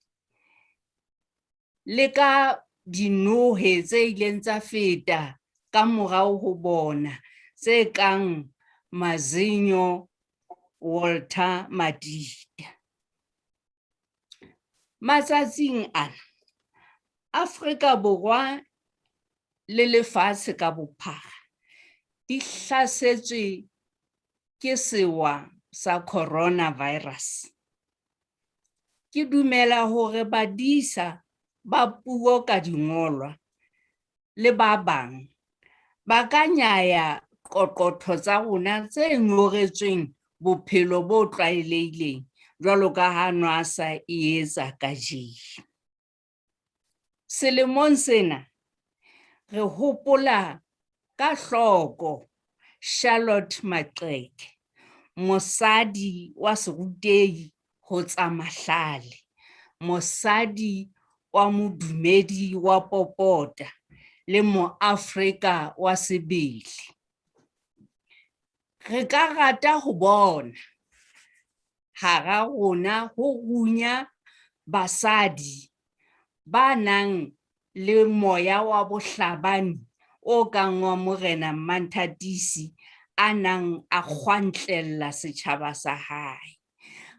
Le ka dinohe tse ileng tsa feta ka morao ho bona tse kang Mazinyo Walter Madida. Matsatsing ana, Afrika Borwa le lefatshe ka bophara di hlasetswe ke sewa sa coronavirus. Ke dumela hore badisa ba puo ka dingolwa le ba bang ba ka nyaya qoqotho tsa rona tse ngoretsweng bophelo bo tlwaelehileng jwalo ka ha NWASA e etsa kajeno. Selemong sena re hopola ka hloko Charlotte Maxeke, mosadi wa serutehi ho tsa mahlale, mosadi wa modumedi wa popota le moAfrika wa sebele. Re ka rata ho bona hara rona ho runya basadi ba nang le moya wa bohlabani o kang wa Morena Manthatisi a nang a kgwantlella setjhaba sa hae.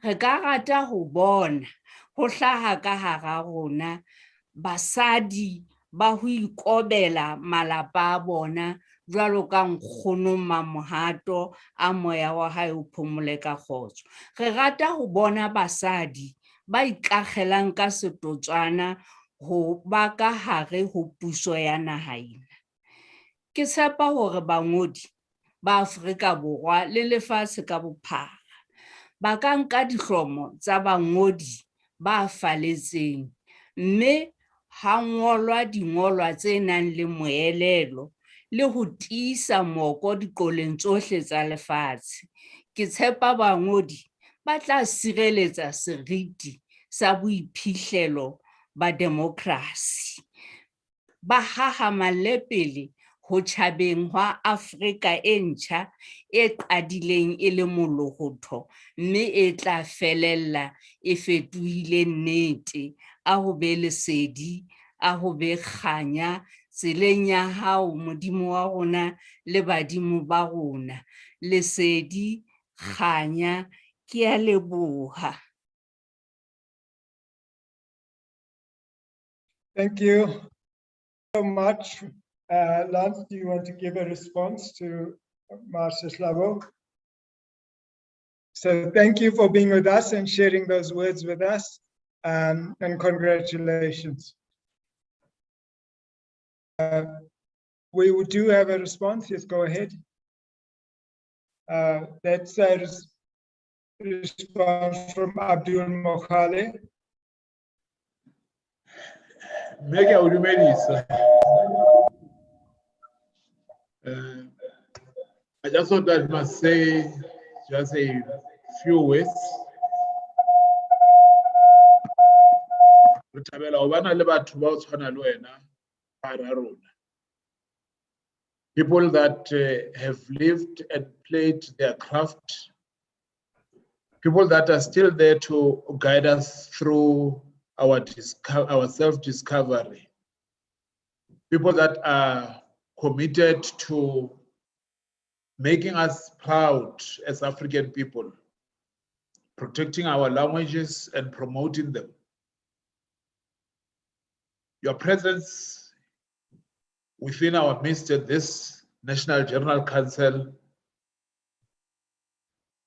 Re ka rata ho bona ho hlaha ka hara rona basadi ba ho ikobela malapa a bona jwalo ka Nkgono Mmamohato a moya wa hae o phomole ka kgotso. Re rata ho bona basadi ba ikakgelang ka setotswana ho ba ka hare ho puso ya naha ena. Ke tshepa hore bangodi ba Afrika Borwa le lefatshe ka bophara ba ka nka dihlomo tsa bangodi ba faletseng, mme ha ngolwa dingolwa tse nang le moelelo le ho tiisa moko diqoleng tsohle tsa lefatshe. ke tshepa bangodi ba tla sireletsa seriti sa boiphihlelo ba demokrasi, ba hahamale pele ho tjhabeng hwa Afrika e ntjha e qadileng e le molohotho mme e tla felella e fetohile nnete, a ho be lesedi, a ho be kganya tseleng ya hao Modimo wa rona le badimo ba rona. Lesedi, kganya, ke a leboha. Thank you so much. Lance, do you want to give a response to Master Slavo? So thank you for being with us and sharing those words with us, and congratulations. We do have a response. Yes, go ahead. That's a response from Abdul Mokhale. Mega Udumelisa. I just thought that I must say just a few words. People that have lived and played their craft, people that are still there to guide us through our self-discovery, people that are committed to making us proud as African people, protecting our languages and promoting them. Your presence within our midst at this National General Council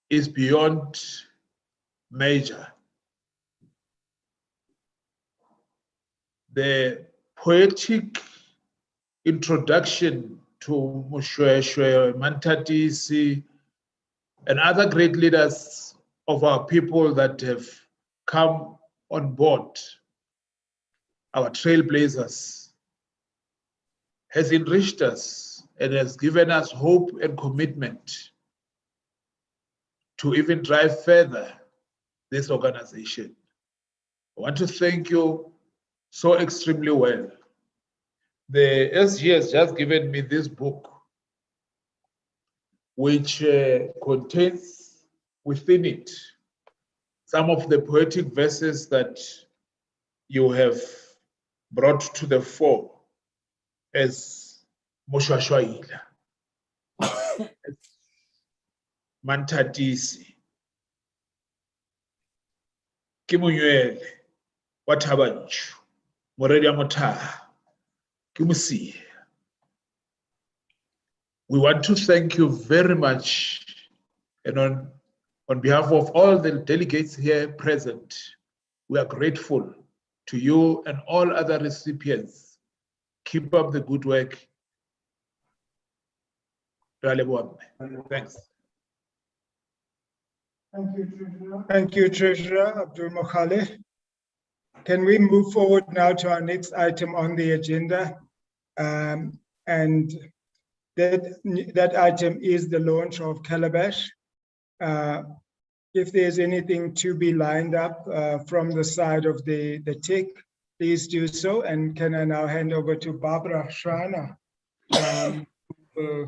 is beyond measure. The poetic introduction to Moshweshwe, Mantatisi, and other great leaders of our people that have come on board, our trailblazers, has enriched us and has given us hope and commitment to even drive further this organization. I want to thank you so extremely well. The SG has just given me this book, which contains within it some of the poetic verses that you have brought to the fore as Moshwashwaila, Mantatisi, Kimunywele, Watabanchu, Morelia Motaha, Kimusi. We want to thank you very much, and on behalf of all the delegates here present, we are grateful to you and all other recipients. Keep up the good work. Thanks. Thank you, Treasurer Abdul Mokhale. Can we move forward now to our next item on the agenda? And that item is the launch of Calabash. If there's anything to be lined up from the side of the tech, please do so. And can I now hand over to Barbara Schreiner, who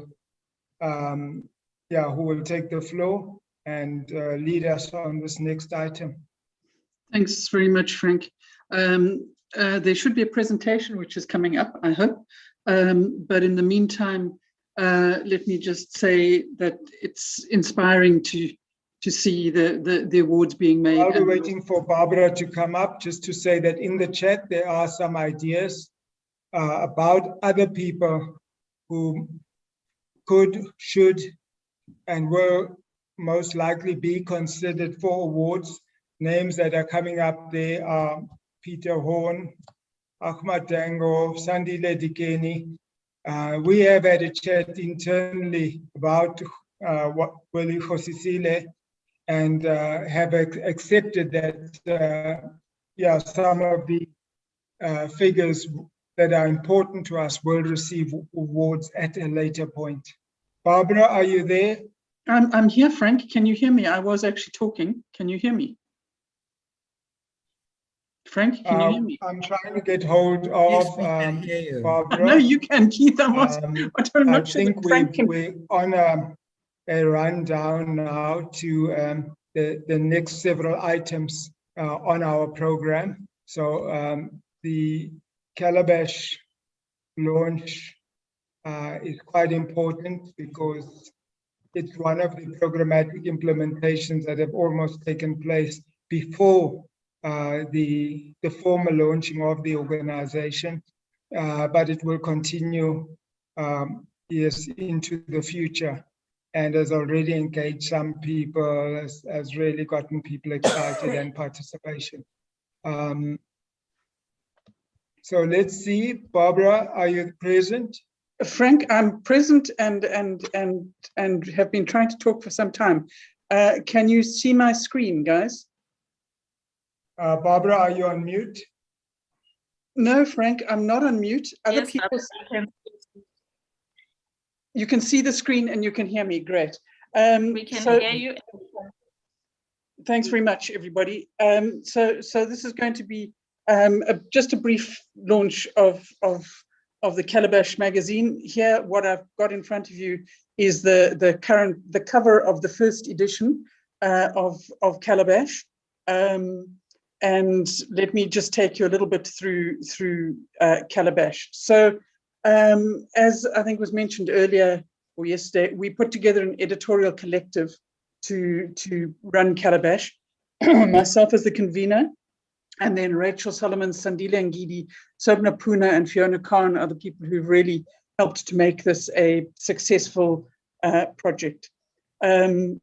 will take the floor and lead us on this next item. Thanks very much, Frank. There should be a presentation which is coming up, I hope. But in the meantime, let me just say that it's inspiring to see the awards being made. While we're waiting for Barbara to come up, just to say that in the chat there are some ideas about other people who could, should, and will most likely be considered for awards. Names that are coming up there are Peter Horn, Ahmad Dango, Sandile Dikeni. We have had a chat internally about what Willie Khosisile, and have accepted that some of the figures that are important to us will receive awards at a later point. Barbara, are you there? I'm here, Frank. Can you hear me? I was actually talking. Can you hear me? Frank, can you hear me? I'm trying to get hold of Barbara. No, you can, Keith. I'm not I sure think that Frank can. we're on a rundown now to the next several items on our program. So the Calabash launch is quite important because it's one of the programmatic implementations that have almost taken place before the formal launching of the organization, but it will continue yes, into the future, and has already engaged some people, has really gotten people excited and participation. So let's see, Barbara, are you present? Frank, I'm present and have been trying to talk for some time. Can you see my screen, guys? Barbara, are you on mute? No, Frank, I'm not on mute. Other people. You can see the screen and you can hear me. Great. We can hear you. Thanks very much, everybody. So this is going to be just a brief launch of the Calabash magazine. Here, what I've got in front of you is the cover of the first edition of Calabash. And let me just take you a little bit through Calabash. So as I think was mentioned earlier or yesterday, we put together an editorial collective to run Calabash. Myself as the convener, and then Rachel Solomon, Sandile Ngidi, Sobna Puna, and Fiona Khan are the people who really helped to make this a successful project. The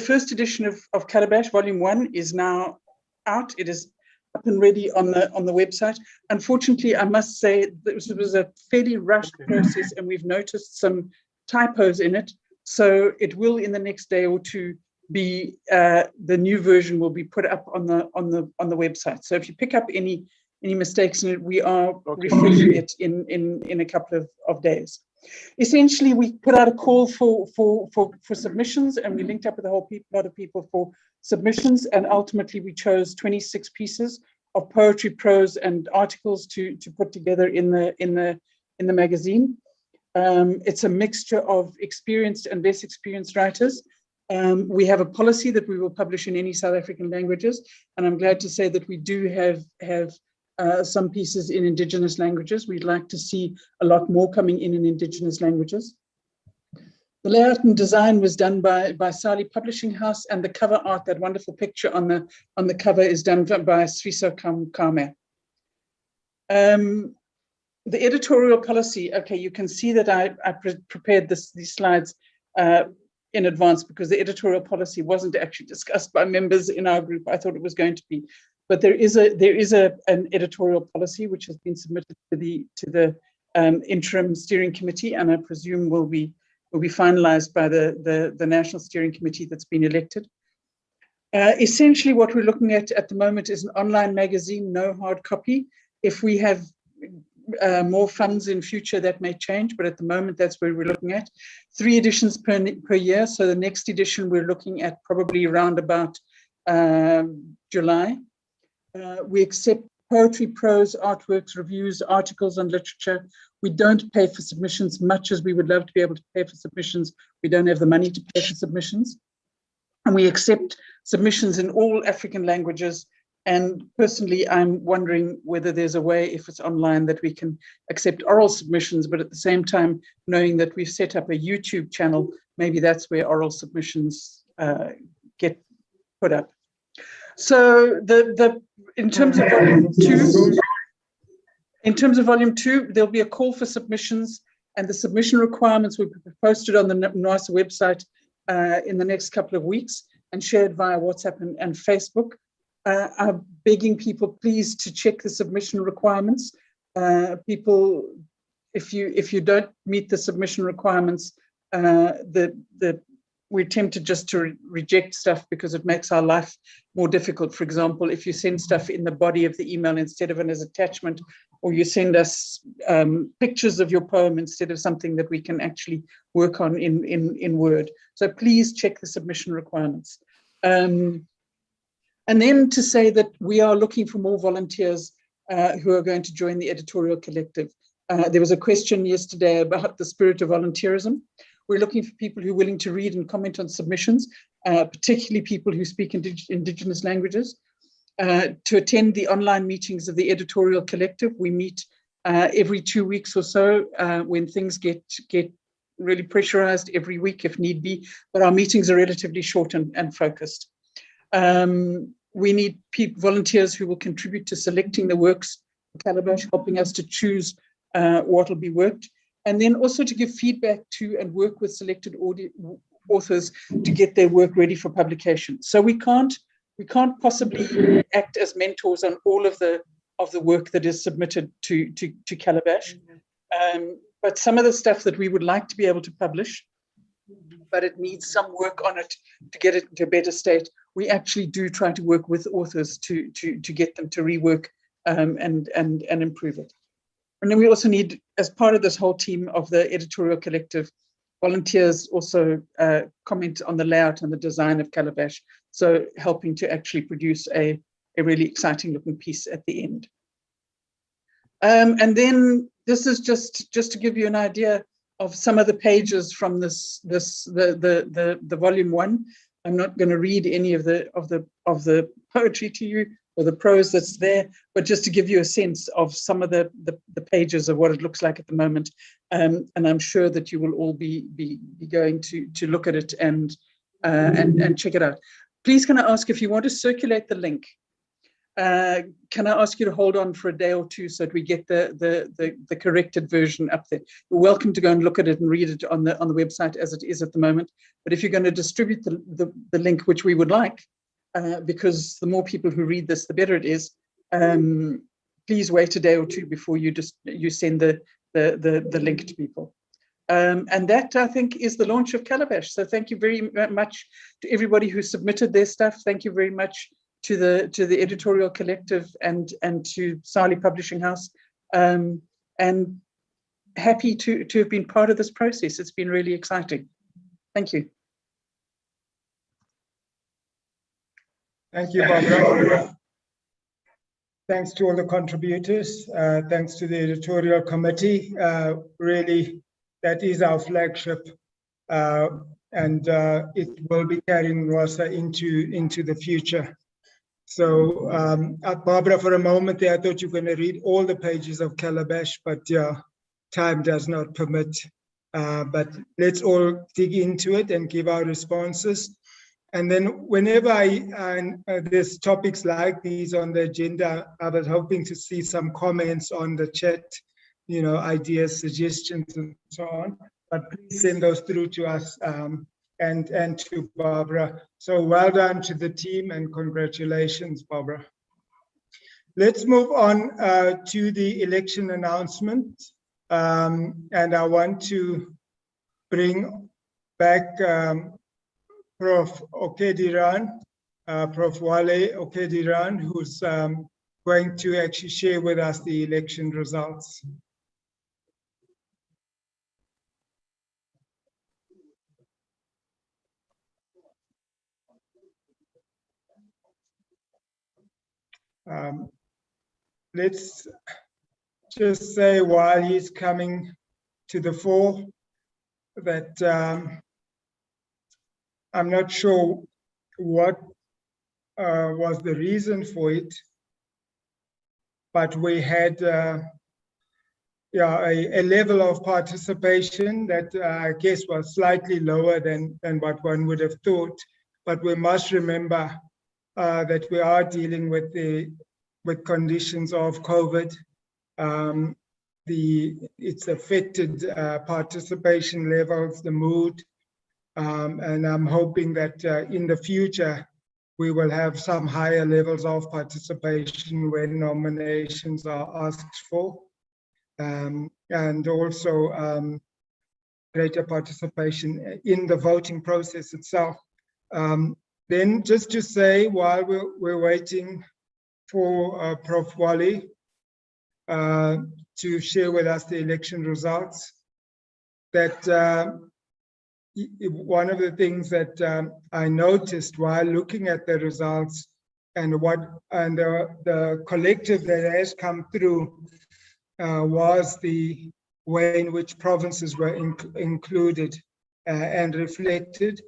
first edition of Calabash, Volume 1, is now out. It is up and ready on the website. Unfortunately, I must say this was a fairly rushed process, and we've noticed some typos in it. So it will, in the next day or two, be the new version will be put up on the website. So if you pick up any mistakes in it, we are refreshing it in a couple of days. Essentially, we put out a call for submissions, and we linked up with a whole lot of people for submissions, and ultimately we chose 26 pieces of poetry, prose, and articles to put together in the magazine. It's a mixture of experienced and less experienced writers. We have a policy that we will publish in any South African languages, and I'm glad to say that we do have some pieces in Indigenous languages. We'd like to see a lot more coming in Indigenous languages. The layout and design was done by Sali Publishing House, and the cover art, that wonderful picture on the cover, is done by Sriso Kame. The editorial policy, okay, you can see that I prepared these slides in advance because the editorial policy wasn't actually discussed by members in our group. I thought it was going to be, but there is an editorial policy which has been submitted to the interim steering committee, and I presume will be finalized by the national steering committee that's been elected. Essentially, what we're looking at the moment is an online magazine, no hard copy. If we have more funds in future, that may change, but at the moment that's where we're looking at. 3 editions per year, so the next edition we're looking at probably around about July. We accept poetry, prose, artworks, reviews, articles on literature. We don't pay for submissions much as we would love to be able to pay for submissions. We don't have the money to pay for submissions. And we accept submissions in all African languages. And personally, I'm wondering whether there's a way, if it's online, that we can accept oral submissions, but at the same time, knowing that we've set up a YouTube channel, maybe that's where oral submissions get put up. So in terms of volume two, there'll be a call for submissions, and the submission requirements will be posted on the NWASA website in the next couple of weeks and shared via WhatsApp and Facebook. I'm begging people, please, to check the submission requirements. People, if you don't meet the submission requirements, the we're tempted just to reject stuff because it makes our life more difficult. For example, if you send stuff in the body of the email instead of as attachment, or you send us pictures of your poem instead of something that we can actually work on in Word. So please check the submission requirements. And then to say that we are looking for more volunteers who are going to join the editorial collective. There was a question yesterday about the spirit of volunteerism. We're looking for people who are willing to read and comment on submissions, particularly people who speak Indigenous languages. To attend the online meetings of the editorial collective. We meet every 2 weeks or so when things get really pressurized, every week if need be, but our meetings are relatively short and focused. We need volunteers who will contribute to selecting the works for Calabash, helping us to choose what will be worked, and then also to give feedback to and work with selected authors to get their work ready for publication. So we can't possibly act as mentors on all of the work that is submitted to Calabash. But some of the stuff that we would like to be able to publish, but it needs some work on it to get it into a better state. We actually do try to work with authors to get them to rework and improve it. And then we also need, as part of this whole team of the editorial collective, volunteers also comment on the layout and the design of Calabash, so helping to actually produce a really exciting looking piece at the end. And then this is just to give you an idea of some of the pages from the volume 1. I'm not going to read any of the poetry to you or the prose that's there, but just to give you a sense of some of the pages of what it looks like at the moment. And I'm sure that you will all be going to look at it and check it out. Please, can I ask if you want to circulate the link? Can I ask you to hold on for a day or two so that we get the corrected version up there? You're welcome to go and look at it and read it on the website as it is at the moment. But if you're going to distribute the link, which we would like, because the more people who read this, the better it is, please wait a day or two before you send the link to people. And that, I think, is the launch of Calabash. So thank you very much to everybody who submitted their stuff. Thank you very much to the editorial collective and to Sali Publishing House, and happy to have been part of this process. It's been really exciting. Thank you. Thank you, Barbara. Thanks to all the contributors. Thanks to the editorial committee. Really, that is our flagship, and it will be carrying NWASA into the future. So, Barbara, for a moment there, I thought you were going to read all the pages of Calabash, but yeah, time does not permit. But let's all dig into it and give our responses. And then whenever there's topics like these on the agenda, I was hoping to see some comments on the chat, ideas, suggestions, and so on. But please send those through to us and to Barbara. So well done to the team and congratulations, Barbara. Let's move on to the election announcement. And I want to bring back Prof. Okediran, Prof. Wale Okediran, who's going to actually share with us the election results. Let's just say while he's coming to the fore that I'm not sure what was the reason for it, but we had a level of participation that I guess was slightly lower than what one would have thought. But we must remember that we are dealing with conditions of COVID. It's affected participation levels, the mood, and I'm hoping that in the future we will have some higher levels of participation when nominations are asked for, and also greater participation in the voting process itself. Then just to say, while we're waiting for Prof. Wally to share with us the election results, that one of the things that I noticed while looking at the results and the collective that has come through was the way in which provinces were included and reflected.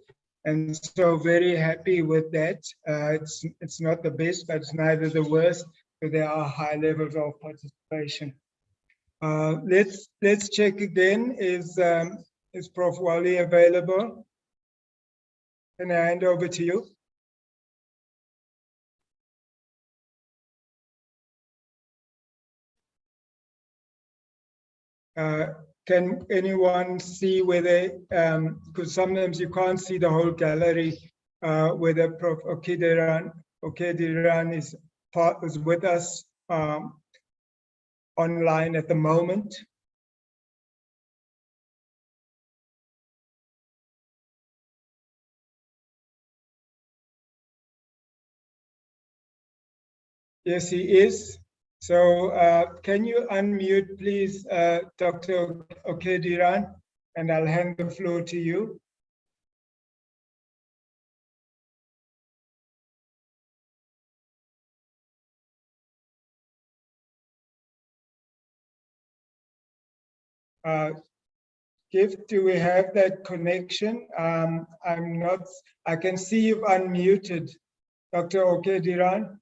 And so very happy with that. It's not the best, but it's neither the worst, but there are high levels of participation. Let's check again. Is Prof. Wally available? Can I hand over to you? Can anyone see whether, because sometimes you can't see the whole gallery, whether Prof. Okediran is with us online at the moment? Yes, he is. So can you unmute, please, Dr. Okediran, and I'll hand the floor to you. Gift, do we have that connection? I'm not, I can see you've unmuted, Dr. Okediran.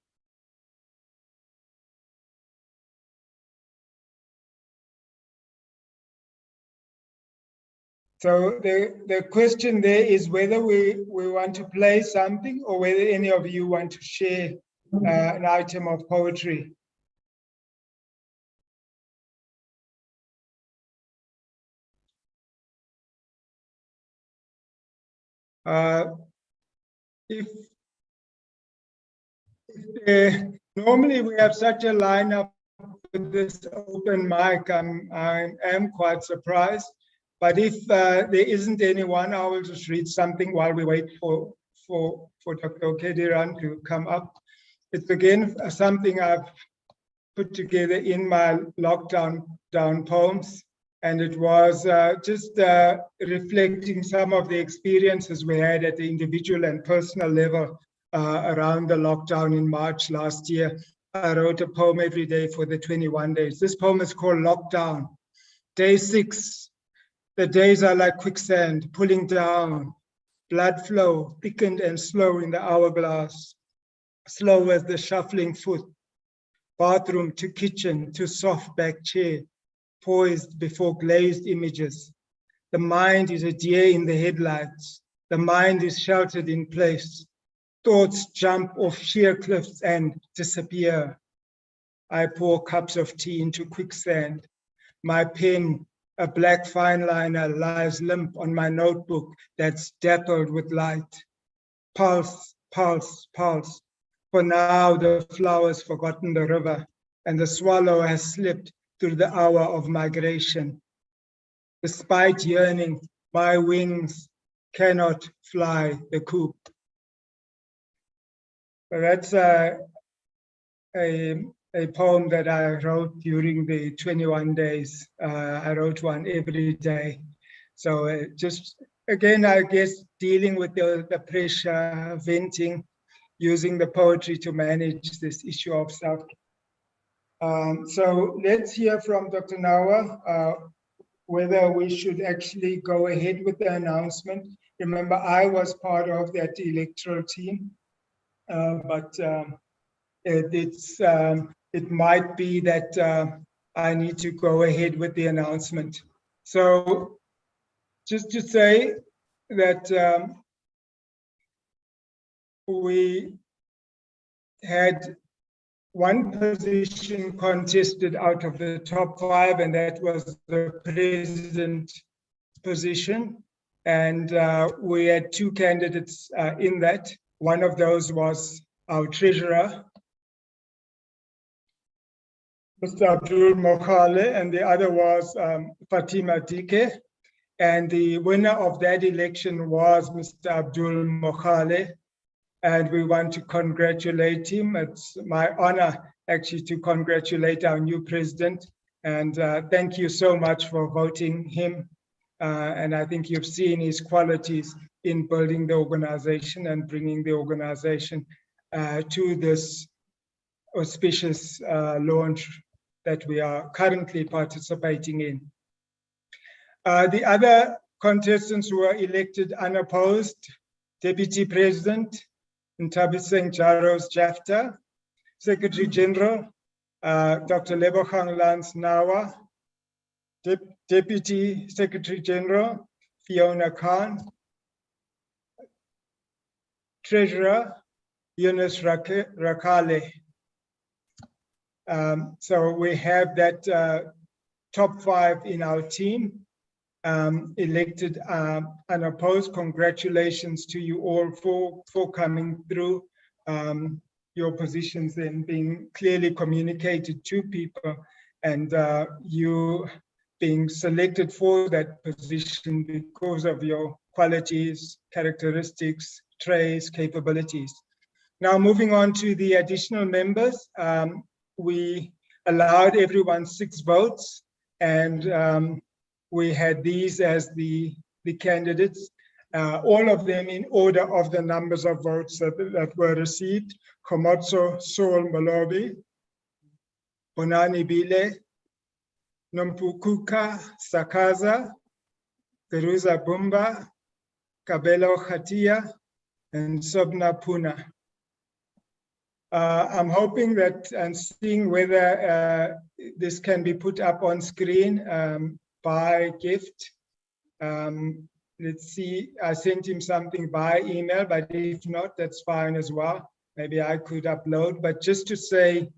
So the question there is whether we want to play something or whether any of you want to share an item of poetry. Normally we have such a lineup with this open mic, I am quite surprised. But if there isn't anyone, I will just read something while we wait for Dr. Okediran to come up. It's again something I've put together in my lockdown poems, and it was just reflecting some of the experiences we had at the individual and personal level around the lockdown in March last year. I wrote a poem every day for the 21 days. This poem is called Lockdown. Day 6. The days are like quicksand, pulling down. Blood flow, thickened and slow in the hourglass. Slow as the shuffling foot. Bathroom to kitchen to soft back chair, poised before glazed images. The mind is a deer in the headlights. The mind is sheltered in place. Thoughts jump off sheer cliffs and disappear. I pour cups of tea into quicksand. My pen, a black fine liner, lies limp on my notebook that's dappled with light. Pulse, pulse, pulse. For now, the flower's forgotten the river, and the swallow has slipped through the hour of migration. Despite yearning, my wings cannot fly the coop. So that's a poem that I wrote during the 21 days. I wrote one every day. So just, again, I guess, dealing with the pressure, venting, using the poetry to manage this issue of self-care. So let's hear from Dr. Nawa whether we should actually go ahead with the announcement. Remember, I was part of that electoral team, but it might be that I need to go ahead with the announcement. So just to say that we had one position contested out of the top 5, and that was the president position. And we had 2 candidates in that. One of those was our treasurer, Mr. Abdul Mokhale, and the other was Fatima Dike. And the winner of that election was Mr. Abdul Mokhale. And we want to congratulate him. It's my honor actually to congratulate our new president. And thank you so much for voting him. And I think you've seen his qualities in building the organization and bringing the organization to this auspicious launch that we are currently participating in. The other contestants who were elected unopposed: Deputy President Ntabiseng Jaros Jafta, Secretary General Dr. Lebogang Lance Nawa, Deputy Secretary General Fiona Khan, Treasurer Yunus Rakale. So we have that top 5 in our team elected unopposed. Congratulations to you all for coming through. Your positions then being clearly communicated to people, and you being selected for that position because of your qualities, characteristics, traits, capabilities. Now moving on to the additional members, we allowed everyone 6 votes, and we had these as the candidates, all of them in order of the numbers of votes that were received. Komotso Sol Malobi, Bonani Bile, Nompukuka Sakaza, Peruza Bumba, Kabelo Khatia, and Sobna Puna. I'm hoping that and seeing whether this can be put up on screen by gift. Let's see, I sent him something by email, but if not, that's fine as well. Maybe I could upload, but just to say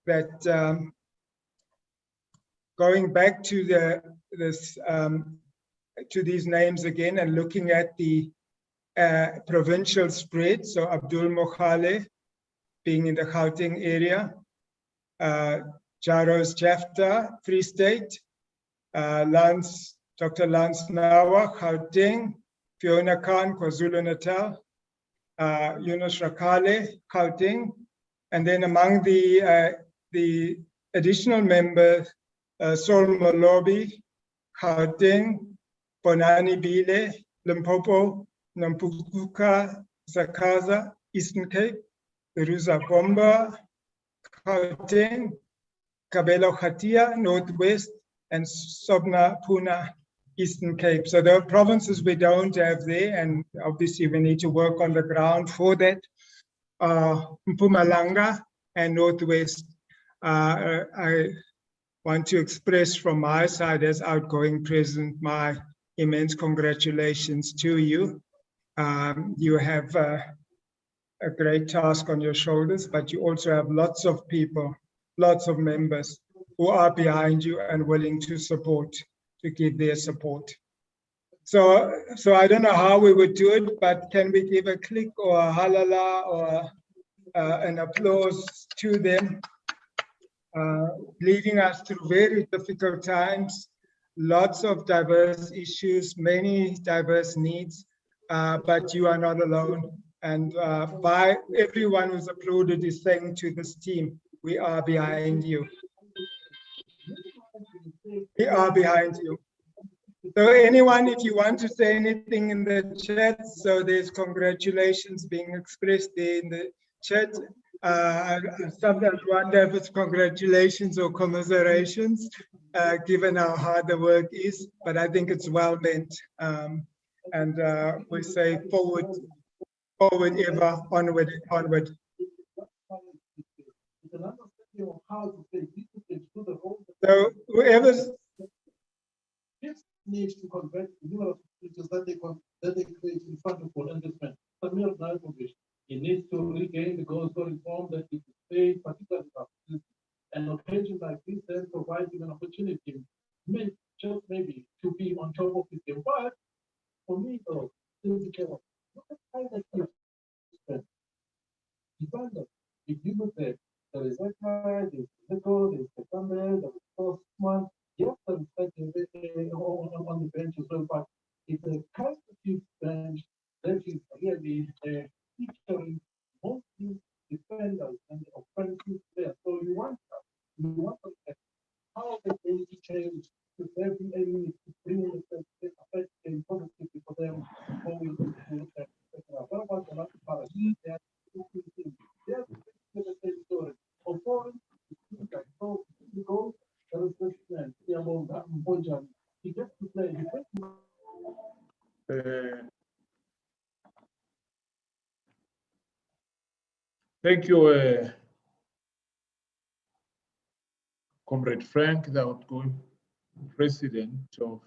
that going back to to these names again and looking at the provincial spread, so Abdul Mokhale being in the Gauteng area, Jaros Jafta, Free State, Dr. Lance Nawa, Gauteng, Fiona Khan, KwaZulu-Natal, Yunus Rakale, Gauteng, and then among the additional members, Sol Malobi, Gauteng, Bonani Bile, Limpopo, Nampukuka, Zakaza, Eastern Cape, Peruza Bomba, Gauteng, Kabelo Khatia, Northwest, and Sobna Puna, Eastern Cape. So there are provinces we don't have there, and obviously we need to work on the ground for that. Mpumalanga and Northwest. I want to express from my side as outgoing president my immense congratulations to you. You have a great task on your shoulders, but you also have lots of people, lots of members who are behind you and willing to support, to give their support. So I don't know how we would do it, but can we give a click or a halala or an applause to them, leading us through very difficult times, lots of diverse issues, many diverse needs, but you are not alone. And by everyone who's applauded is saying to this team, we are behind you. We are behind you. So anyone, if you want to say anything in the chat, so there's congratulations being expressed there in the chat. I sometimes wonder if it's congratulations or commiserations, given how hard the work is, but I think it's well meant. And we say forward ever, onward, onward. So whoever's needs to convert numerous features that they create in front of engagement. He needs to regain the goals going form that he pays particularly an occasion like this then provides him an opportunity, maybe to be on top of the game. But for me, though, look at how that is. If you look at there is a guy, there's the camera, there's the first one. Yes, on the bench as well, Thank you, Comrade Frank, the outgoing president of,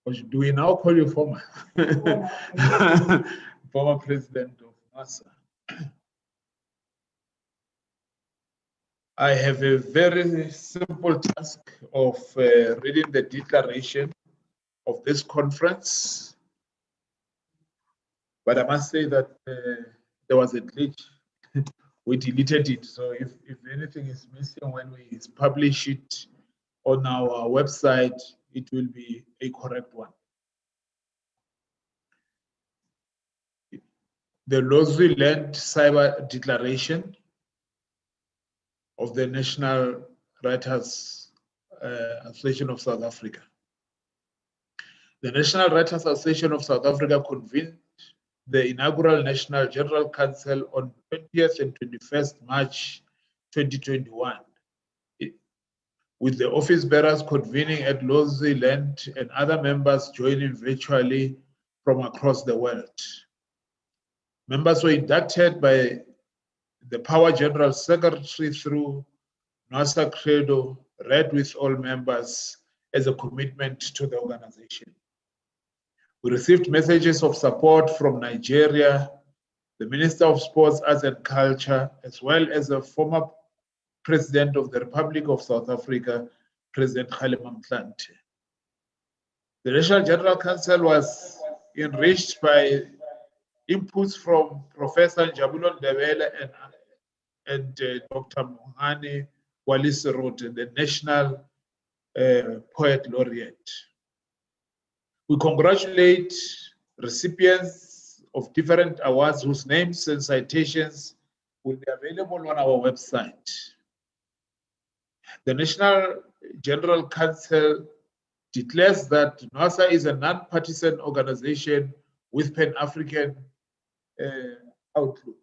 or do we now call you former? Former president of NWASA. I have a very simple task of reading the declaration of this conference, but I must say that there was a glitch. We deleted it, so if anything is missing when we publish it on our website, it will be a correct one. The Lozwi Land Cyber Declaration of the National Writers Association of South Africa. The National Writers Association of South Africa convened the inaugural National General Council on 20th and 21st March 2021, with the office bearers convening at Lozwi Land and other members joining virtually from across the world. Members were inducted by the Power General Secretary through NWASA Credo, read with all members as a commitment to the organization. We received messages of support from Nigeria, the Minister of Sports, Arts and Culture, as well as the former President of the Republic of South Africa, President Kgalema Motlanthe. The National General Council was enriched by inputs from Professor Njabulo Ndebele and Dr. Mohani Walisirode, the National Poet Laureate. We congratulate recipients of different awards whose names and citations will be available on our website. The National General Council declares that NWASA is a non-partisan organization with Pan-African outlook.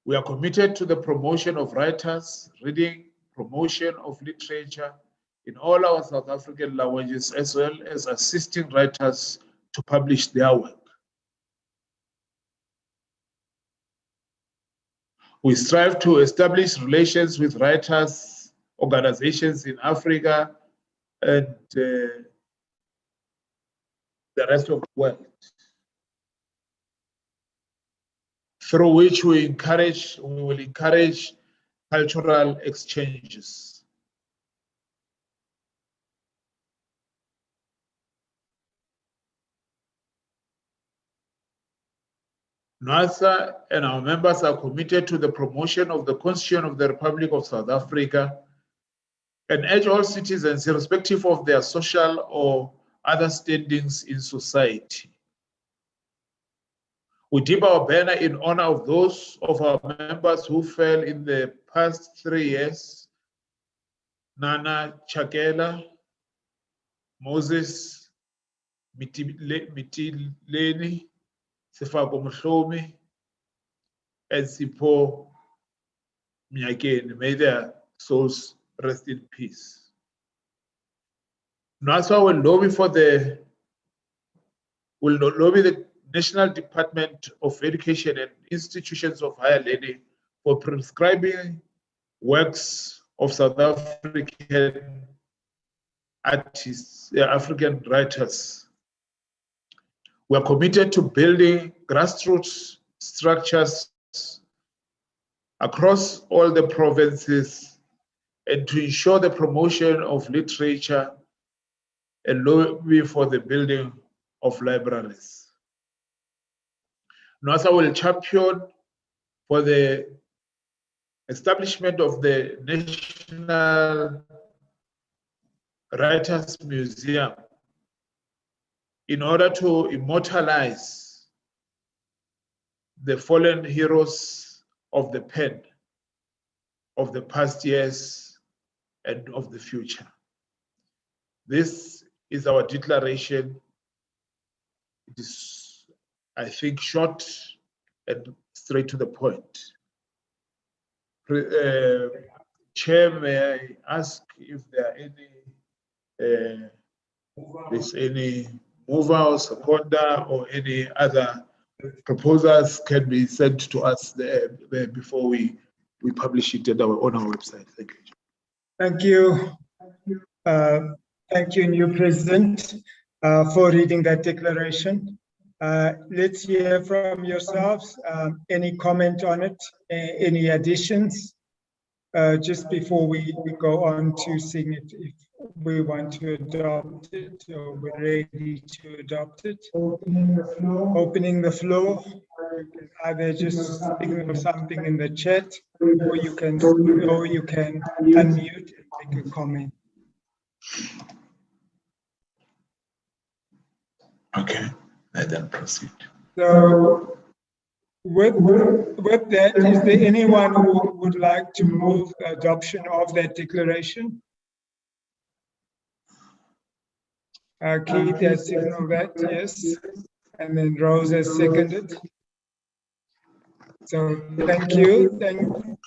We are committed to the promotion of writers, reading, promotion of literature in all our South African languages, as well as assisting writers to publish their work. We strive to establish relations with writers, organizations in Africa, and the rest of the world, through which we will encourage cultural exchanges. NWASA and our members are committed to the promotion of the Constitution of the Republic of South Africa and urge all citizens, irrespective of their social or other standings in society. We dip our banner in honor of those of our members who fell in the past 3 years: Nana Chakela, Moses Mitileni, Sefako Mhlomi, and Sipho Mnyakeni. May their souls rest in peace. NWASA will lobby the National Department of Education and institutions of higher learning for prescribing works of South African artists, African writers. We are committed to building grassroots structures across all the provinces and to ensure the promotion of literature and lobby for the building of libraries. NWASA will champion for the establishment of the National Writers Museum in order to immortalize the fallen heroes of the pen of the past years and of the future. This is our declaration. It is I think, short and straight to the point. Chair, may I ask if there are any mover or seconder or any other proposals can be sent to us there before we publish it on our website. Thank you. Thank you. Thank you, new President, for reading that declaration. Let's hear from yourselves. Any comment on it? Any additions? Just before we go on to seeing it, if we want to adopt it or we're ready to adopt it. Opening the floor. Opening the floor. You can either just signal something in the chat, or you can unmute and make a comment. Okay, and then proceed. So, with that, is there anyone who would like to move the adoption of that declaration? Keith has signaled that, yes. And then Rose has seconded. So thank you.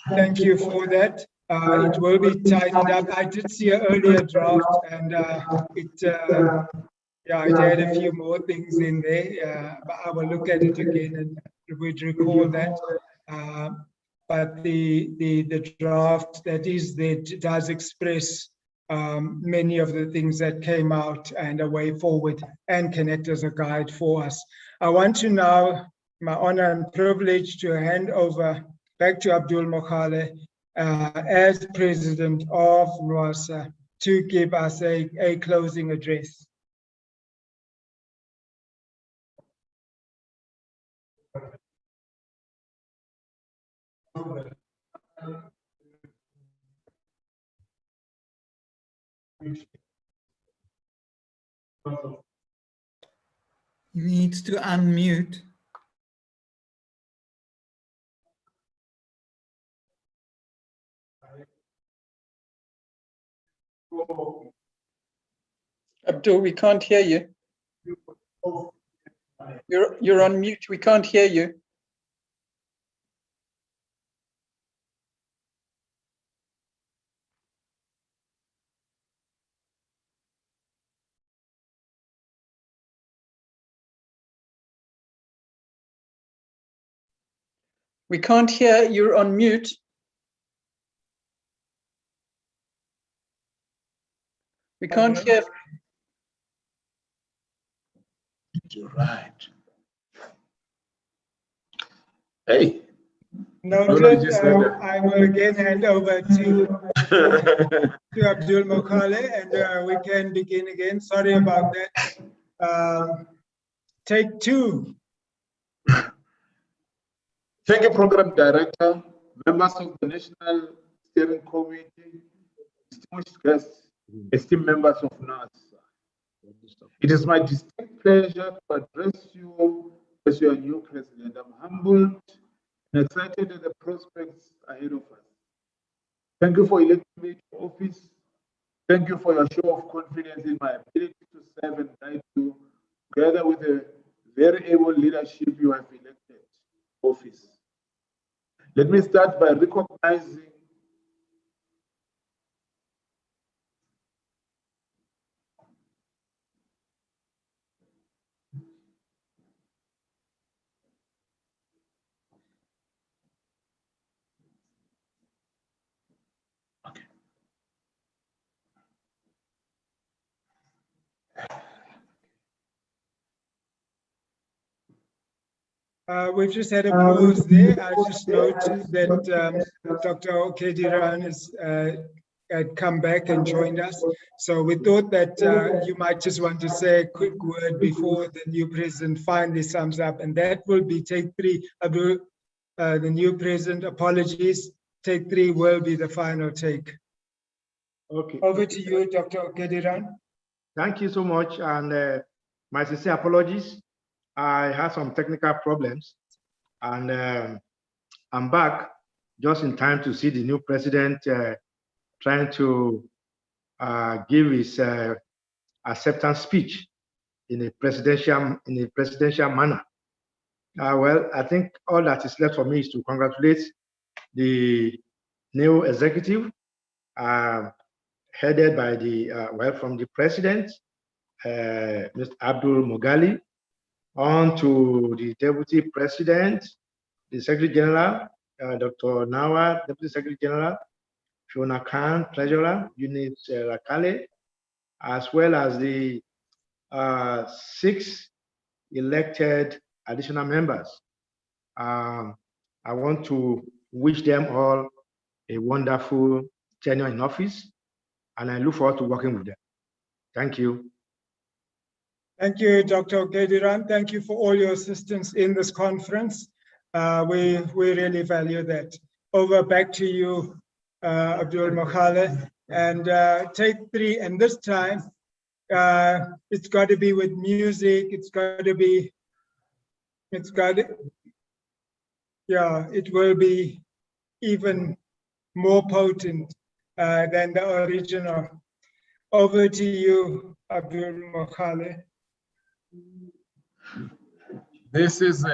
Thank you for that. It will be tidied up. I did see an earlier draft, and it had a few more things in there, but I will look at it again and would recall that. But the draft that is there does express many of the things that came out and a way forward and can act as a guide for us. I want to now, my honor and privilege, to hand over back to Abdul Mokhale as President of NWASA to give us a closing address. He needs to unmute. Abdul, we can't hear you. You're on mute. We can't hear you. We can't hear. You're on mute. We can't hear. You're right. Hey. Noted. I will again hand over to Abdul Mokhale, and we can begin again. Sorry about that. Take two. Thank you, Program Director, members of the National Steering Committee, distinguished guests, esteemed members of NWASA. It is my distinct pleasure to address you as your new president. I'm humbled and excited at the prospects ahead of us. Thank you for electing me to office. Thank you for your show of confidence in my ability to serve and guide you, together with the very able leadership you have elected office. Let me start by recognizing We've just had a pause there. I just noticed that Dr. Okediran had come back and joined us. So we thought that you might just want to say a quick word before the new president finally sums up, and that will be take three. Abdul, the new president, apologies. Take three will be the final take. Okay. Over to you, Dr. Okediran. Thank you so much, and my sincere apologies. I had some technical problems, and I'm back just in time to see the new president trying to give his acceptance speech in a presidential manner. Well, I think all that is left for me is to congratulate the new executive, headed by from the president, Mr. Abdul Mugali, on to the deputy president, the secretary general, Dr. Nawa, deputy secretary general, Fiona Khan, treasurer, Eunice Rakale, as well as the 6 elected additional members. I want to wish them all a wonderful tenure in office, and I look forward to working with them. Thank you. Thank you, Dr. Gediran. Thank you for all your assistance in this conference. We really value that. Over back to you, Abdul Mokhale, and take 3. And this time, it's got to be with music. It will be even more potent than the original. Over to you, Abdul Mokhale. This is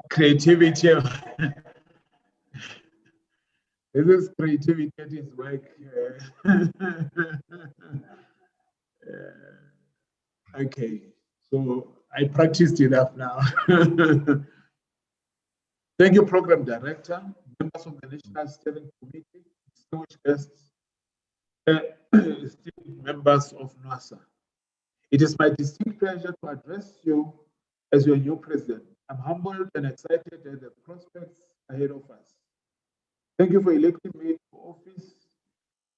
creativity. This is creativity at its work. Okay, so I practiced enough now. Thank you, Program Director, members of the National Steering Committee, distinguished guests, esteemed members of NWASA. It is my distinct pleasure to address you as your new president. I'm humbled and excited at the prospects ahead of us. Thank you for electing me to office.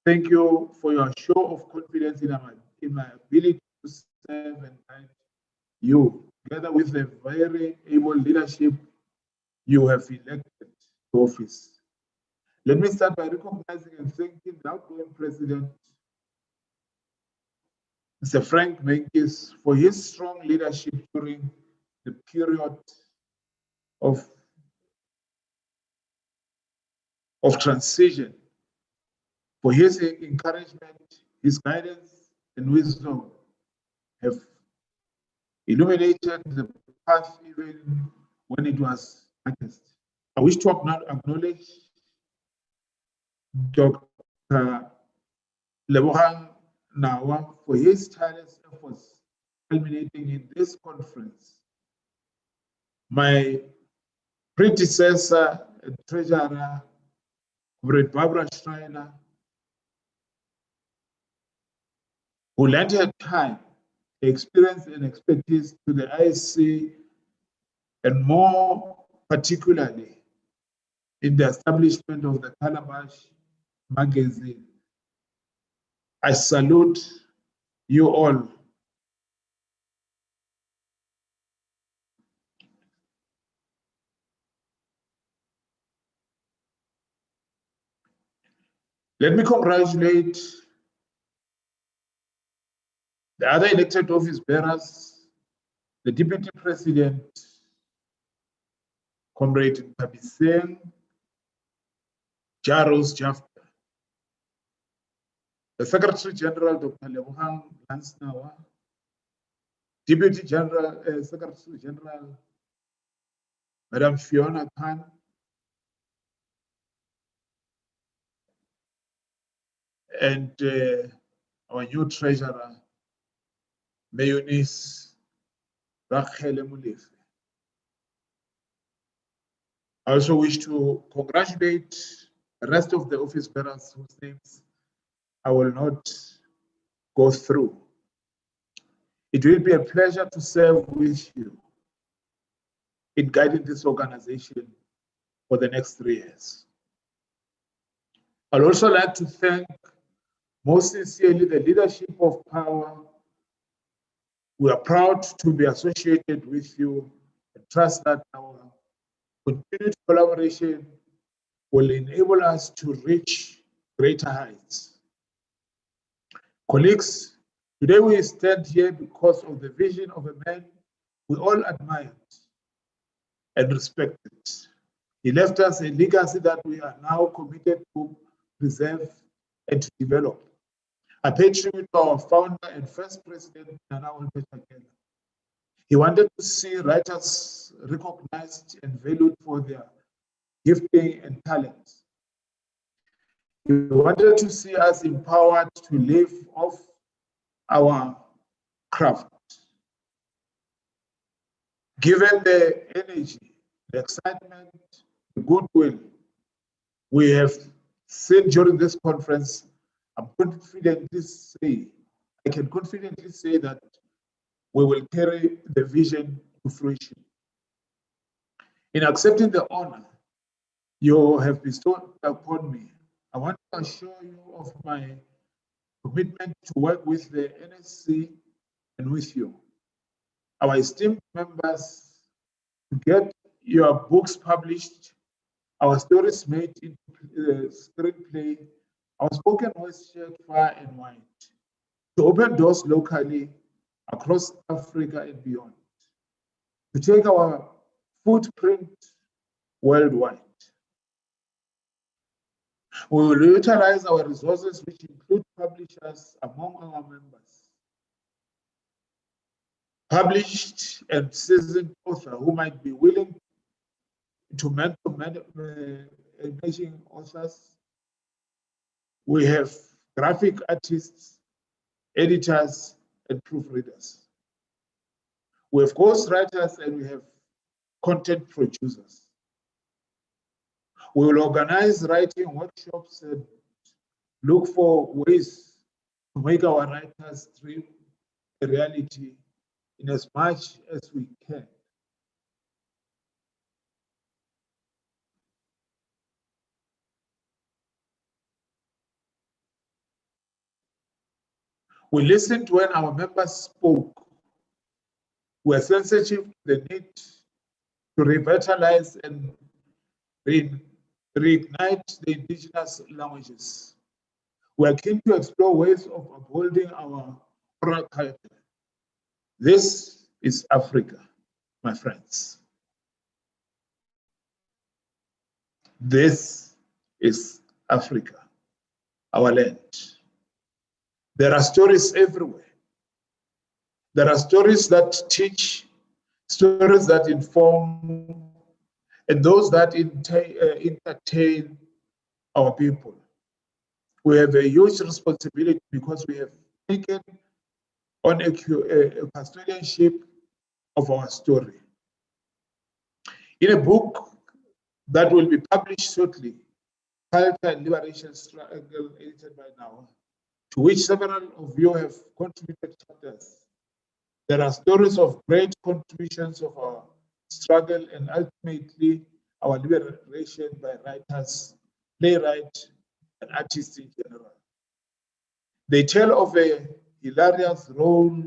Thank you for your show of confidence in my ability to serve and guide you, together with the very able leadership you have elected to office. Let me start by recognizing and thanking the outgoing president, Mr. Frank Menkes, for his strong leadership during the period of transition, for his encouragement, his guidance, and wisdom have illuminated the path even when it was darkest. I wish to acknowledge Dr. Lebogang Nawa for his tireless efforts culminating in this conference. My predecessor and treasurer, Barbara Schreiner, who lent her time, experience, and expertise to the IC, and more particularly in the establishment of the Calabash magazine. I salute you all. Let me congratulate the other elected office bearers, the Deputy President, Comrade Tabiseng Jaros Jafta, the Secretary General, Dr. Lebogang Lansnawa, Deputy General, Secretary General, Madam Fiona Khan, and our new treasurer, Eunice Rakale. I also wish to congratulate the rest of the office bearers whose names I will not go through. It will be a pleasure to serve with you in guiding this organization for the next 3 years. I'd also like to thank most sincerely the leadership of Power. We are proud to be associated with you and trust that our continued collaboration will enable us to reach greater heights. Colleagues, today we stand here because of the vision of a man we all admired and respected. He left us a legacy that we are now committed to preserve and to develop. I pay tribute to our founder and first president, Nana Olpechakela. He wanted to see writers recognized and valued for their gifting and talents. He wanted to see us empowered to live off our craft. Given the energy, the excitement, the goodwill we have seen during this conference, I can confidently say that we will carry the vision to fruition. In accepting the honor you have bestowed upon me, I want to assure you of my commitment to work with the NSC and with you, our esteemed members, to get your books published, our stories made into screenplay, our spoken words shared far and wide, to open doors locally across Africa and beyond, to take our footprint worldwide. We will utilize our resources, which include publishers among our members, published and seasoned authors who might be willing to mentor emerging authors. We have graphic artists, editors, and proofreaders. We have ghostwriters and we have content producers. We will organize writing workshops and look for ways to make our writers' dream a reality in as much as we can. We listened when our members spoke. We are sensitive to the need to revitalize and reignite the indigenous languages. We are keen to explore ways of upholding our oral culture. This is Africa, my friends. This is Africa, our land. There are stories everywhere. There are stories that teach, stories that inform, and those that entertain our people. We have a huge responsibility because we have taken on a custodianship of our story. In a book that will be published shortly, Culture and Liberation Struggle, edited by now, to which several of you have contributed chapters. There are stories of great contributions of our struggle and ultimately our liberation by writers, playwrights, and artists in general. They tell of a hilarious role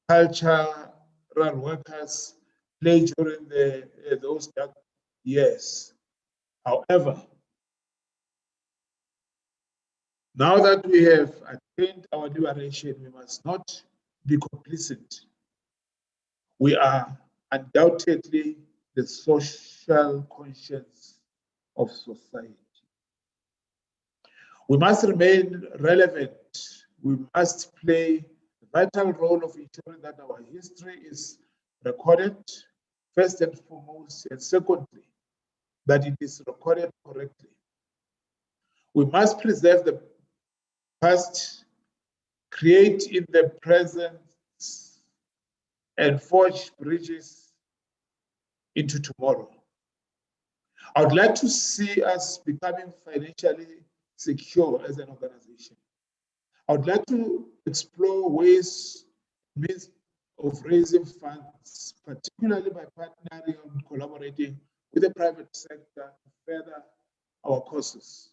cultural workers played during those dark years. However, now that we have attained our liberation, we must not be complicit. We are undoubtedly the social conscience of society. We must remain relevant. We must play a vital role of ensuring that our history is recorded, first and foremost, and secondly, that it is recorded correctly. We must preserve the past, create in the present, and forge bridges into tomorrow. I would like to see us becoming financially secure as an organization. I would like to explore ways, means of raising funds, particularly by partnering and collaborating with the private sector to further our causes.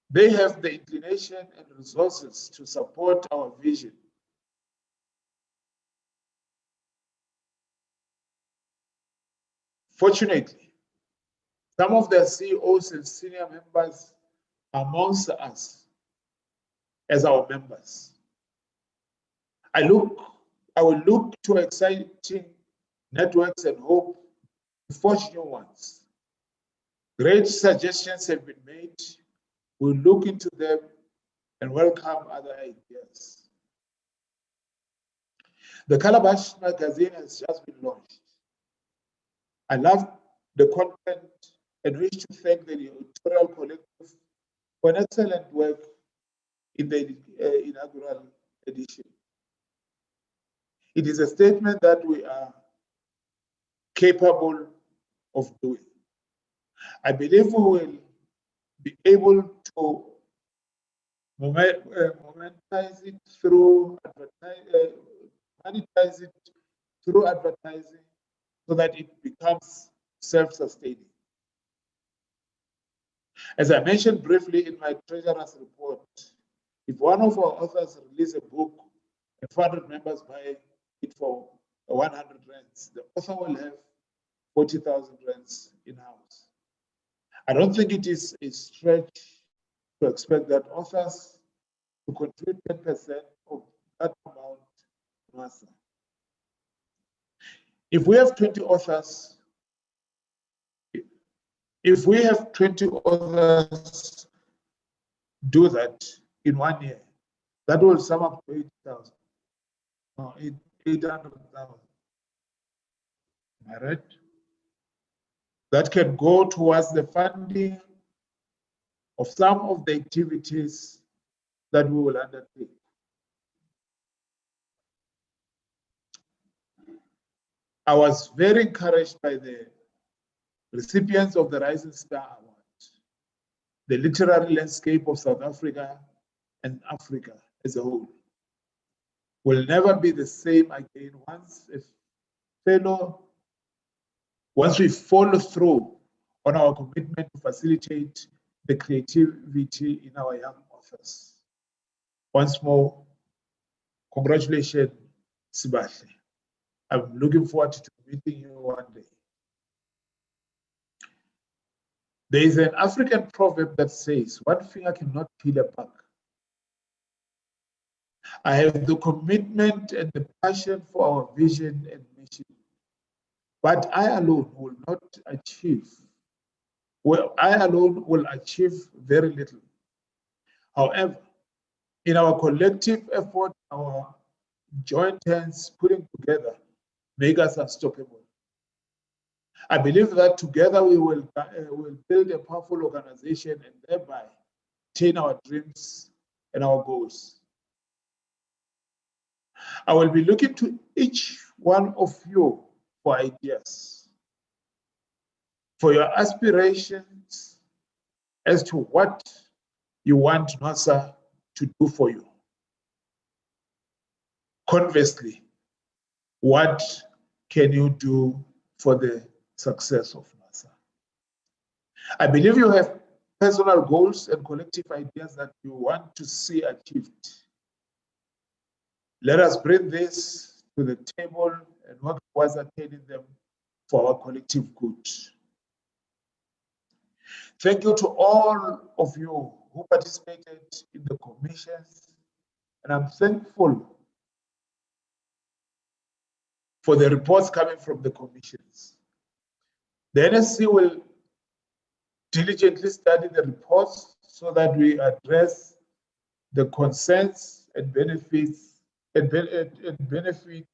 They have the inclination and resources to support our vision. Fortunately, some of the CEOs and senior members amongst us as our members. I will look to exciting networks and hope to forge new ones. Great suggestions have been made. We'll look into them and welcome other ideas. The Calabash magazine has just been launched. I love the content and wish to thank the Editorial Collective for an excellent work in the inaugural edition. It is a statement that we are capable of doing. I believe we will be able to monetize it through advertising so that it becomes self-sustaining. As I mentioned briefly in my treasurer's report, if one of our authors releases a book and 400 members buy it for 100 rands, the author will have 40,000 rands in-house. I don't think it is a stretch to expect that authors to contribute 10% of that amount to NWASA. If we have 20 authors, do that in 1 year, that will sum up to 80,000. No, 800,000. Am I right? That can go towards the funding of some of the activities that we will undertake. I was very encouraged by the recipients of the Rising Star Award. The literary landscape of South Africa and Africa as a whole will never be the same again once we follow through on our commitment to facilitate the creativity in our young authors. Once more, congratulations, Sibahle. I'm looking forward to meeting you one day. There is an African proverb that says, one finger cannot peel a bug. I have the commitment and the passion for our vision and mission, but I alone will not achieve, very little. However, in our collective effort, our joint hands putting together make us unstoppable. I believe that together we will build a powerful organization and thereby attain our dreams and our goals. I will be looking to each one of you for ideas, for your aspirations as to what you want NWASA to do for you. Conversely, what can you do for the success of NWASA? I believe you have personal goals and collective ideas that you want to see achieved. Let us bring this to the table and work towards attaining them for our collective good. Thank you to all of you who participated in the commissions, and I'm thankful for the reports coming from the commissions. The NSC will diligently study the reports so that we address the concerns and benefits and benefit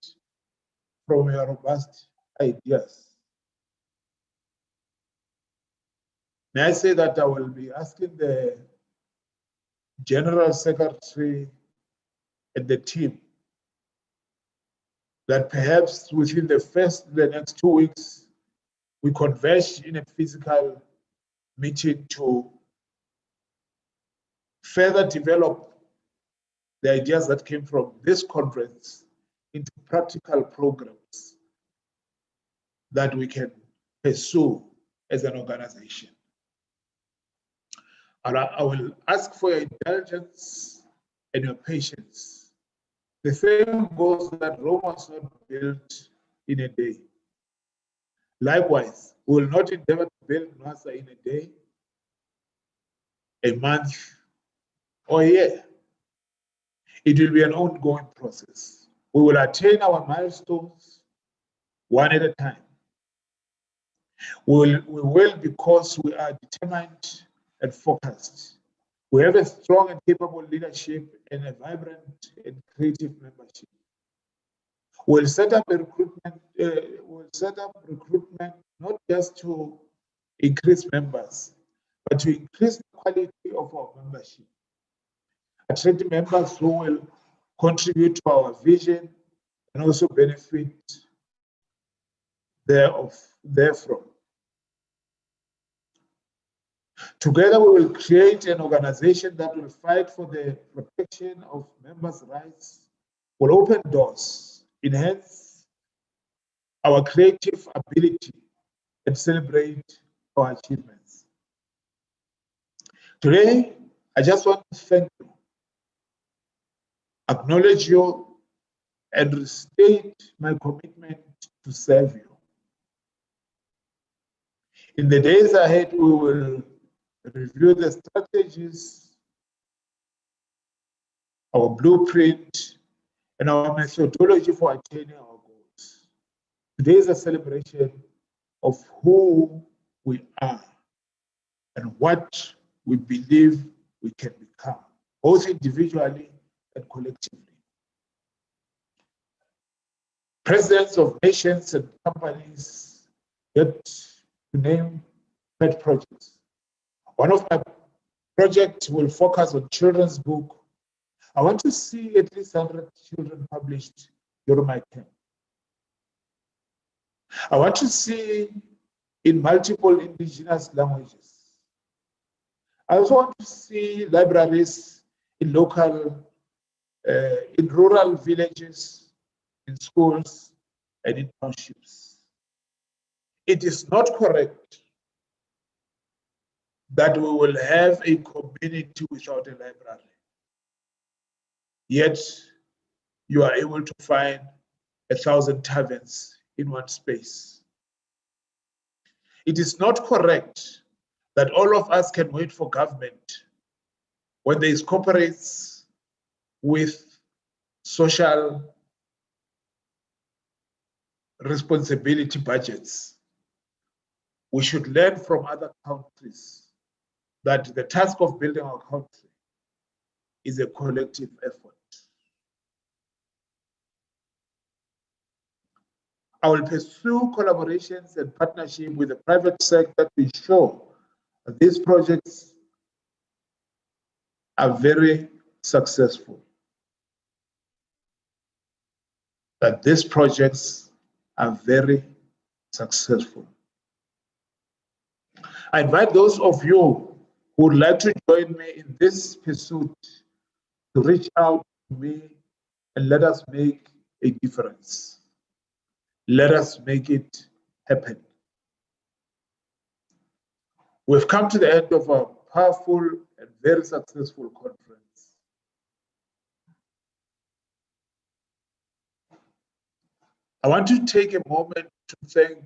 from your robust ideas. May I say that I will be asking the General Secretary and the team that perhaps within the next 2 weeks, we converge in a physical meeting to further develop the ideas that came from this conference into practical programs that we can pursue as an organization. And I will ask for your indulgence and your patience. The same goes that Rome was not built in a day. Likewise, we will not endeavor to build NWASA in a day, a month, or a year. It will be an ongoing process. We will attain our milestones one at a time. We will because we are determined and focused. We have a strong and capable leadership and a vibrant and creative membership. We'll set up a recruitment. We'll set up recruitment not just to increase members, but to increase the quality of our membership. Attract members who will contribute to our vision and also benefit therefrom. Together, we will create an organization that will fight for the protection of members' rights, will open doors, enhance our creative ability, and celebrate our achievements. Today, I just want to thank you, acknowledge you, and restate my commitment to serve you. In the days ahead, we will review the strategies, our blueprint, and our methodology for attaining our goals. Today is a celebration of who we are and what we believe we can become, both individually and collectively. Presidents of nations and companies get to name pet projects. One of my projects will focus on children's book. I want to see at least 100 children published during my term. I want to see in multiple indigenous languages. I also want to see libraries in in rural villages, in schools, and in townships. It is not correct that we will have a community without a library. Yet, you are able to find 1,000 taverns in one space. It is not correct that all of us can wait for government when there is corporates with social responsibility budgets. We should learn from other countries that the task of building our country is a collective effort. I will pursue collaborations and partnership with the private sector to ensure that these projects are very successful. That these projects are very successful. I invite those of you who would like to join me in this pursuit to reach out to me and let us make a difference. Let us make it happen. We've come to the end of a powerful and very successful conference. I want to take a moment to thank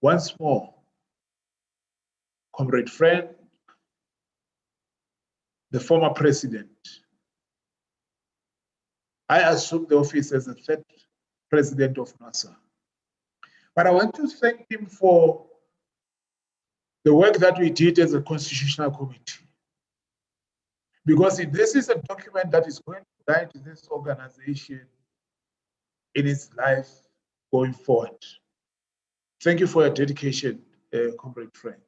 once more Comrade Frank, the former president. I assumed the office as the third president of NWASA. But I want to thank him for the work that we did as a constitutional committee. Because this is a document that is going to guide this organization in its life going forward. Thank you for your dedication, Comrade Frank.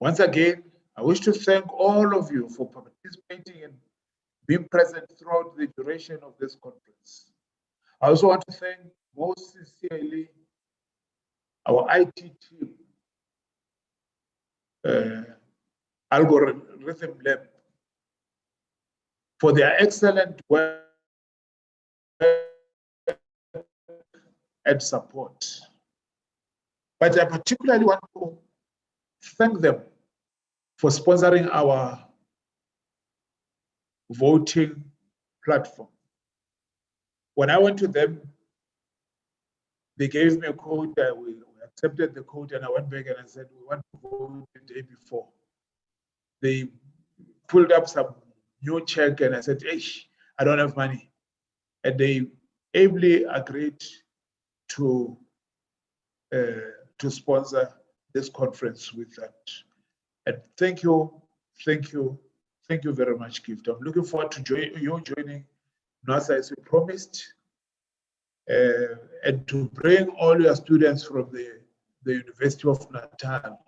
Once again, I wish to thank all of you for participating and being present throughout the duration of this conference. I also want to thank most sincerely our IT team, Algorithm Lab, for their excellent work and support. But I particularly want to thank them for sponsoring our voting platform. When I went to them, they gave me a code. We accepted the code, and I went back and I said, we want to vote the day before. They pulled up some new check, and I said, hey, I don't have money. And they ably agreed to sponsor this conference with that. And thank you very much, Gift. I'm looking forward to you joining NWASA as we promised, and to bring all your students from the University of Natal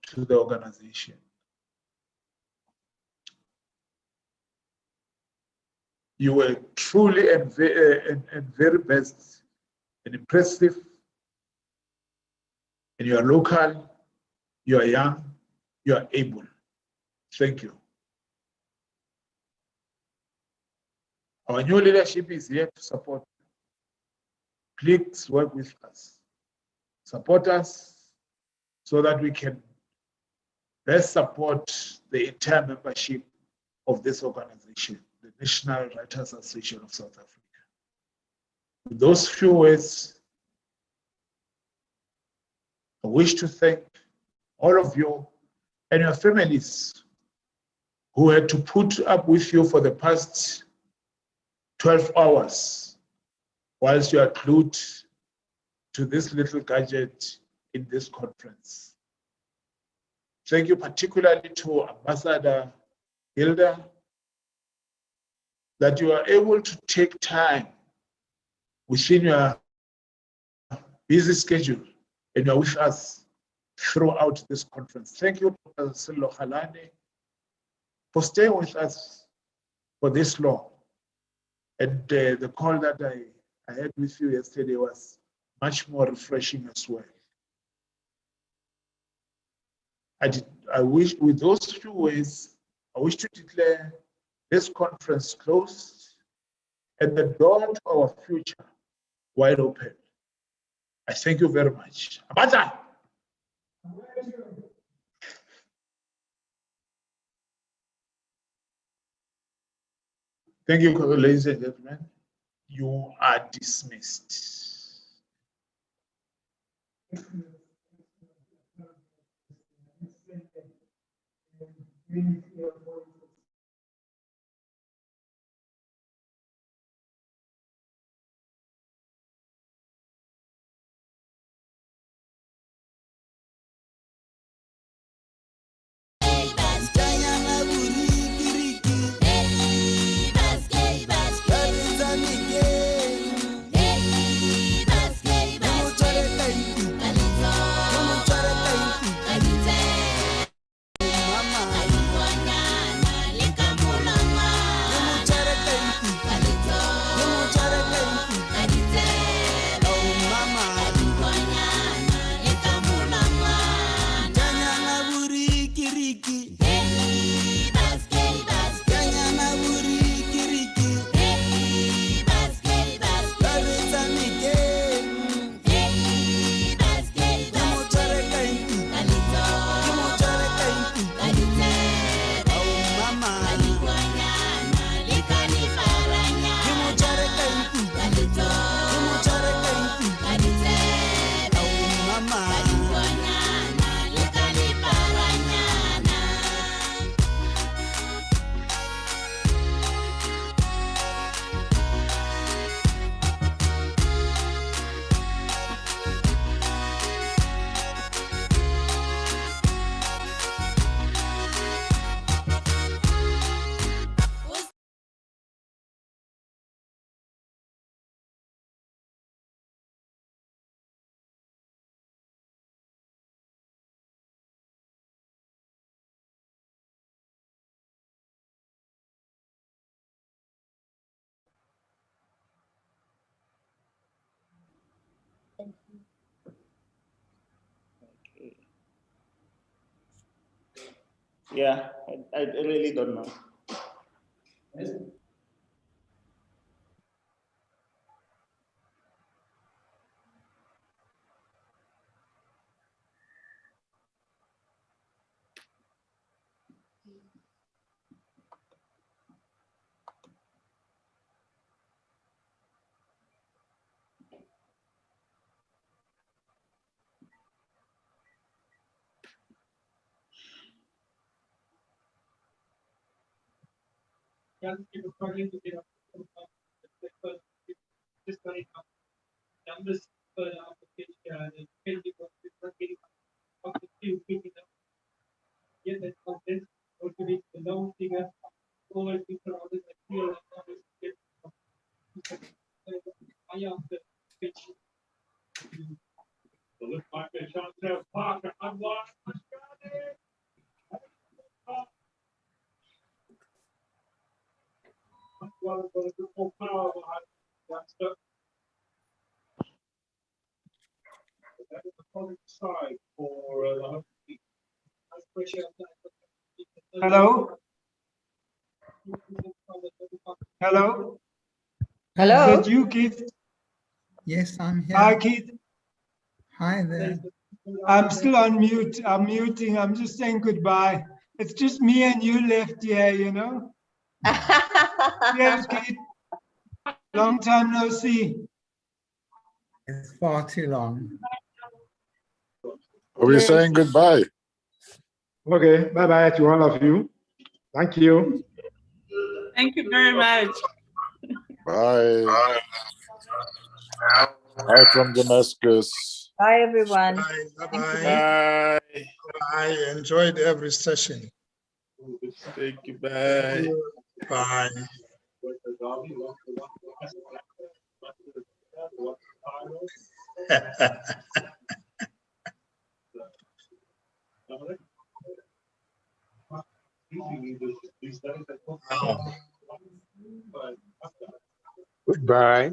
to the organization. You were truly and very best and impressive, and you are local, you are young, you are able. Thank you. Our new leadership is here to support. Please work with us. Support us so that we can best support the entire membership of this organization, the National Writers Association of South Africa. With those few words, I wish to thank all of you and your families who had to put up with you for the past 12 hours whilst you are glued to this little gadget in this conference. Thank you particularly to Ambassador Hilda, that you are able to take time within your busy schedule and you are with us throughout this conference. Thank you, Dr. Silo Khalane, for staying with us for this long. And the call that I had with you yesterday was much more refreshing as well. I wish, with those few words, I wish to declare this conference closed and the door to our future wide open. I thank you very much. Abata! Thank you, ladies and gentlemen. You are dismissed. Yeah, I really don't know. Hello? Hello? Hello? Is that you, Keith? Yes, I'm here. Hi, Keith. Hi there. I'm still on mute. I'm muting. I'm just saying goodbye. It's just me and you left here, you know? Yes, Keith. Long time no see. It's far too long. Are we saying goodbye? Okay, bye-bye to all of you. Thank you. Thank you very much. Bye. Bye from Damascus. Bye, everyone. Bye. I enjoyed every session. Thank you. Bye. Bye. Goodbye.